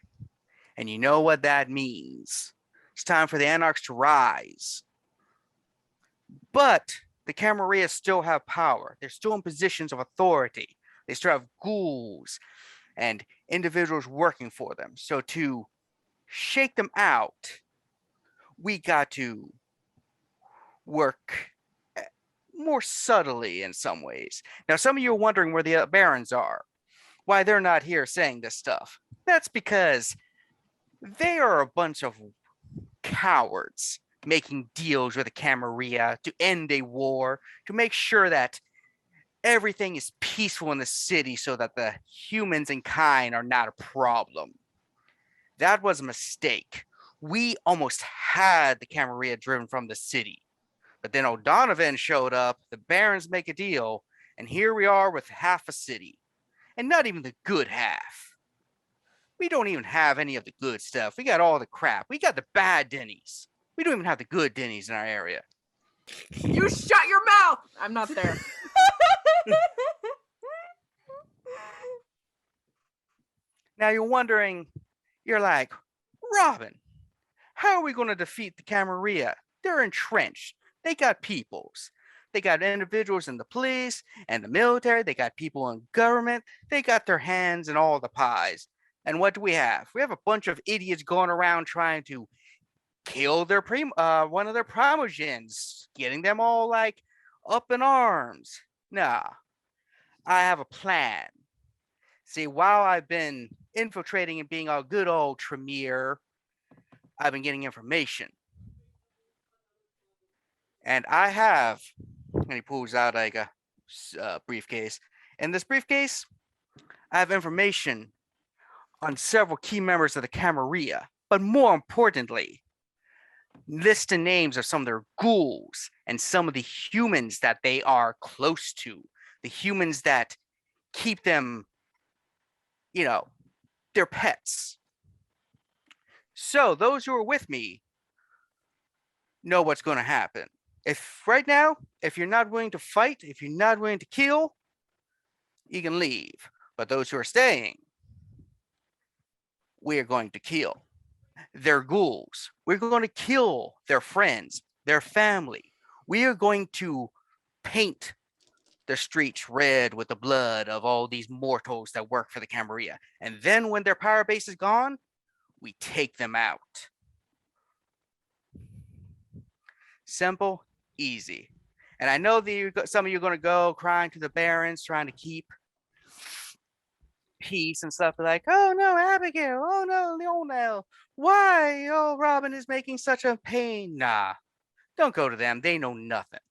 And you know what that means. It's time for the anarchs to rise. But the Camarilla still have power. They're still in positions of authority. They still have ghouls and individuals working for them. So to shake them out, we got to work more subtly in some ways. Now, some of you are wondering where the barons are, why they're not here saying this stuff. That's because they are a bunch of cowards making deals with the Camarilla to end a war, to make sure that everything is peaceful in the city so that the humans and kind are not a problem. That was a mistake. We almost had the Camarilla driven from the city. But then O'Donovan showed up, the barons make a deal, and here we are with half a city. And not even the good half. We don't even have any of the good stuff. We got all the crap. We got the bad Denny's. We don't even have the good Denny's in our area. You shut your mouth! I'm not there. Now you're wondering, you're like, Robin, how are we going to defeat the Camarilla? They're entrenched. They got peoples. They got individuals in the police and the military. They got people in government. They got their hands in all the pies. And what do we have? We have a bunch of idiots going around trying to kill their one of their primogens, getting them all like up in arms. Nah, I have a plan. See, while I've been infiltrating and being a good old Tremere, I've been getting information. And I have, and he pulls out like a briefcase. In this briefcase, I have information on several key members of the Camarilla. But more importantly, list the names of some of their ghouls and some of the humans that they are close to, the humans that keep them, their pets. So those who are with me know what's going to happen. If right now, if you're not willing to fight, if you're not willing to kill, you can leave. But those who are staying, we are going to kill. Their ghouls. We're going to kill their friends, their family. We are going to paint the streets red with the blood of all these mortals that work for the Camarilla. And then when their power base is gone, we take them out. Simple, easy. And I know that some of you are going to go crying to the barons, trying to keep peace and stuff. Like, oh no, Abigail. Oh no, Lionel. Why? Oh, Robin is making such a pain. Nah, don't go to them. They know nothing.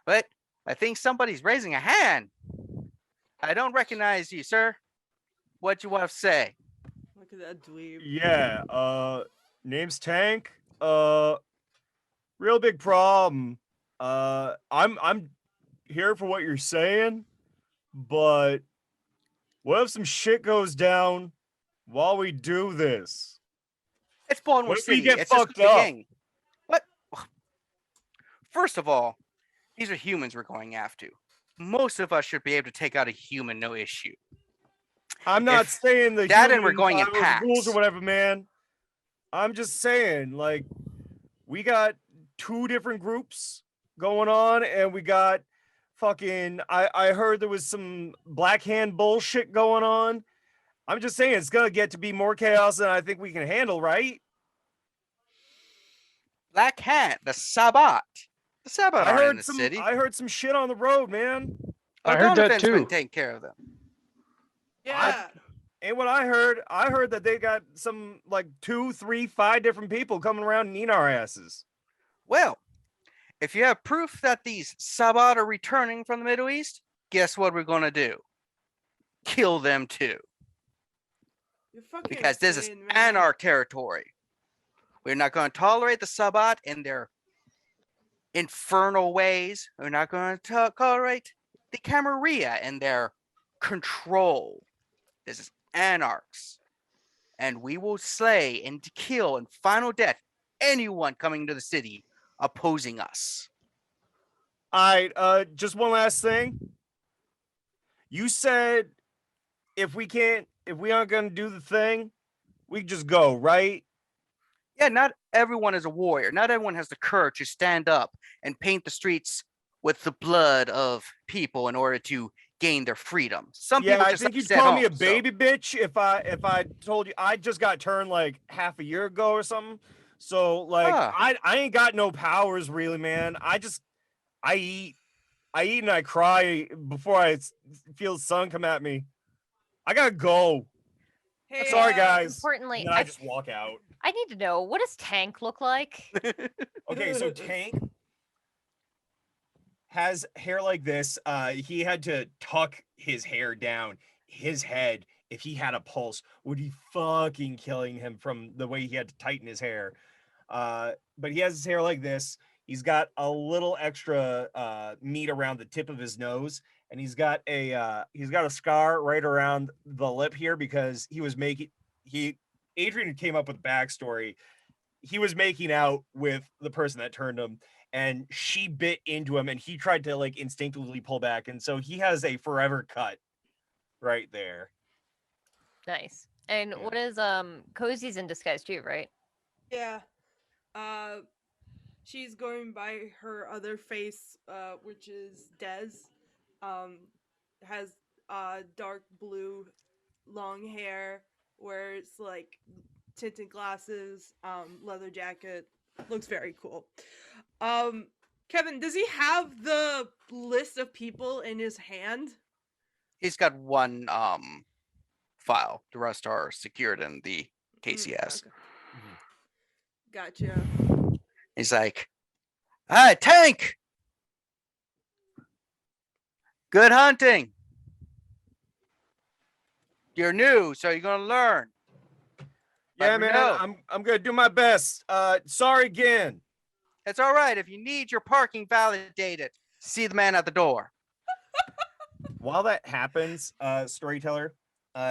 But I think somebody's raising a hand. I don't recognize you, sir. What you want to say? Look at that dweeb. Yeah, name's Tank. Real big problem. I'm here for what you're saying, but what if some shit goes down while we do this? It's Baltimore What if we City. get It's just fucked a up? gang. What? First of all, these are humans we're going after. Most of us should be able to take out a human, no issue. I'm not If saying the that and humans we're going in or the ghouls or packs. whatever, man. I'm just saying, like, we got two different groups going on, and we got fucking. I heard there was some black hand bullshit going on. I'm just saying it's gonna get to be more chaos than I think we can handle, right? Black Hat, the Sabbat. The Sabbat I aren't in heard the some. city. I heard some shit on the road, man. I heard that Donovan's been too. taking care of them. Yeah. And what I heard that they got some like 2, 3, 5 different people coming around and eating our asses. Well, if you have proof that these Sabbat are returning from the Middle East, guess what we're going to do? Kill them too. You're fucking Because this is insane, man. Anarch territory. We're not going to tolerate the Sabbat in their infernal ways. We're not going to tolerate the Camarilla and their control. This is Anarchs. And we will slay and kill in final death anyone coming to the city opposing us. All right, just one last thing. You said if we aren't gonna do the thing, we can just go, right? Yeah, not everyone is a warrior. Not everyone has the courage to stand up and paint the streets with the blood of people in order to gain their freedom. Some Yeah, people I just think you'd sit call me a home, so- baby bitch if I told you I just got turned like half a year ago or something. So like Huh. I ain't got no powers really, man. I eat and I cry before I feel the sun come at me. I gotta go. Hey, Sorry, guys. Importantly, And then I just walk out. I need to know, what does Tank look like? Okay, so Tank has hair like this. He had to tuck his hair down. His head, if he had a pulse, would be fucking killing him from the way he had to tighten his hair. But he has his hair like this. He's got a little extra meat around the tip of his nose, and he's got a scar right around the lip here because Adrian came up with a backstory. He was making out with the person that turned him, and she bit into him, and he tried to like instinctively pull back, and so he has a forever cut right there. Nice. And Yeah. what is Cozy's in disguise too, right? Yeah. She's going by her other face, which is Des. Has dark blue, long hair, wears like tinted glasses, leather jacket. Looks very cool. Kevin, does he have the list of people in his hand? He's got one file. The rest are secured in the KCS. Okay. Gotcha. He's like, "Hi, Tank! Good hunting. You're new, so you're gonna learn." Yeah, Let me man, know. I'm gonna do my best. Sorry again. It's all right. If you need your parking validated, see the man at the door. While that happens, Storyteller,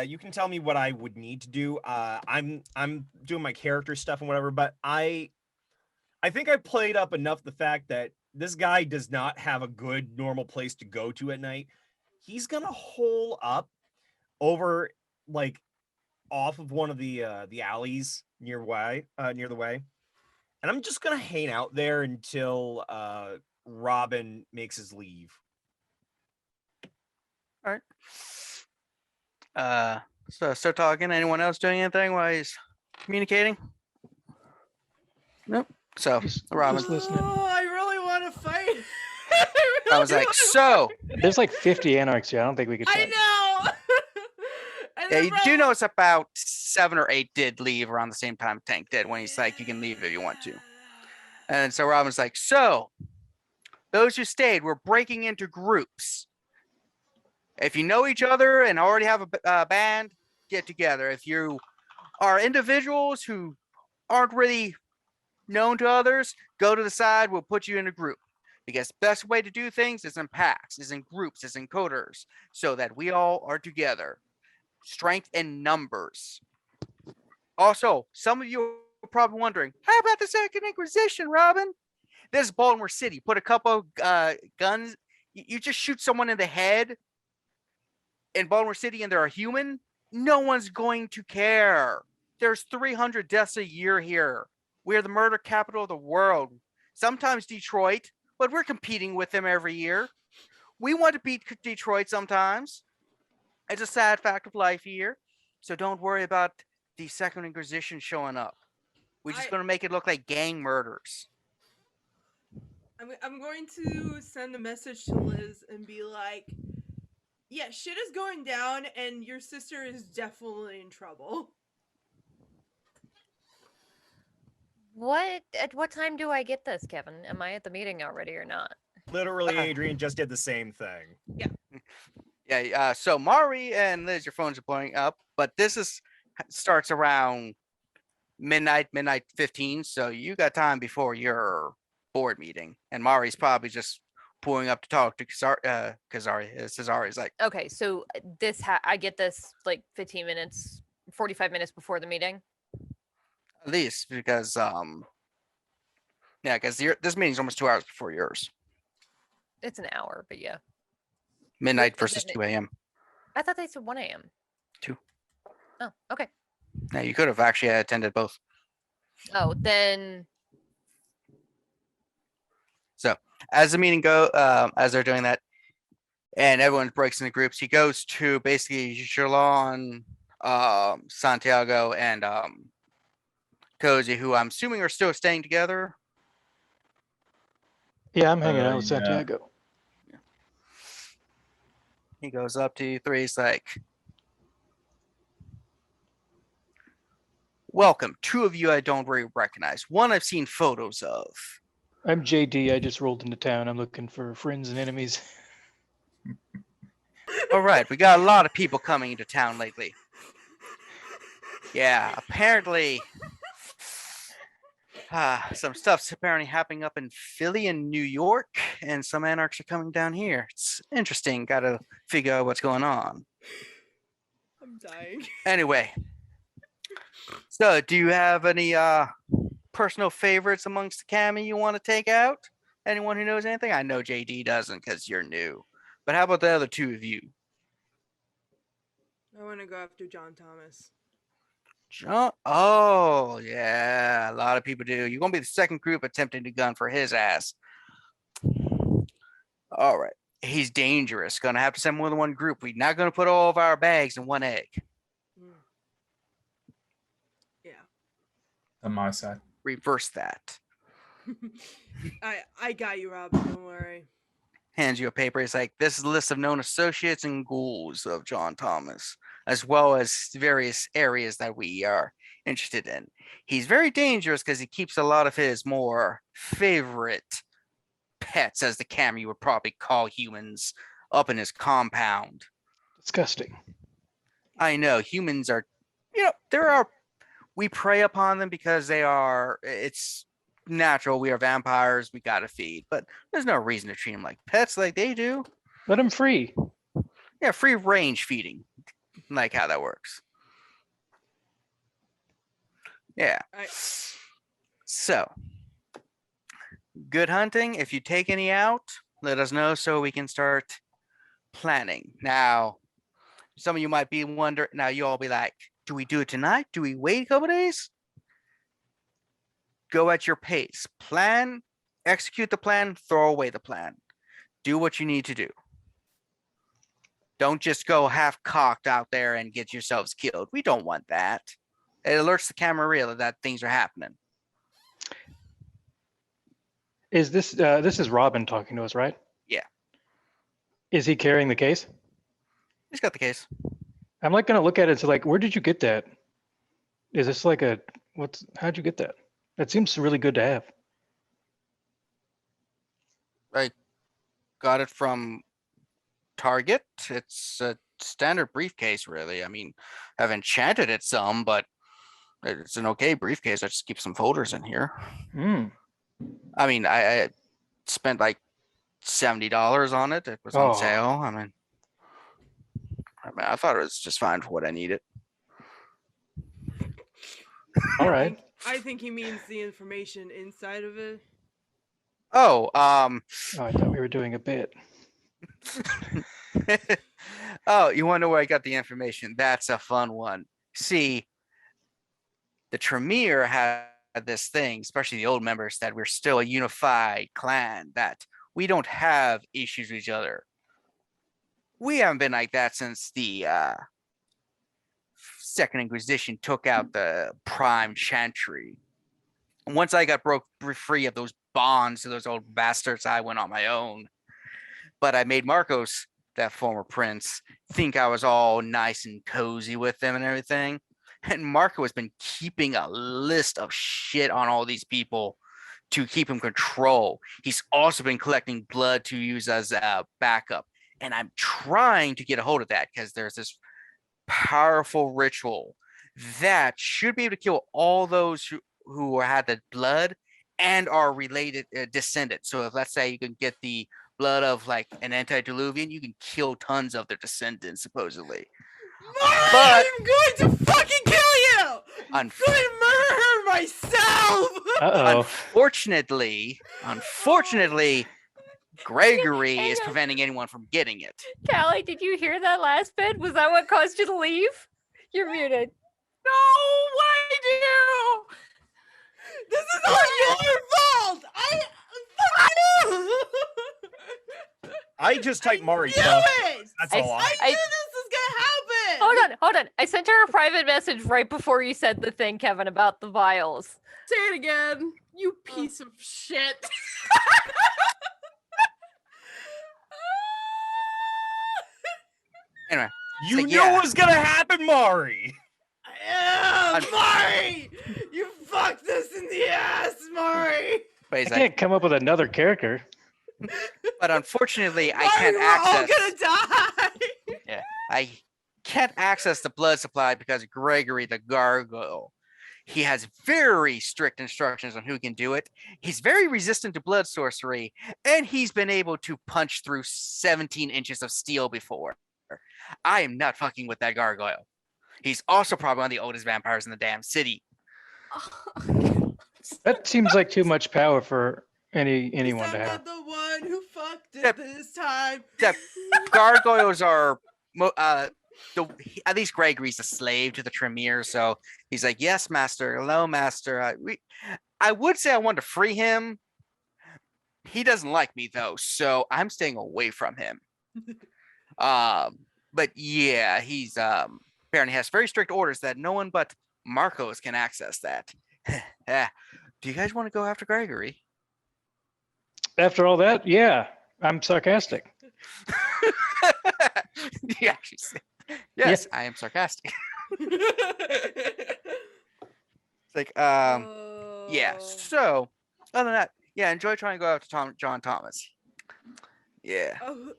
you can tell me what I would need to do. I'm doing my character stuff and whatever, but I think I played up enough the fact that this guy does not have a good normal place to go to at night. He's gonna hole up over like off of one of the alleys near the way, and I'm just gonna hang out there until Robin makes his leave. All right. So start talking. Anyone else doing anything while he's communicating? Nope. So Robin. Just listening. Oh, I really want to fight. I was like, so There's like 50 anarchs here. I don't think we could. I fight. know. And yeah, then you do notice about 7 or 8 did leave around the same time Tank did when he's like, you can leave if you want to. And so Robin's like, so those who stayed, we're breaking into groups. If you know each other and already have a band, get together. If you are individuals who aren't really known to others, go to the side. We'll put you in a group. Because the best way to do things is in packs, is in groups, is in coders, so that we all are together. Strength in numbers. Also, some of you are probably wondering, how about the Second Inquisition, Robin? This is Baltimore City. Put a couple guns. You just shoot someone in the head in Baltimore City and they're a human. No one's going to care. There's 300 deaths a year here. We're the murder capital of the world. Sometimes Detroit, but we're competing with them every year. We want to beat Detroit sometimes. It's a sad fact of life here. So don't worry about the Second Inquisition showing up. We're just going to make it look like gang murders. I'm going to send a message to Liz and be like, yeah, shit is going down and your sister is definitely in trouble. At what time do I get this, Kevin? Am I at the meeting already or not? Literally, Adrian just did the same thing. Yeah. So Mari and Liz, your phones are blowing up, but this starts around midnight 15. So you got time before your board meeting, and Mari's probably just pulling up to talk to Cesari's like, okay, so I get this like 15 minutes, 45 minutes before the meeting. At least because because this meeting's almost 2 hours before yours. It's an hour, but yeah. Midnight versus 2 a.m. I thought they said 1 a.m. 2. Oh, okay. Yeah, you could have actually attended both. Oh, then. So as the meeting as they're doing that, and everyone breaks into groups, he goes to basically Jilon, Santiago, and Cozy, who I'm assuming are still staying together. Yeah, I'm hanging out with yeah. Santiago. He goes up to you three. He's like, welcome. 2 of you I don't really recognize. One I've seen photos of. I'm JD. I just rolled into town. I'm looking for friends and enemies. All right, we got a lot of people coming into town lately. Yeah, apparently some stuff's apparently happening up in Philly and New York, and some anarchs are coming down here. It's interesting. Got to figure out what's going on. I'm dying. Anyway, so do you have any personal favorites amongst the Cami you want to take out? Anyone who knows anything? I know JD doesn't because you're new. But how about the other 2 of you? I want to go after John Thomas. John? Oh, yeah. A lot of people do. You're going to be the second group attempting to gun for his ass. All right. He's dangerous. Going to have to send more than one group. We're not going to put all of our bags in one egg. Yeah. On my side. Reverse that. I got you, Rob. Don't worry. Hands you a paper. It's like, this is a list of known associates and ghouls of John Thomas, as well as various areas that we are interested in. He's very dangerous because he keeps a lot of his more favorite pets, as the Cami would probably call humans, up in his compound. Disgusting. I know, humans are, we prey upon them because it's natural. We are vampires. We got to feed. But there's no reason to treat them like pets like they do. Let them free. Yeah, free range feeding. Like how that works. Yeah. So, good hunting. If you take any out, let us know so we can start planning. Now, some of you might be wondering, now you all be like, do we do it tonight? Do we wait a couple days? Go at your pace. Plan, execute the plan, throw away the plan. Do what you need to do. Don't just go half-cocked out there and get yourselves killed. We don't want that. It alerts the camera that things are happening. Is this is Robin talking to us, right? Yeah. Is he carrying the case? He's got the case. I'm like gonna look at it and say, like, where did you get that? Is this like how'd you get that? That seems really good to have. I got it from Target. It's a standard briefcase, really. I mean, I've enchanted it some, but it's an okay briefcase. I just keep some folders in here. I mean, I spent like $70 on it. It was on sale. I mean, I thought it was just fine for what I needed. All right. I think he means the information inside of it. Oh, I thought we were doing a bit. Oh, you want to know where I got the information? That's a fun one. See, the Tremere had this thing, especially the old members, that we're still a unified clan, that we don't have issues with each other. We haven't been like that since the Second Inquisition took out the Prime Chantry. Once I got broke free of those bonds to those old bastards, I went on my own. But I made Marcos, that former prince, think I was all nice and cozy with them and everything. And Marco has been keeping a list of shit on all these people to keep him control. He's also been collecting blood to use as a backup. And I'm trying to get a hold of that because there's this powerful ritual that should be able to kill all those who had the blood and are related descendants. So if, let's say, you can get the blood of like an antediluvian, you can kill tons of their descendants, supposedly. But I'm going to fucking kill you! I'm going to murder her myself! Unfortunately, Gregory is preventing anyone from getting it. Callie, did you hear that last bit? Was that what caused you to leave? You're muted. No, what I do? This is all your fault! I just typed Mari. That's all I knew this was gonna happen! Hold on. I sent her a private message right before you said the thing, Kevin, about the vials. Say it again, you piece of shit. Anyway, you knew what was gonna happen, Mari. Mari! You fucked this in the ass, Mari! I can't come up with another character. But unfortunately, I Mari, can't we're access. all gonna die! Yeah, I can't access the blood supply because Gregory the Gargoyle. He has very strict instructions on who can do it. He's very resistant to blood sorcery, and he's been able to punch through 17 inches of steel before. I am not fucking with that gargoyle. He's also probably one of the oldest vampires in the damn city. That seems like too much power for anyone to have. I'm not the one who fucked it this time. The gargoyles are at least Gregory's a slave to the Tremere, so he's like, yes, master. Hello, master. I would say I want to free him. He doesn't like me though, so I'm staying away from him. But yeah, he's apparently has very strict orders that no one but Marcos can access that. Do you guys want to go after Gregory? After all that, yeah, I'm sarcastic. Yeah, yes, I am sarcastic. It's like, yeah. So, other than that, yeah, enjoy trying to go after John Thomas. Yeah. Oh,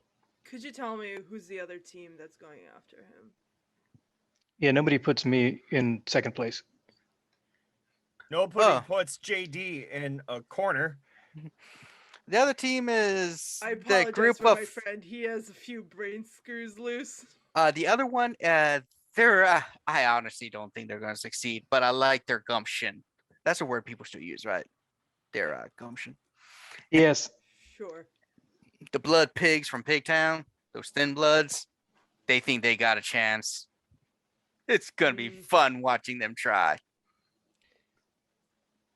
could you tell me who's the other team that's going after him? Yeah, nobody puts me in second place. Nobody puts JD in a corner. The other team is I the apologize group for of my friend. He has a few brain screws loose. the other one. They're I honestly don't think they're going to succeed, but I like their gumption. That's a word people still use, right? Their gumption. Yes. Sure. The blood pigs from Pigtown, those thin bloods, they think they got a chance. It's gonna be fun watching them try.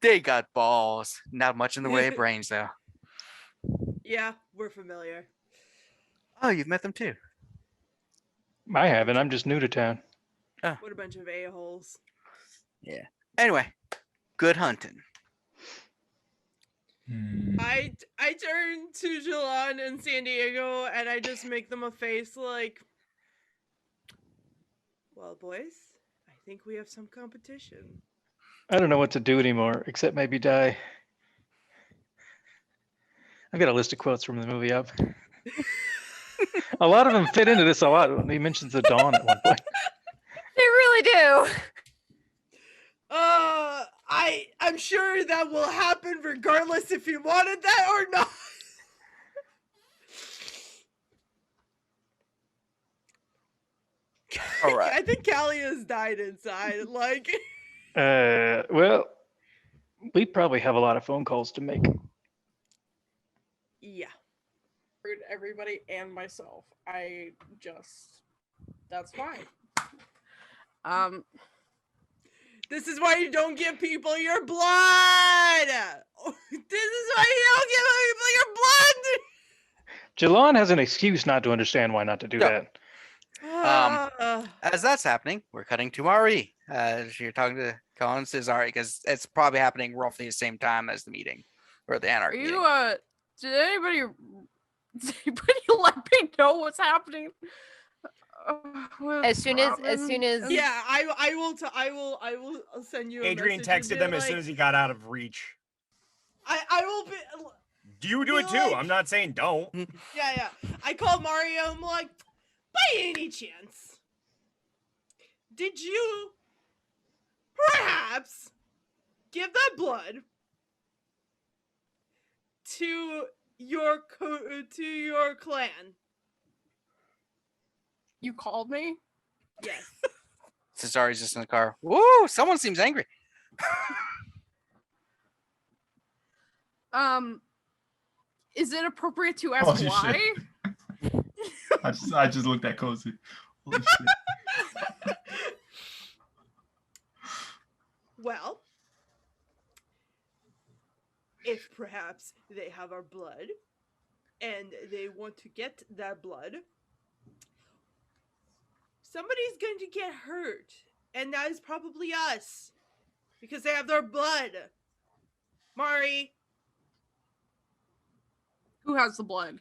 They got balls, not much in the way of brains though. Yeah, we're familiar. Oh, you've met them too. I haven't. I'm just new to town. What a bunch of a-holes. Yeah. Anyway, good hunting. I turn to Jilon and Santiago and I just make them a face like, well, boys, I think we have some competition. I don't know what to do anymore, except maybe die. I've got a list of quotes from the movie up. A lot of them fit into this a lot. He mentions the dawn at one point. They really do. I'm sure that will happen regardless if you wanted that or not. All right. I think Callie has died inside. Like, Well, we probably have a lot of phone calls to make. yeah. Everybody and myself. That's fine. This is why you don't give people your blood. This is why you don't give people your blood. Jilon has an excuse not to understand why not to do Yeah. that. As that's happening, we're cutting to Ari. As you're talking to Colin, says Ari, because it's probably happening roughly the same time as the meeting or the Anarch Are meeting. you did anybody let me know what's happening? As soon as Yeah, I will send you. Adrian a message texted them as soon as he got out of reach. I will be. You do it too. like- I'm not saying don't. Yeah. I called Mario. I'm like, by any chance, did you perhaps give that blood to your clan? You called me? Yes. Since Ari's just in the car. Woo! Someone seems angry. Is it appropriate to Oh, ask shit. why? I just looked at Cozy. Holy shit. Well, if perhaps they have our blood and they want to get that blood, somebody's going to get hurt, and that is probably us because they have their blood. Mari, Who has the blood?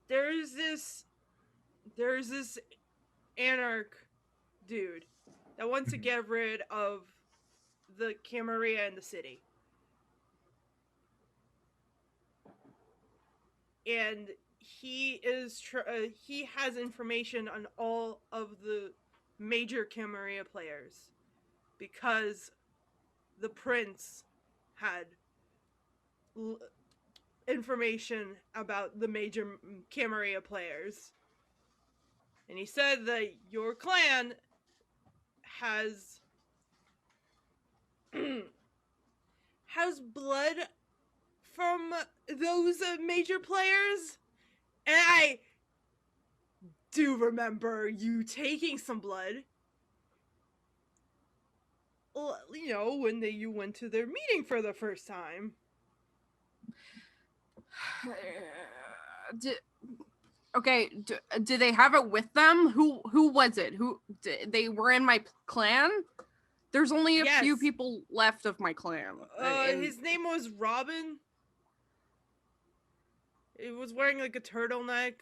there's this Anarch dude that wants to get rid of the Camarilla in the city. And he has information on all of the major Camarilla players because the prince had information about the major Camarilla players. And he said that your clan has blood from those major players. And I do remember you taking some blood. You know, when you went to their meeting for the first time. Did they have it with them? Who was it? They were in my clan? There's only a few Yes. people left of my clan. His name was Robin. He was wearing like a turtleneck.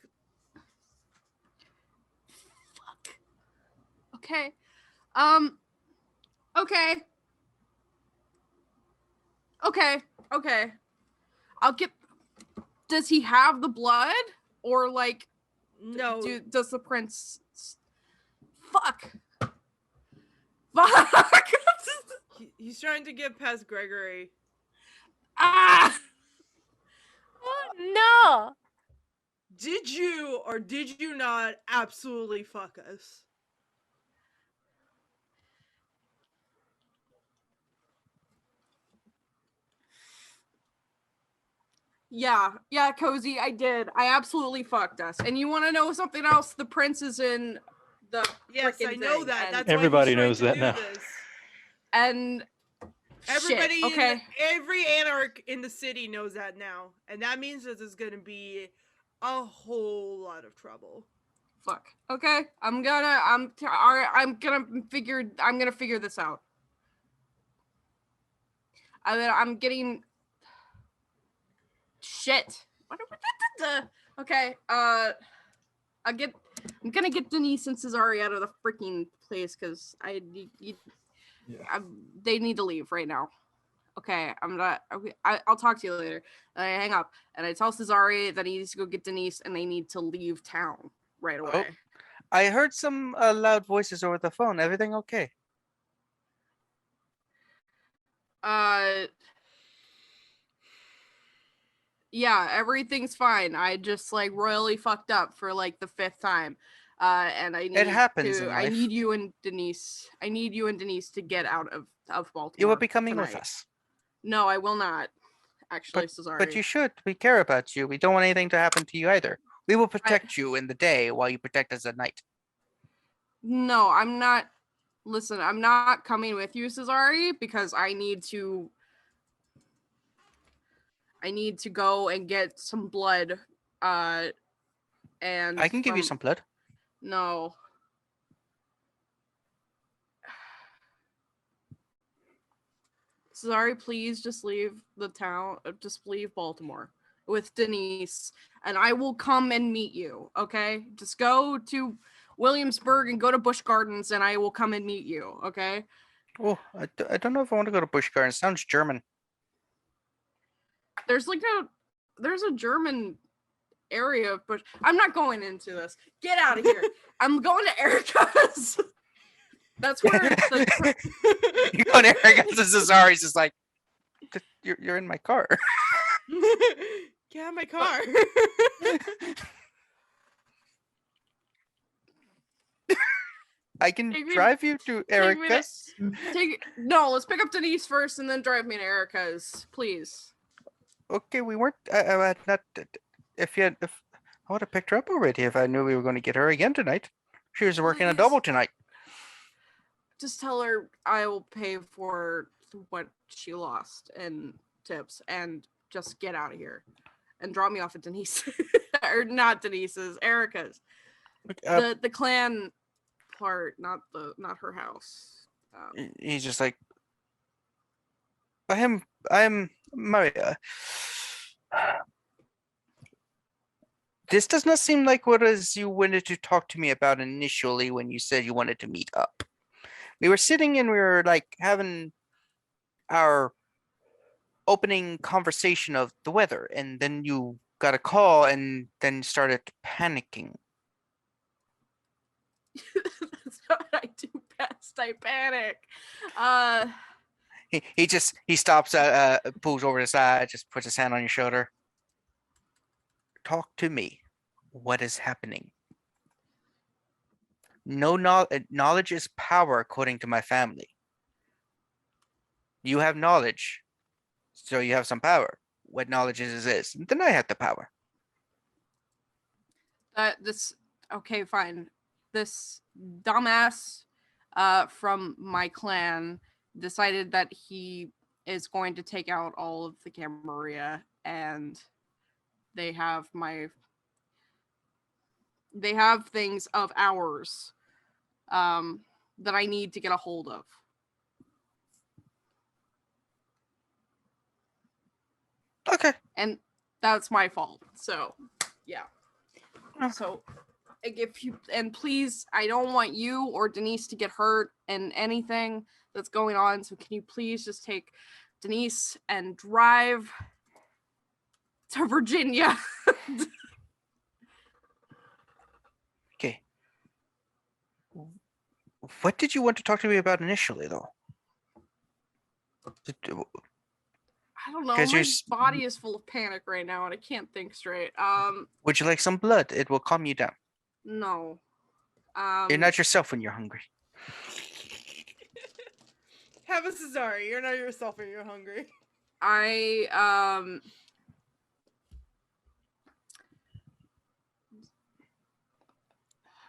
Fuck. Okay. Okay. I'll get. Does he have the blood, or like? No. Does the prince? Fuck. Fuck. He's trying to get past Gregory. Ah! No. Did you or did you not absolutely fuck us? Yeah, Cozy, I did. I absolutely fucked us. And you want to know something else? The prince is in the Yes, I frickin' know thing, that. and- That's Everybody why knows he's trying that to now. do this. And Everybody, shit, okay. Every Anarch in the city knows that now, and that means that there's gonna be a whole lot of trouble. Fuck. Okay, I'm gonna figure this out. I'm getting shit. Okay, I'm gonna get Denise and Cesare out of the freaking place because they need to leave right now. Okay, I'll talk to you later. And I hang up and I tell Cesare that he needs to go get Denise and they need to leave town right away. I heard some loud voices over the phone. Everything okay? Yeah, everything's fine. I just like royally fucked up for like the 5th time. And I need It happens in I life. need you and Denise. I need you and Denise to get out of Baltimore. You will be coming with tonight. us. No, I will not. Actually, Cesare. But you should. We care about you. We don't want anything to happen to you either. We will protect you in the day while you protect us at night. No, I'm not. Listen, I'm not coming with you, Cesare, because I need to go and get some blood. And I can give you some blood. No. Cesare, please just leave the town. Just leave Baltimore with Denise, and I will come and meet you. Okay, just go to Williamsburg and go to Busch Gardens, and I will come and meet you. Okay. Oh, I don't know if I want to go to Busch Gardens. Sounds German. There's a German area of Busch. I'm not going into this. Get out of here. I'm going to Erica's. That's where You go to Erica's and Cesare's just like, you're in my car. Get out of my car. I can drive you to Erica's. No, let's pick up Denise first and then drive me to Erica's, please. Okay, we weren't not if I would have picked her up already if I knew we were going to get her again tonight. She was working a double tonight. Just tell her I will pay for what she lost and tips and just get out of here and drop me off at Denise. Or not Denise's, Erica's. The clan part, not her house. He's just like, I'm Maria. This does not seem like what you wanted to talk to me about initially when you said you wanted to meet up. We were sitting and we were like having our opening conversation of the weather, and then you got a call and then started panicking. That's not what I do best. I panic. He stops, pulls over to the side, just puts his hand on your shoulder. Talk to me. What is happening? No knowledge is power, according to my family. You have knowledge, so you have some power. What knowledge is? Then I have the power. Okay, fine. This dumbass from my clan decided that he is going to take out all of the Camarilla, and they have things of ours that I need to get a hold of. Okay. And that's my fault. So, yeah. So, if you, and please, I don't want you or Denise to get hurt in anything that's going on. So, can you please just take Denise and drive to Virginia? Okay. What did you want to talk to me about initially, though? I don't know. 'Cause My you're s- body is full of panic right now, and I can't think straight. Would you like some blood? It will calm you down. No. You're not yourself when you're hungry. Have a Cesare. You're not yourself when you're hungry.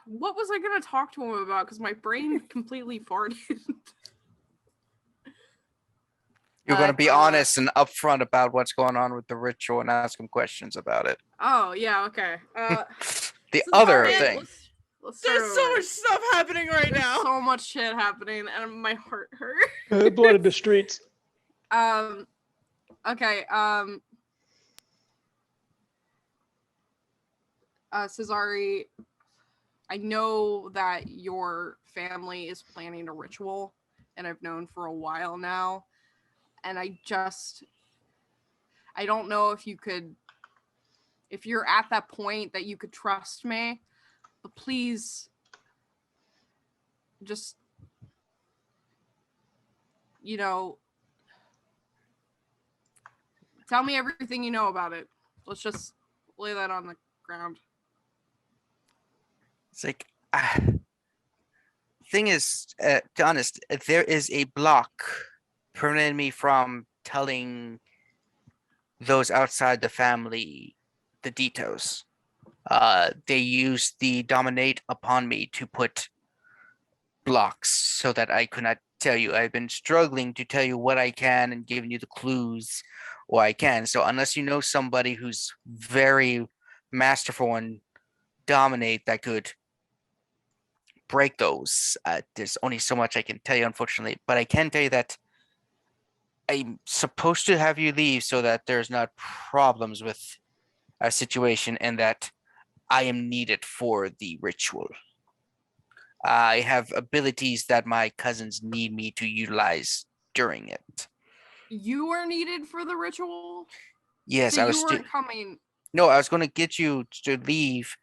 What was I gonna talk to him about? Because my brain completely farted. You're going to be honest and upfront about what's going on with the ritual and ask him questions about it. Oh yeah, okay. The other man, thing. Let's start There's so over. much stuff happening right There's now. so much shit happening, and my heart hurt. Blood in the streets. Okay. Cesare, I know that your family is planning a ritual, and I've known for a while now, and I don't know if you're at that point that you could trust me, but please just, tell me everything you know about it. Let's just lay that on the ground. It's like, thing is, to be honest, there is a block preventing me from telling those outside the family the details. They use the dominate upon me to put blocks so that I could not tell you. I've been struggling to tell you what I can and giving you the clues where I can. So unless you know somebody who's very masterful and dominate that could break those, there's only so much I can tell you, unfortunately. But I can tell you that I'm supposed to have you leave so that there's not problems with our situation and that I am needed for the ritual. I have abilities that my cousins need me to utilize during it. You are needed for the ritual? Yes, So I was you weren't coming. No, I was going to get you to leave,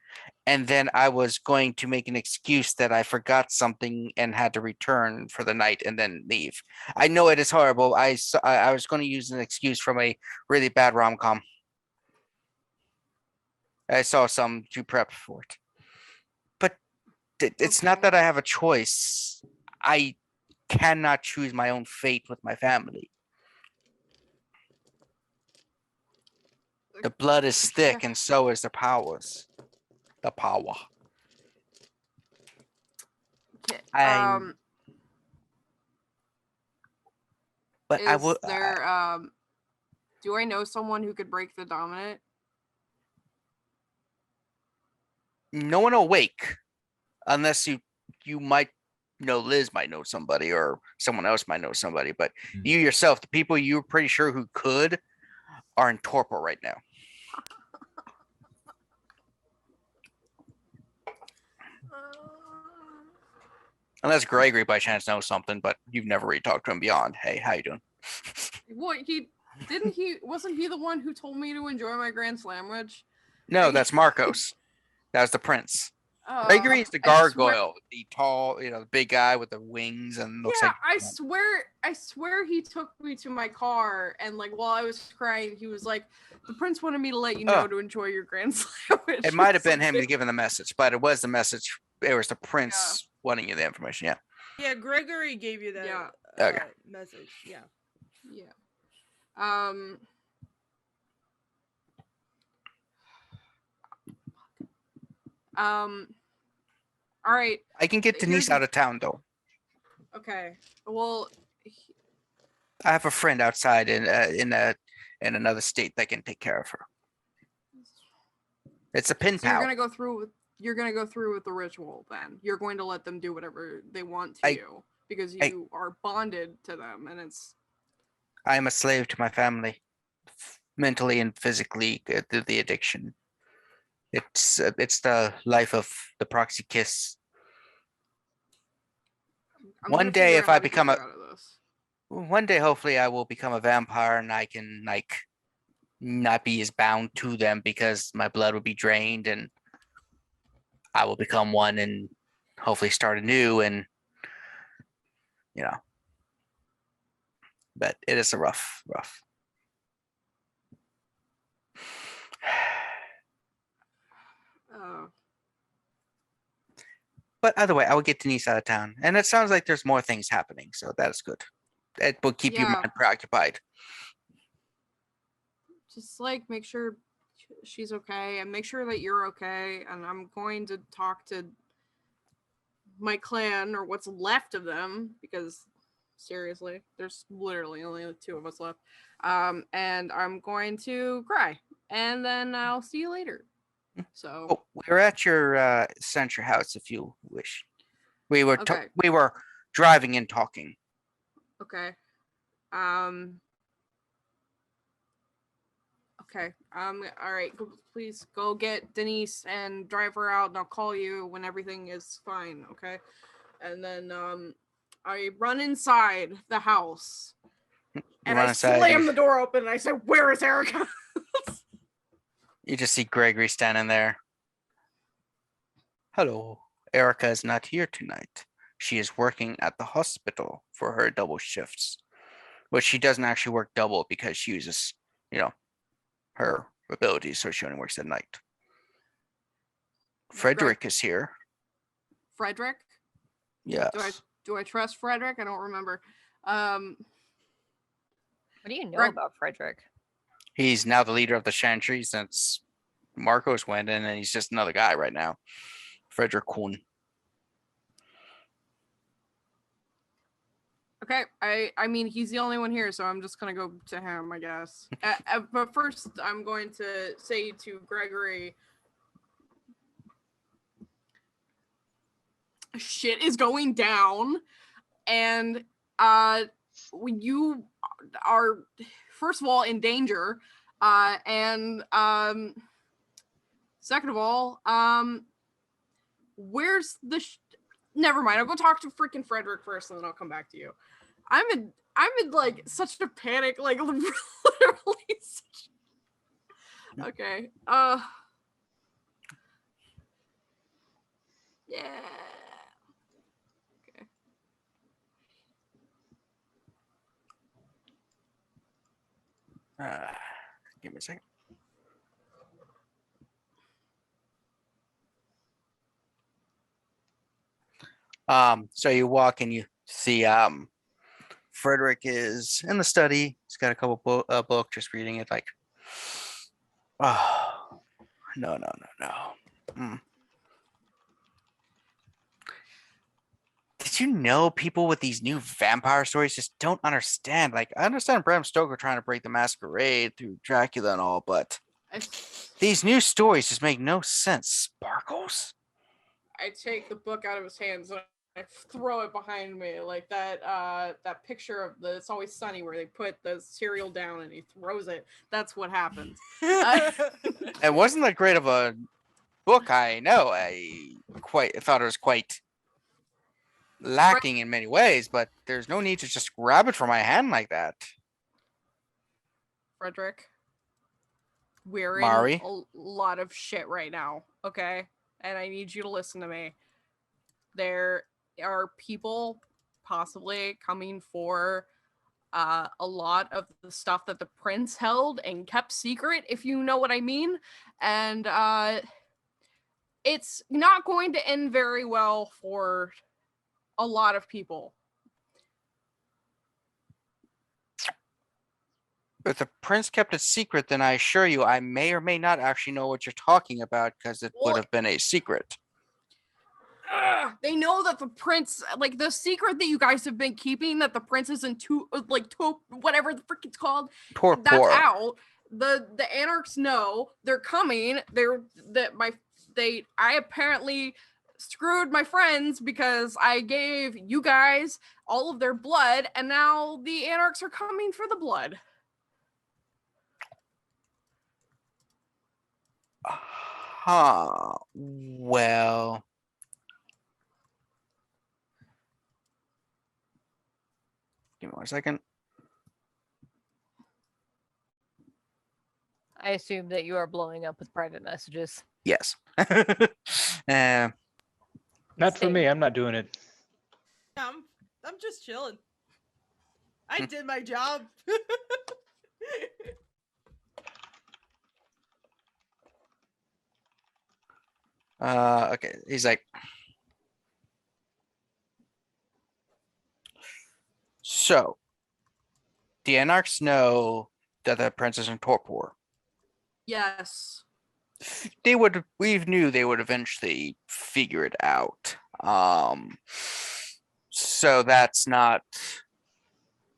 and then I was going to make an excuse that I forgot something and had to return for the night and then leave. I know it is horrible. I was going to use an excuse from a really bad rom-com. I saw some to prep for it. But it's not that I have a choice. I cannot choose my own fate with my family. The blood is thick, and so is the powers. The power. Okay, But I would. Do I know someone who could break the dominant? No one awake, unless you might know. Liz might know somebody, or someone else might know somebody. But you yourself, the people you're pretty sure who could, are in torpor right now. Unless Gregory by chance knows something, but you've never really talked to him beyond, hey, how you doing? What, wasn't he the one who told me to enjoy my Grand Sandwich? No, that's Marcos. That was the prince. Oh, Gregory is the gargoyle, the tall, the big guy with the wings and looks like. I swear he took me to my car, and like while I was crying, he was like, the prince wanted me to let you know to enjoy your Grand Sandwich. It might have been him giving the message, but it was the message. It was the prince wanting you the information. Yeah. Yeah, Gregory gave you that message. Yeah. Yeah. All right. I can get Denise out of town though. Okay. Well, I have a friend outside in another state that can take care of her. It's a pin pal. You're gonna go through with the ritual then. You're going to let them do whatever they want to you because you are bonded to them, and it's. I am a slave to my family, mentally and physically, through the addiction. It's the life of the proxy kiss. One day, if I become one day, hopefully, I will become a vampire, and I can not be as bound to them because my blood will be drained, and I will become one, and hopefully start anew, and but it is a rough. Oh. But either way, I will get Denise out of town, and it sounds like there's more things happening, so that is good. It will keep your Yeah. mind preoccupied. Just like make sure she's okay and make sure that you're okay. And I'm going to talk to my clan or what's left of them because seriously, there's literally only 2 of us left. And I'm going to cry and then I'll see you later. So Oh, we're at your Century house if you wish. We were Okay. we were driving and talking. Okay. Okay. All right. Please go get Denise and drive her out, and I'll call you when everything is fine. Okay. And then I run inside the house, and run I inside, slam you- the door open, and I say, "Where is Erica?" You just see Gregory standing there. Hello, Erica is not here tonight. She is working at the hospital for her double shifts, but she doesn't actually work double because she uses, her abilities, so she only works at night. Frederick is here. Frederick? Yes. Do I trust Frederick? I don't remember. What do you know Greg- about Frederick? He's now the leader of the Chantry since Marcos went in, and he's just another guy right now. Frederick Kuhn. Okay, I mean he's the only one here, so I'm just gonna go to him, I guess. But first, I'm going to say to Gregory, shit is going down, and you are first of all in danger, and second of all, where's the? Never mind. I'll go talk to freaking Frederick first, and then I'll come back to you. I'm in like such a panic, like literally. Okay. Yeah. Okay. Give me a second. So you walk and you see Frederick is in the study. He's got a couple book, just reading it like, oh, no. Did you know people with these new vampire stories just don't understand? Like, I understand Bram Stoker trying to break the masquerade through Dracula and all, but these new stories just make no sense. Sparkles? I take the book out of his hands and I throw it behind me, like that picture of the It's Always Sunny where they put the cereal down and he throws it. That's what happens. It wasn't that great of a book, I know. I thought it was quite lacking in many ways, but there's no need to just grab it from my hand like that. Frederick, we're Mari? in a lot of shit right now, okay? And I need you to listen to me. There are people possibly coming for a lot of the stuff that the prince held and kept secret, if you know what I mean. And it's not going to end very well for a lot of people. If the prince kept it secret, then I assure you I may or may not actually know what you're talking about, because it would have been a secret. They know that the prince, like the secret that you guys have been keeping, that the prince isn't whatever the frick it's called, that's out. The Anarchs know they're coming. I apparently screwed my friends because I gave you guys all of their blood, and now the Anarchs are coming for the blood. Well, give me 1 second. I assume that you are blowing up with private messages. Yes. Not for Same. me. I'm not doing it. I'm just chilling. I I did my job. Okay. He's like, so the Anarchs know that the prince is in torpor. Yes. We knew they would eventually figure it out. So that's not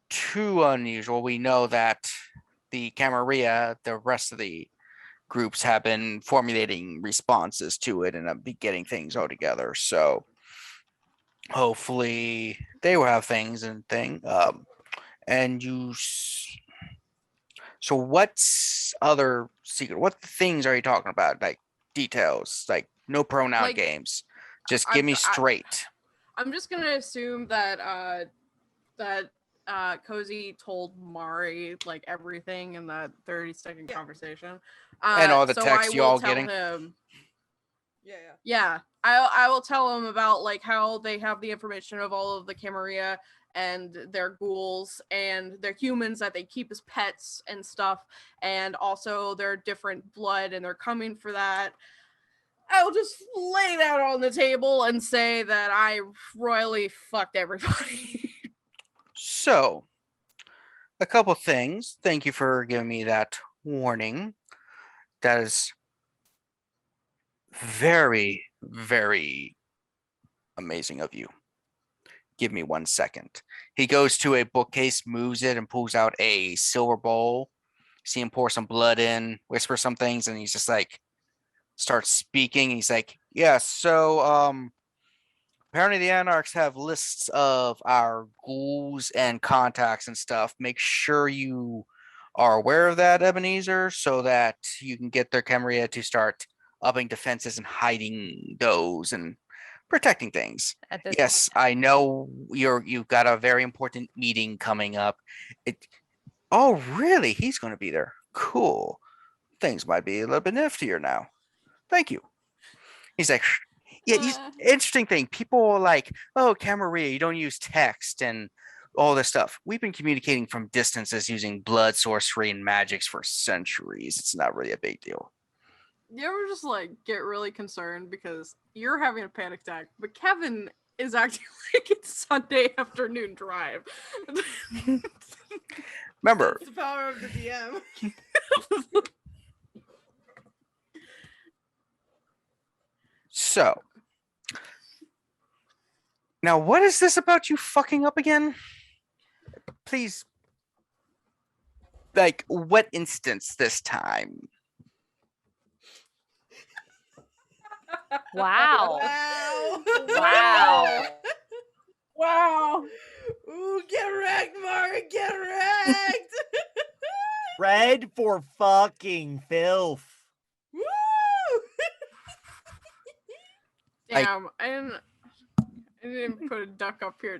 too unusual. We know that the Camarilla, the rest of the groups have been formulating responses to it and be getting things all together. So hopefully they will have things and and you. So what's other secret? What things are you talking about? Like details, like no pronoun Like, games. Just give me straight. I'm just gonna assume that Cozy told Mari like everything in that 30-second conversation. And all the so text I you will all tell getting? him. Yeah. Yeah, I will tell him about like how they have the information of all of the Camarilla and their ghouls and their humans that they keep as pets and stuff, and also their different blood, and they're coming for that. I'll just lay that on the table and say that I royally fucked everybody. So, a couple things. Thank you for giving me that warning. That is very, very amazing of you. Give me 1 second. He goes to a bookcase, moves it, and pulls out a silver bowl. See him pour some blood in, whisper some things, and he's just like, starts speaking. He's like, yeah, so apparently the Anarchs have lists of our ghouls and contacts and stuff. Make sure you are aware of that, Ebenezer, so that you can get their Camarilla to start upping defenses and hiding those and protecting things. Yes, I know you've got a very important meeting coming up. Oh, really? He's going to be there. Cool. Things might be a little bit niftier now. Thank you. He's like, yeah, interesting thing. People are like, oh, Camarilla, you don't use text and all this stuff. We've been communicating from distances using blood, sorcery, and magics for centuries. It's not really a big deal. You ever just like get really concerned because you're having a panic attack, but Kevin is acting like it's Sunday afternoon drive. Remember, That's the power of the DM. So, now what is this about you fucking up again? Please, like, what instance this time? Wow. Wow. Wow. Wow. Ooh, get wrecked, Mari, get wrecked. Red for fucking filth. Woo! Damn, I didn't put a duck up here.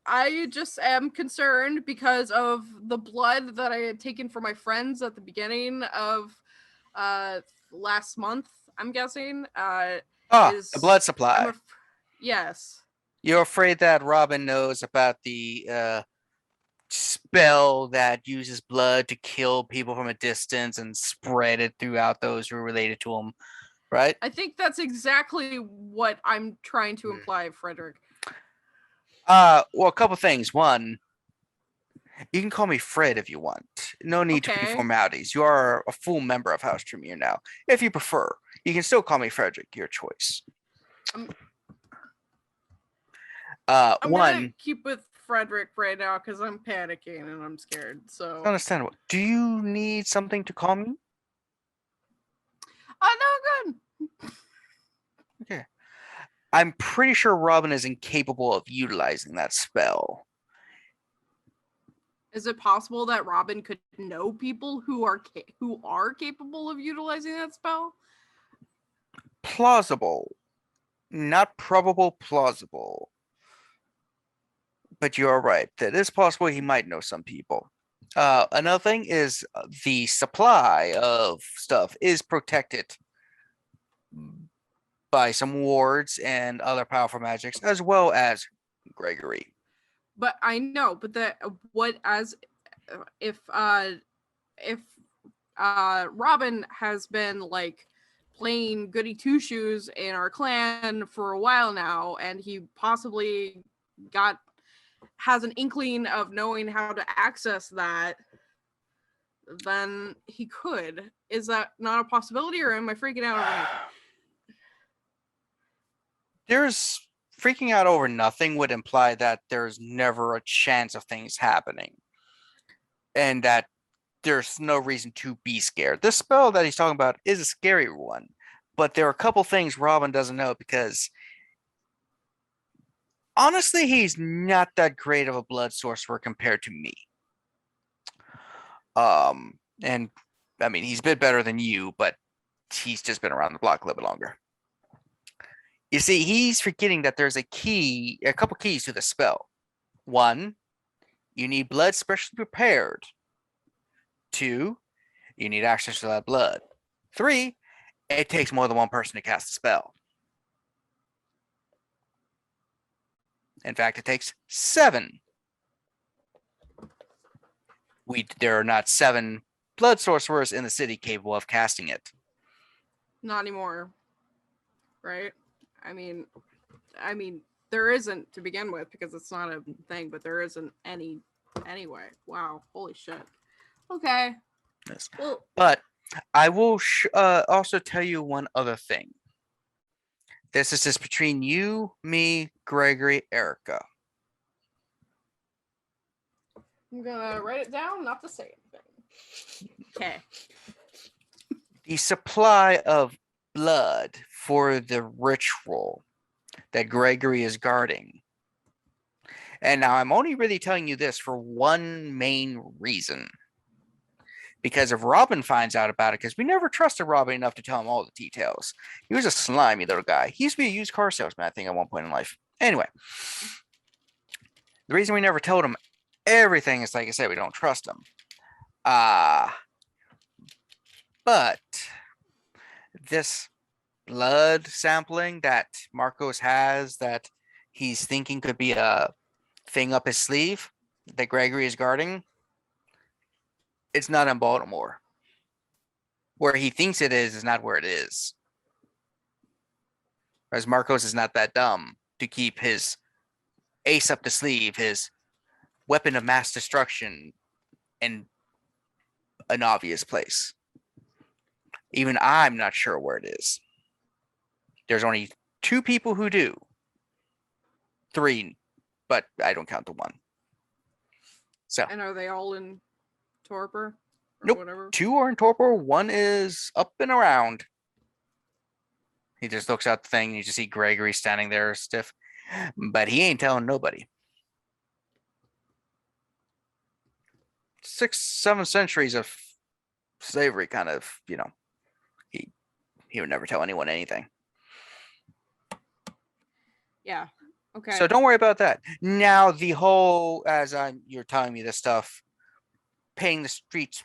I just am concerned because of the blood that I had taken from my friends at the beginning of last month, I'm guessing. The blood supply. Yes. You're afraid that Robin knows about the spell that uses blood to kill people from a distance and spread it throughout those who are related to him, right? I think that's exactly what I'm trying to imply, Frederick. Well, a couple things. One, you can call me Fred if you want. No need to be formalities. You are a full member of House Tremere now. If you prefer, you can still call me Frederick. Your choice. I'm gonna keep with Frederick right now because I'm panicking and I'm scared. So understandable. Do you need something to call me? No, good. Okay. I'm pretty sure Robin is incapable of utilizing that spell. Is it possible that Robin could know people who are capable of utilizing that spell? Plausible. Not probable, plausible. But you're right. That is possible he might know some people. Another thing is the supply of stuff is protected by some wards and other powerful magics, as well as Gregory. But I know, but if Robin has been like playing goody two shoes in our clan for a while now, and he possibly has an inkling of knowing how to access that, then he could. Is that not a possibility, or am I freaking out over anything? There's freaking out over nothing would imply that there's never a chance of things happening, and that there's no reason to be scared. This spell that he's talking about is a scary one, but there are a couple things Robin doesn't know, because honestly, he's not that great of a blood sorcerer compared to me. And I mean, he's a bit better than you, but he's just been around the block a little bit longer. You see, he's forgetting that there's a couple keys to the spell. 1, you need blood specially prepared. 2, you need access to that blood. 3, it takes more than one person to cast the spell. In fact, it takes 7. There are not 7 blood sorcerers in the city capable of casting it. Not anymore, right? I mean, there isn't to begin with, because it's not a thing, but there isn't any anyway. Wow, holy shit. Okay. Yes. Well, But I will also tell you one other thing. This is just between you, me, Gregory, Erica. I'm gonna write it down, not to say anything. Okay. The supply of blood for the ritual that Gregory is guarding. And now I'm only really telling you this for one main reason. Because if Robin finds out about it, because we never trusted Robin enough to tell him all the details. He was a slimy little guy. He used to be a used car salesman, I think, at one point in life. Anyway, the reason we never told him everything is, like I said, we don't trust him. But this blood sampling that Marcos has that he's thinking could be a thing up his sleeve that Gregory is guarding, it's not in Baltimore. Where he thinks it is not where it is. Whereas Marcos is not that dumb to keep his ace up the sleeve, his weapon of mass destruction, in an obvious place. Even I'm not sure where it is. There's only 2 people who do. 3, but I don't count the 1. So. And are they all in torpor? Or nope. Whatever? 2 are in torpor. 1 is up and around. He just looks out the thing and you just see Gregory standing there stiff. But he ain't telling nobody. 6, 7 centuries of slavery kind of, he would never tell anyone anything. Yeah. Okay. So don't worry about that. Now the whole, you're telling me this stuff, painting the streets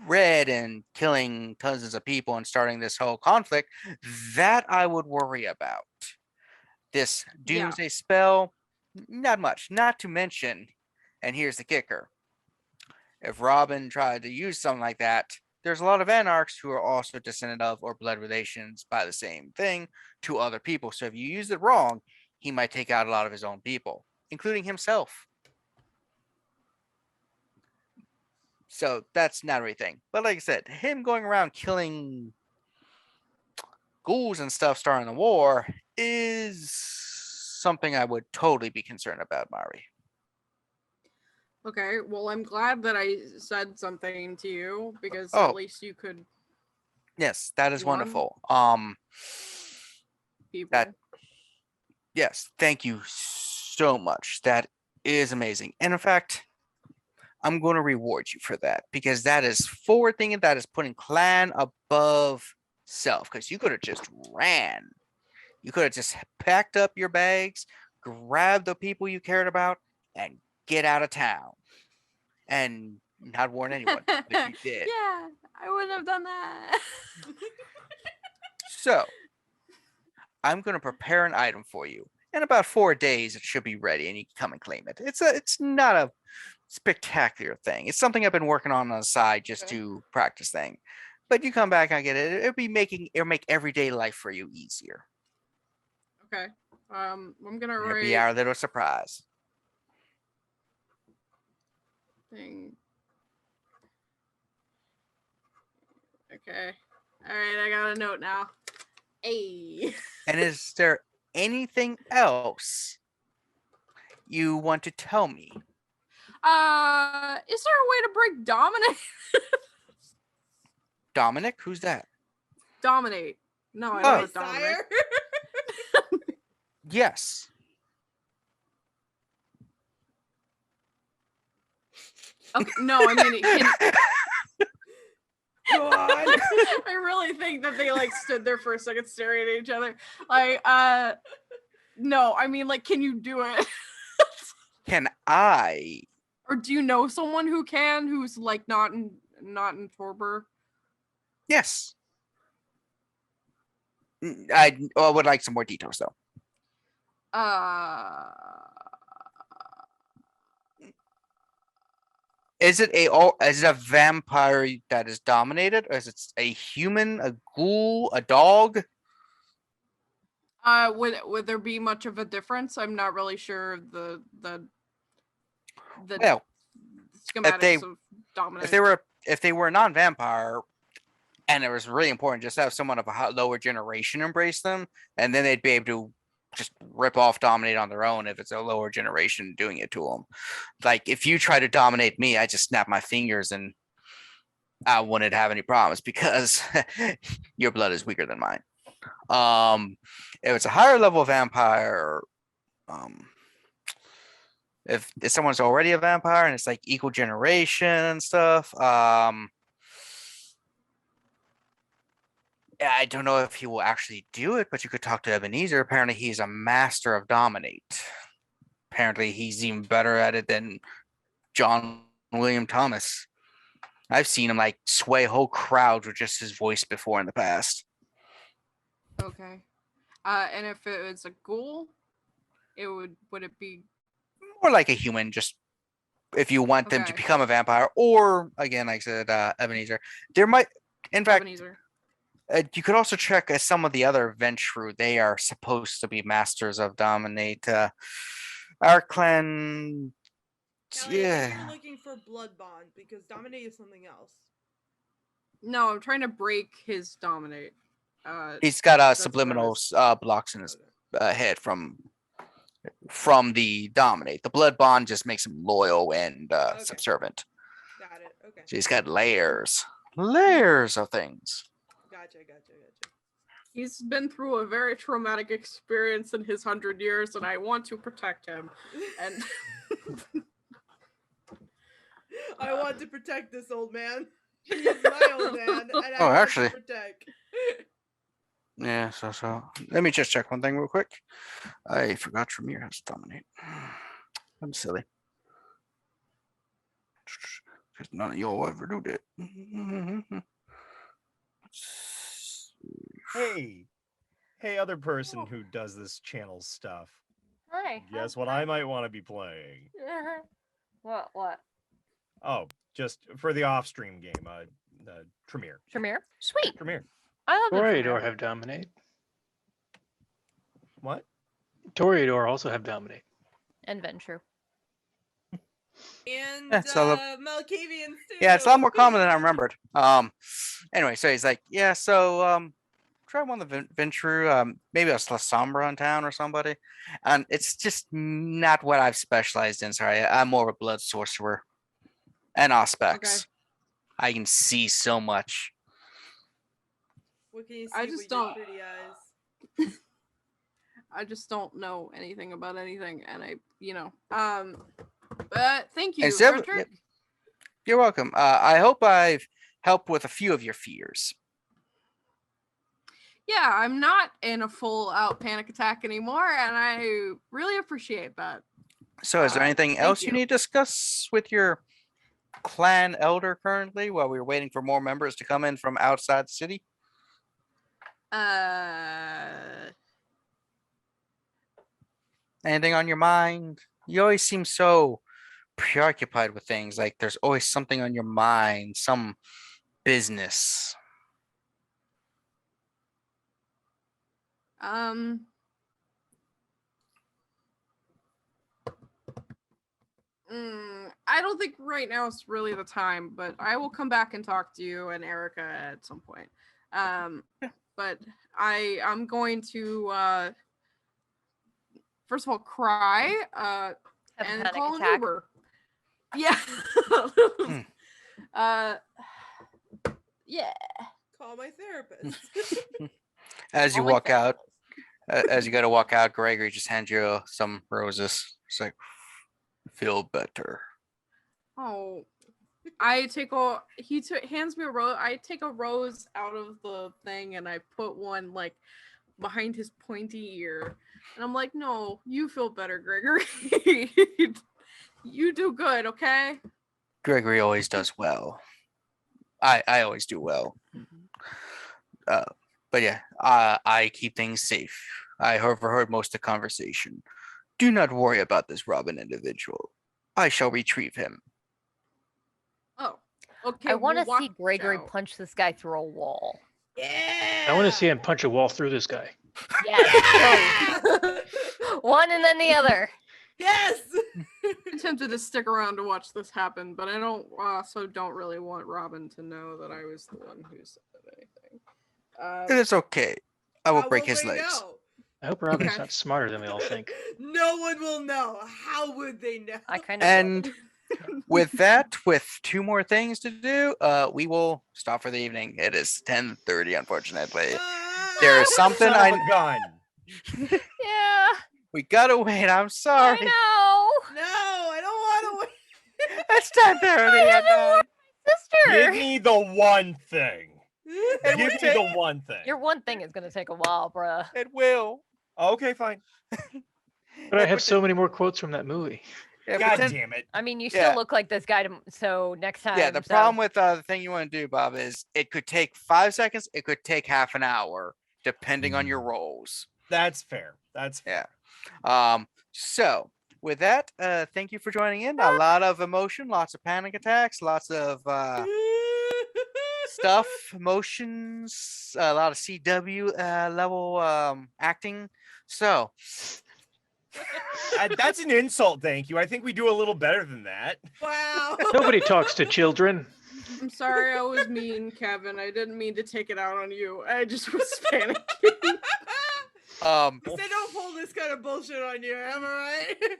red and killing tons of people and starting this whole conflict, that I would worry about. This doomsday spell, not much. Not to mention, and here's the kicker, if Robin tried to use something like that, there's a lot of Anarchs who are also descendant of or blood relations by the same thing to other people. So if you use it wrong, he might take out a lot of his own people, including himself. So that's not everything. But like I said, him going around killing ghouls and stuff starting the war is something I would totally be concerned about, Mari. Okay, well, I'm glad that I said something to you, because Oh. at least you could. Yes, that is Warn wonderful. People. Yes, thank you so much. That is amazing. And in fact, I'm going to reward you for that, because that is forward thinking. That is putting clan above self, because you could have just ran. You could have just packed up your bags, grabbed the people you cared about, and get out of town and not warn anyone, but you did. Yeah, I wouldn't have done that. So I'm going to prepare an item for you. In about 4 days, it should be ready, and you can come and claim it. It's not a spectacular thing. It's something I've been working on the side just to practice thing. But you come back, I get it. It'll make everyday life for you easier. Okay. I'm gonna It'll write be our little surprise. thing. Okay. All right, I got a note now. Hey. And is there anything else you want to tell me? Is there a way to break dominate? Dominic, who's that? Dominate. No, I Oh. don't know dominate. Yes. Okay, no, I mean it can. Go on. I really think that they like stood there for a second staring at each other. Like, no, I mean like, can you do it? Can I? Or do you know someone who can, who's like not in Torber? Yes. I would like some more details though. Is it a vampire that is dominated, or is it a human, a ghoul, a dog? Would there be much of a difference? I'm not really sure the Well, schematics of dominant. if they were a non-vampire, and it was really important just to have someone of a lower generation embrace them, and then they'd be able to just rip off dominate on their own if it's a lower generation doing it to them. Like if you try to dominate me, I just snap my fingers and I wouldn't have any problems because your blood is weaker than mine. If it's a higher level vampire, if someone's already a vampire and it's like equal generation and stuff, I don't know if he will actually do it, but you could talk to Ebenezer. Apparently, he's a master of dominate. Apparently, he's even better at it than John William Thomas. I've seen him like sway whole crowds with just his voice before in the past. Okay. And if it was a ghoul, would it be more like a human? Just if you want them to become a vampire, or again, like I said, Ebenezer. There might, in fact. Ebenezer. You could also check some of the other Ventrue. They are supposed to be masters of dominate. Our clan, Callie, I think you're looking for blood bond because dominate is something else. No, I'm trying to break his dominate. He's got subliminal blocks in his head from the dominate. The blood bond just makes him loyal and subservient. Got it. Okay. So he's got layers of things. Gotcha. He's been through a very traumatic experience in his 100 years, and I want to protect him. And I want to protect this old man. He's my old man, and I want to protect. Yeah, so let me just check one thing real quick. I forgot Tremere has dominate. I'm silly. Because none of y'all ever do that. Hey, other person who does this channel stuff. Hi. Guess what I might want to be playing? What? Oh, just for the off-stream game, Tremere. Tremere? Sweet. Tremere. I love Toreador have dominate. What? Toreador also have dominate. And Ventrue. And Yeah, Malkavians too. it's a lot more common than I remembered. Anyway, so he's like, yeah, so try one of the Ventrue, maybe a Sombra in town or somebody. And it's just not what I've specialized in. Sorry, I'm more of a blood sorcerer and aspects. Okay. I can see so much. What can you see I just with your don't. pretty eyes? I just don't know anything about anything, and but thank you, Frederick. You're welcome. I hope I've helped with a few of your fears. Yeah, I'm not in a full-out panic attack anymore, and I really appreciate that. So is there anything else you need to discuss with your clan elder currently while we're waiting for more members to come in from outside the city? Anything on your mind? You always seem so preoccupied with things. Like there's always something on your mind, some business. I don't think right now is really the time, but I will come back and talk to you and Erica at some point. But I'm going to first of all cry Have a and panic call an attack. Uber. Yeah. Yeah. Call my therapist. As you Oh my walk God. out, as you gotta walk out, Gregory just hands you some roses. It's like, feel better. Oh, I take a hands me a rose. I take a rose out of the thing and I put one like behind his pointy ear, and I'm like, "No, you feel better, Gregory. You do good, okay?" Gregory always does well. I always do well. But yeah, I keep things safe. I overheard most of the conversation. Do not worry about this Robin individual. I shall retrieve him. Oh, okay. I want to we'll see watch Gregory out. punch this guy through a wall. Yeah. I want to see him punch a wall through this guy. Yes. One and then the other. Yes. I'm tempted to stick around to watch this happen, but I don't really want Robin to know that I was the one who said anything. It is okay. I will break his they legs. know? I hope Robin's Okay. not smarter than we all think. No one will know. How would they know? I kind of. And with that, with 2 more things to do, we will stop for the evening. It is 10:30, unfortunately. There is something Son of a gun. Yeah. we gotta wait. I'm sorry. I know. No, I don't want to wait. It's 10:30 at night. Give Sister. me the one thing. It Give would me take- the one thing. Your one thing is gonna take a while, bruh. It will. Okay, fine. But I It have would so many more quotes from that movie. Yeah, God but damn it. I mean, you Yeah. still look like this guy, so next time. yeah, the so- problem with the thing you want to do, Bob, is it could take 5 seconds. It could take half an hour, depending on your rolls. That's fair. That's fair. So with that, thank you for joining in. A lot of emotion, lots of panic attacks, lots of stuff, emotions, a lot of CW level acting. So That's an insult, thank you. I think we do a little better than that. Wow. Nobody talks to children. I'm sorry I was mean, Kevin. I didn't mean to take it out on you. I just was panicking. They don't pull this kind of bullshit on you, am I right?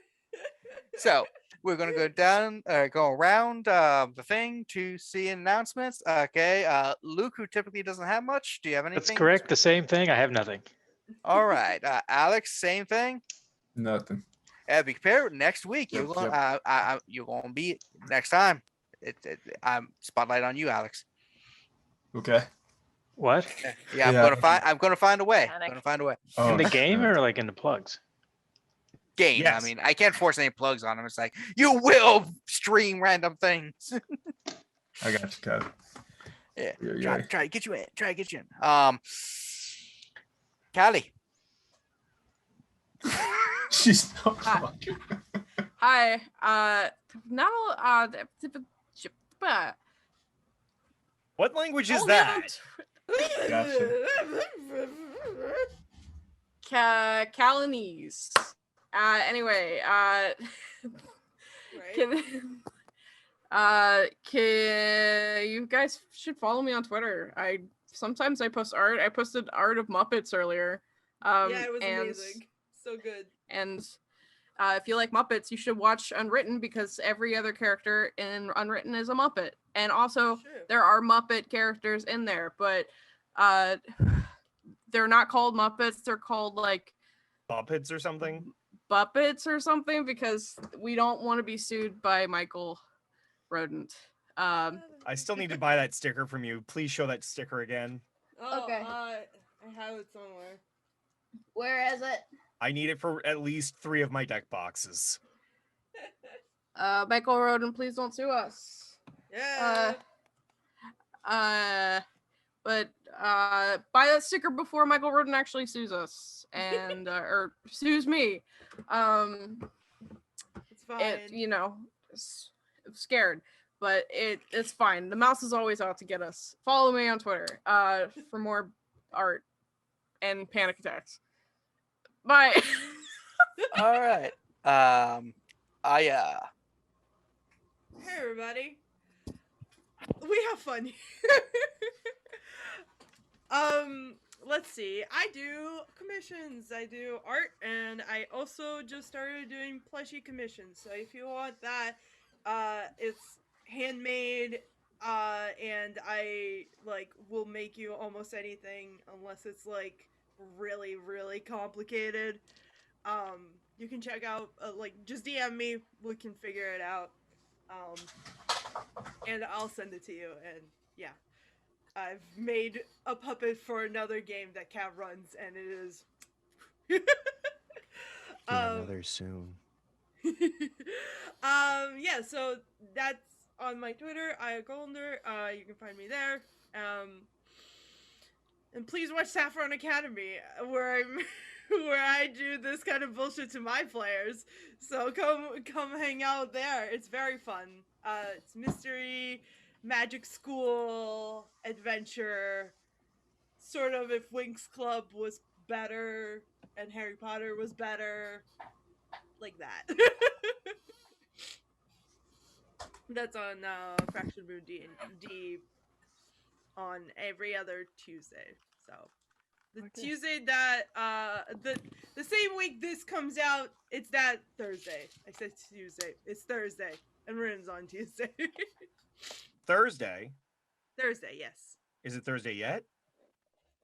so we're gonna go down, go around the thing to see announcements. Okay, Luke, who typically doesn't have much. Do you have anything? That's correct. The same thing. I have nothing. All right, Alex, same thing. Nothing. Be prepared next week. Yep, You're gonna, you're gonna be next time. I'm spotlight on you, Alex. Okay. What? Yeah, I'm Yeah. gonna find a way. I'm Panic. gonna find a way. Oh, In the game snap. or like in the plugs? Game. Yes. I mean, I can't force any plugs on them. It's like you will stream random things. I got you, Kev. Yeah. Yeah, Try to get you in. Try to get you in. Callie. She's not Hi. talking. Hi. Now, What language is only on that? Gotcha. Calinese. Anyway, Right? you guys should follow me on Twitter. Sometimes I post art. I posted art of Muppets earlier. Yeah, it was amazing. So good. And if you like Muppets, you should watch Unwritten because every other character in Unwritten is a Muppet. And also, True. there are Muppet characters in there, but they're not called Muppets. They're called like Puppets or something? Buppets or something because we don't want to be sued by Michael Rodent. I still need to buy that sticker from you. Please show that sticker again. Oh, Okay. I have it somewhere. Where is it? I need it for at least 3 of my deck boxes. Michael Rodent, please don't sue us. Yeah. but buy that sticker before Michael Roden actually sues us and or sues me. It's fine. I'm scared, but it's fine. The mouse is always out to get us. Follow me on Twitter for more art and panic attacks. Bye. All right. Hey everybody. We have fun here. Let's see. I do commissions. I do art, and I also just started doing plushie commissions. So if you want that, it's handmade, and I will make you almost anything unless it's really, really complicated. You can check out just DM me. We can figure it out. And I'll send it to you. And yeah. I've made a puppet for another game that Cat runs, and it is. Another soon. Yeah, so that's on my Twitter, Golder. You can find me there. And please watch Saffron Academy, where I do this kind of bullshit to my players. So come hang out there. It's very fun. It's mystery, magic school, adventure, sort of if Winx Club was better and Harry Potter was better, like that. That's on Fraction Moon D&D on every other Tuesday. So the Tuesday that the same week this comes out, it's that Thursday. I said Tuesday. It's Thursday, and Ruin's on Tuesday. Thursday? Thursday, yes. Is it Thursday yet?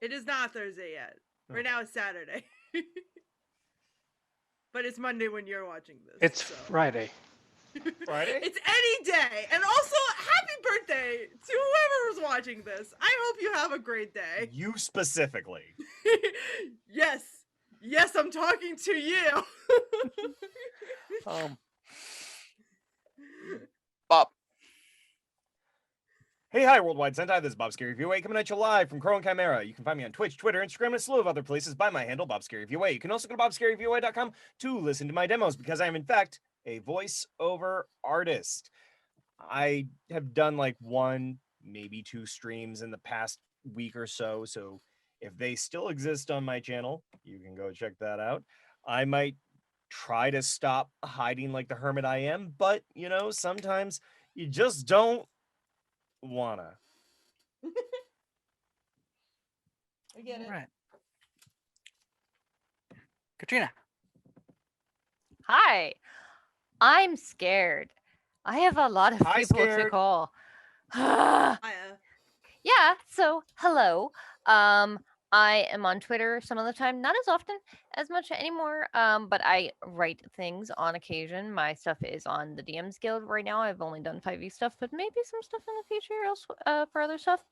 It is not Thursday yet. Right now it's Saturday. But it's Monday when you're watching this. It's Friday. Friday? It's any day. And also, happy birthday to whoever was watching this. I hope you have a great day. You specifically. Yes. Yes, I'm talking to you. Bob. Hey, hi, Worldwide Sentai. This is Bob Scary View coming at you live from Crow and Chimera. You can find me on Twitch, Twitter, Instagram, and a slew of other places by my handle, Bob Scary View. You can also go to bobscaryview.com to listen to my demos because I am, in fact, a voiceover artist. I have done like 1, maybe 2 streams in the past week or so. So if they still exist on my channel, you can go check that out. I might try to stop hiding like the hermit I am, but sometimes you just don't wanna. I get it. All right. Katrina. Hi. I'm scared. I have a lot of Hi, people to scared. call. Hiya. Yeah, so hello. I am on Twitter some of the time, not as often as much anymore, but I write things on occasion. My stuff is on the DMs Guild right now. I've only done 5e stuff, but maybe some stuff in the future else for other stuff.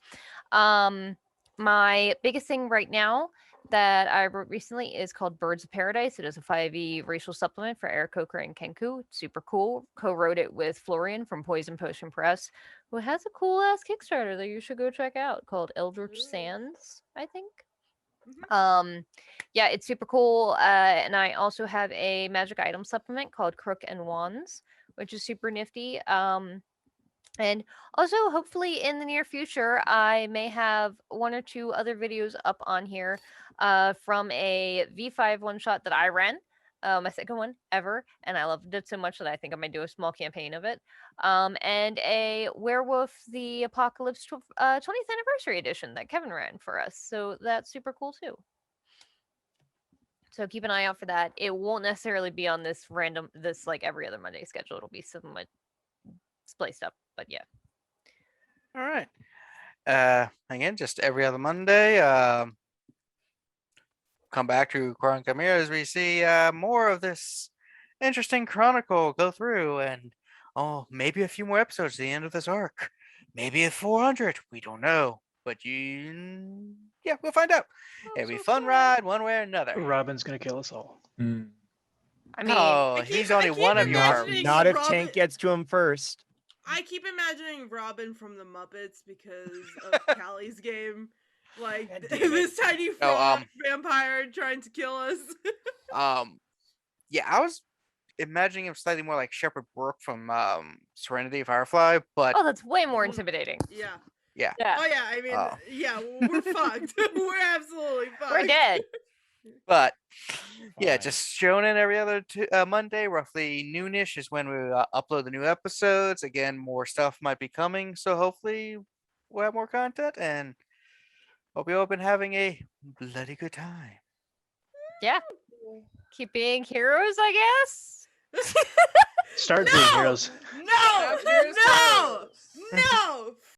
My biggest thing right now that I wrote recently is called Birds of Paradise. It is a 5e racial supplement for Eric Coker and Kenku. It's super cool. Co-wrote it with Florian from Poison Potion Press, who has a cool ass Kickstarter that you should go check out called Eldritch Sands, I think. Yeah, it's super cool. And I also have a magic item supplement called Crook and Wands, which is super nifty. And also, hopefully, in the near future, I may have 1 or 2 other videos up on here from a V5 one-shot that I ran, my second one ever, and I loved it so much that I think I might do a small campaign of it, and a Werewolf the Apocalypse 20th Anniversary Edition that Kevin ran for us, so that's super cool, too. So keep an eye out for that. It won't necessarily be on this like, every other Monday schedule. It'll be somewhat spliced up, but yeah. All right. Again, just every other Monday. Come back to Crow Chimera as we see more of this interesting chronicle go through, and maybe a few more episodes at the end of this arc. Maybe at 400. We don't know, but we'll find out. It'll be a fun ride one way or another. Robin's gonna kill us all. I mean, he's only one of your. Not if Tank gets to him first. I keep imagining Robin from the Muppets because of Callie's game. Like God damn it. this tiny frog vampire trying to kill us. Yeah, I was imagining him slightly more like Shepherd Brook from Serenity Firefly, but Oh, that's way more intimidating. Yeah. yeah. Oh yeah, I mean, yeah, we're fucked. We're absolutely fucked. We're dead. But yeah, Fine. just shown in every other Monday, roughly noonish is when we upload the new episodes. Again, more stuff might be coming, so hopefully we'll have more content, and hope you all been having a bloody good time. Yeah. Keep being heroes, I guess. Start No! being heroes. No! Have yours No! heroes. No!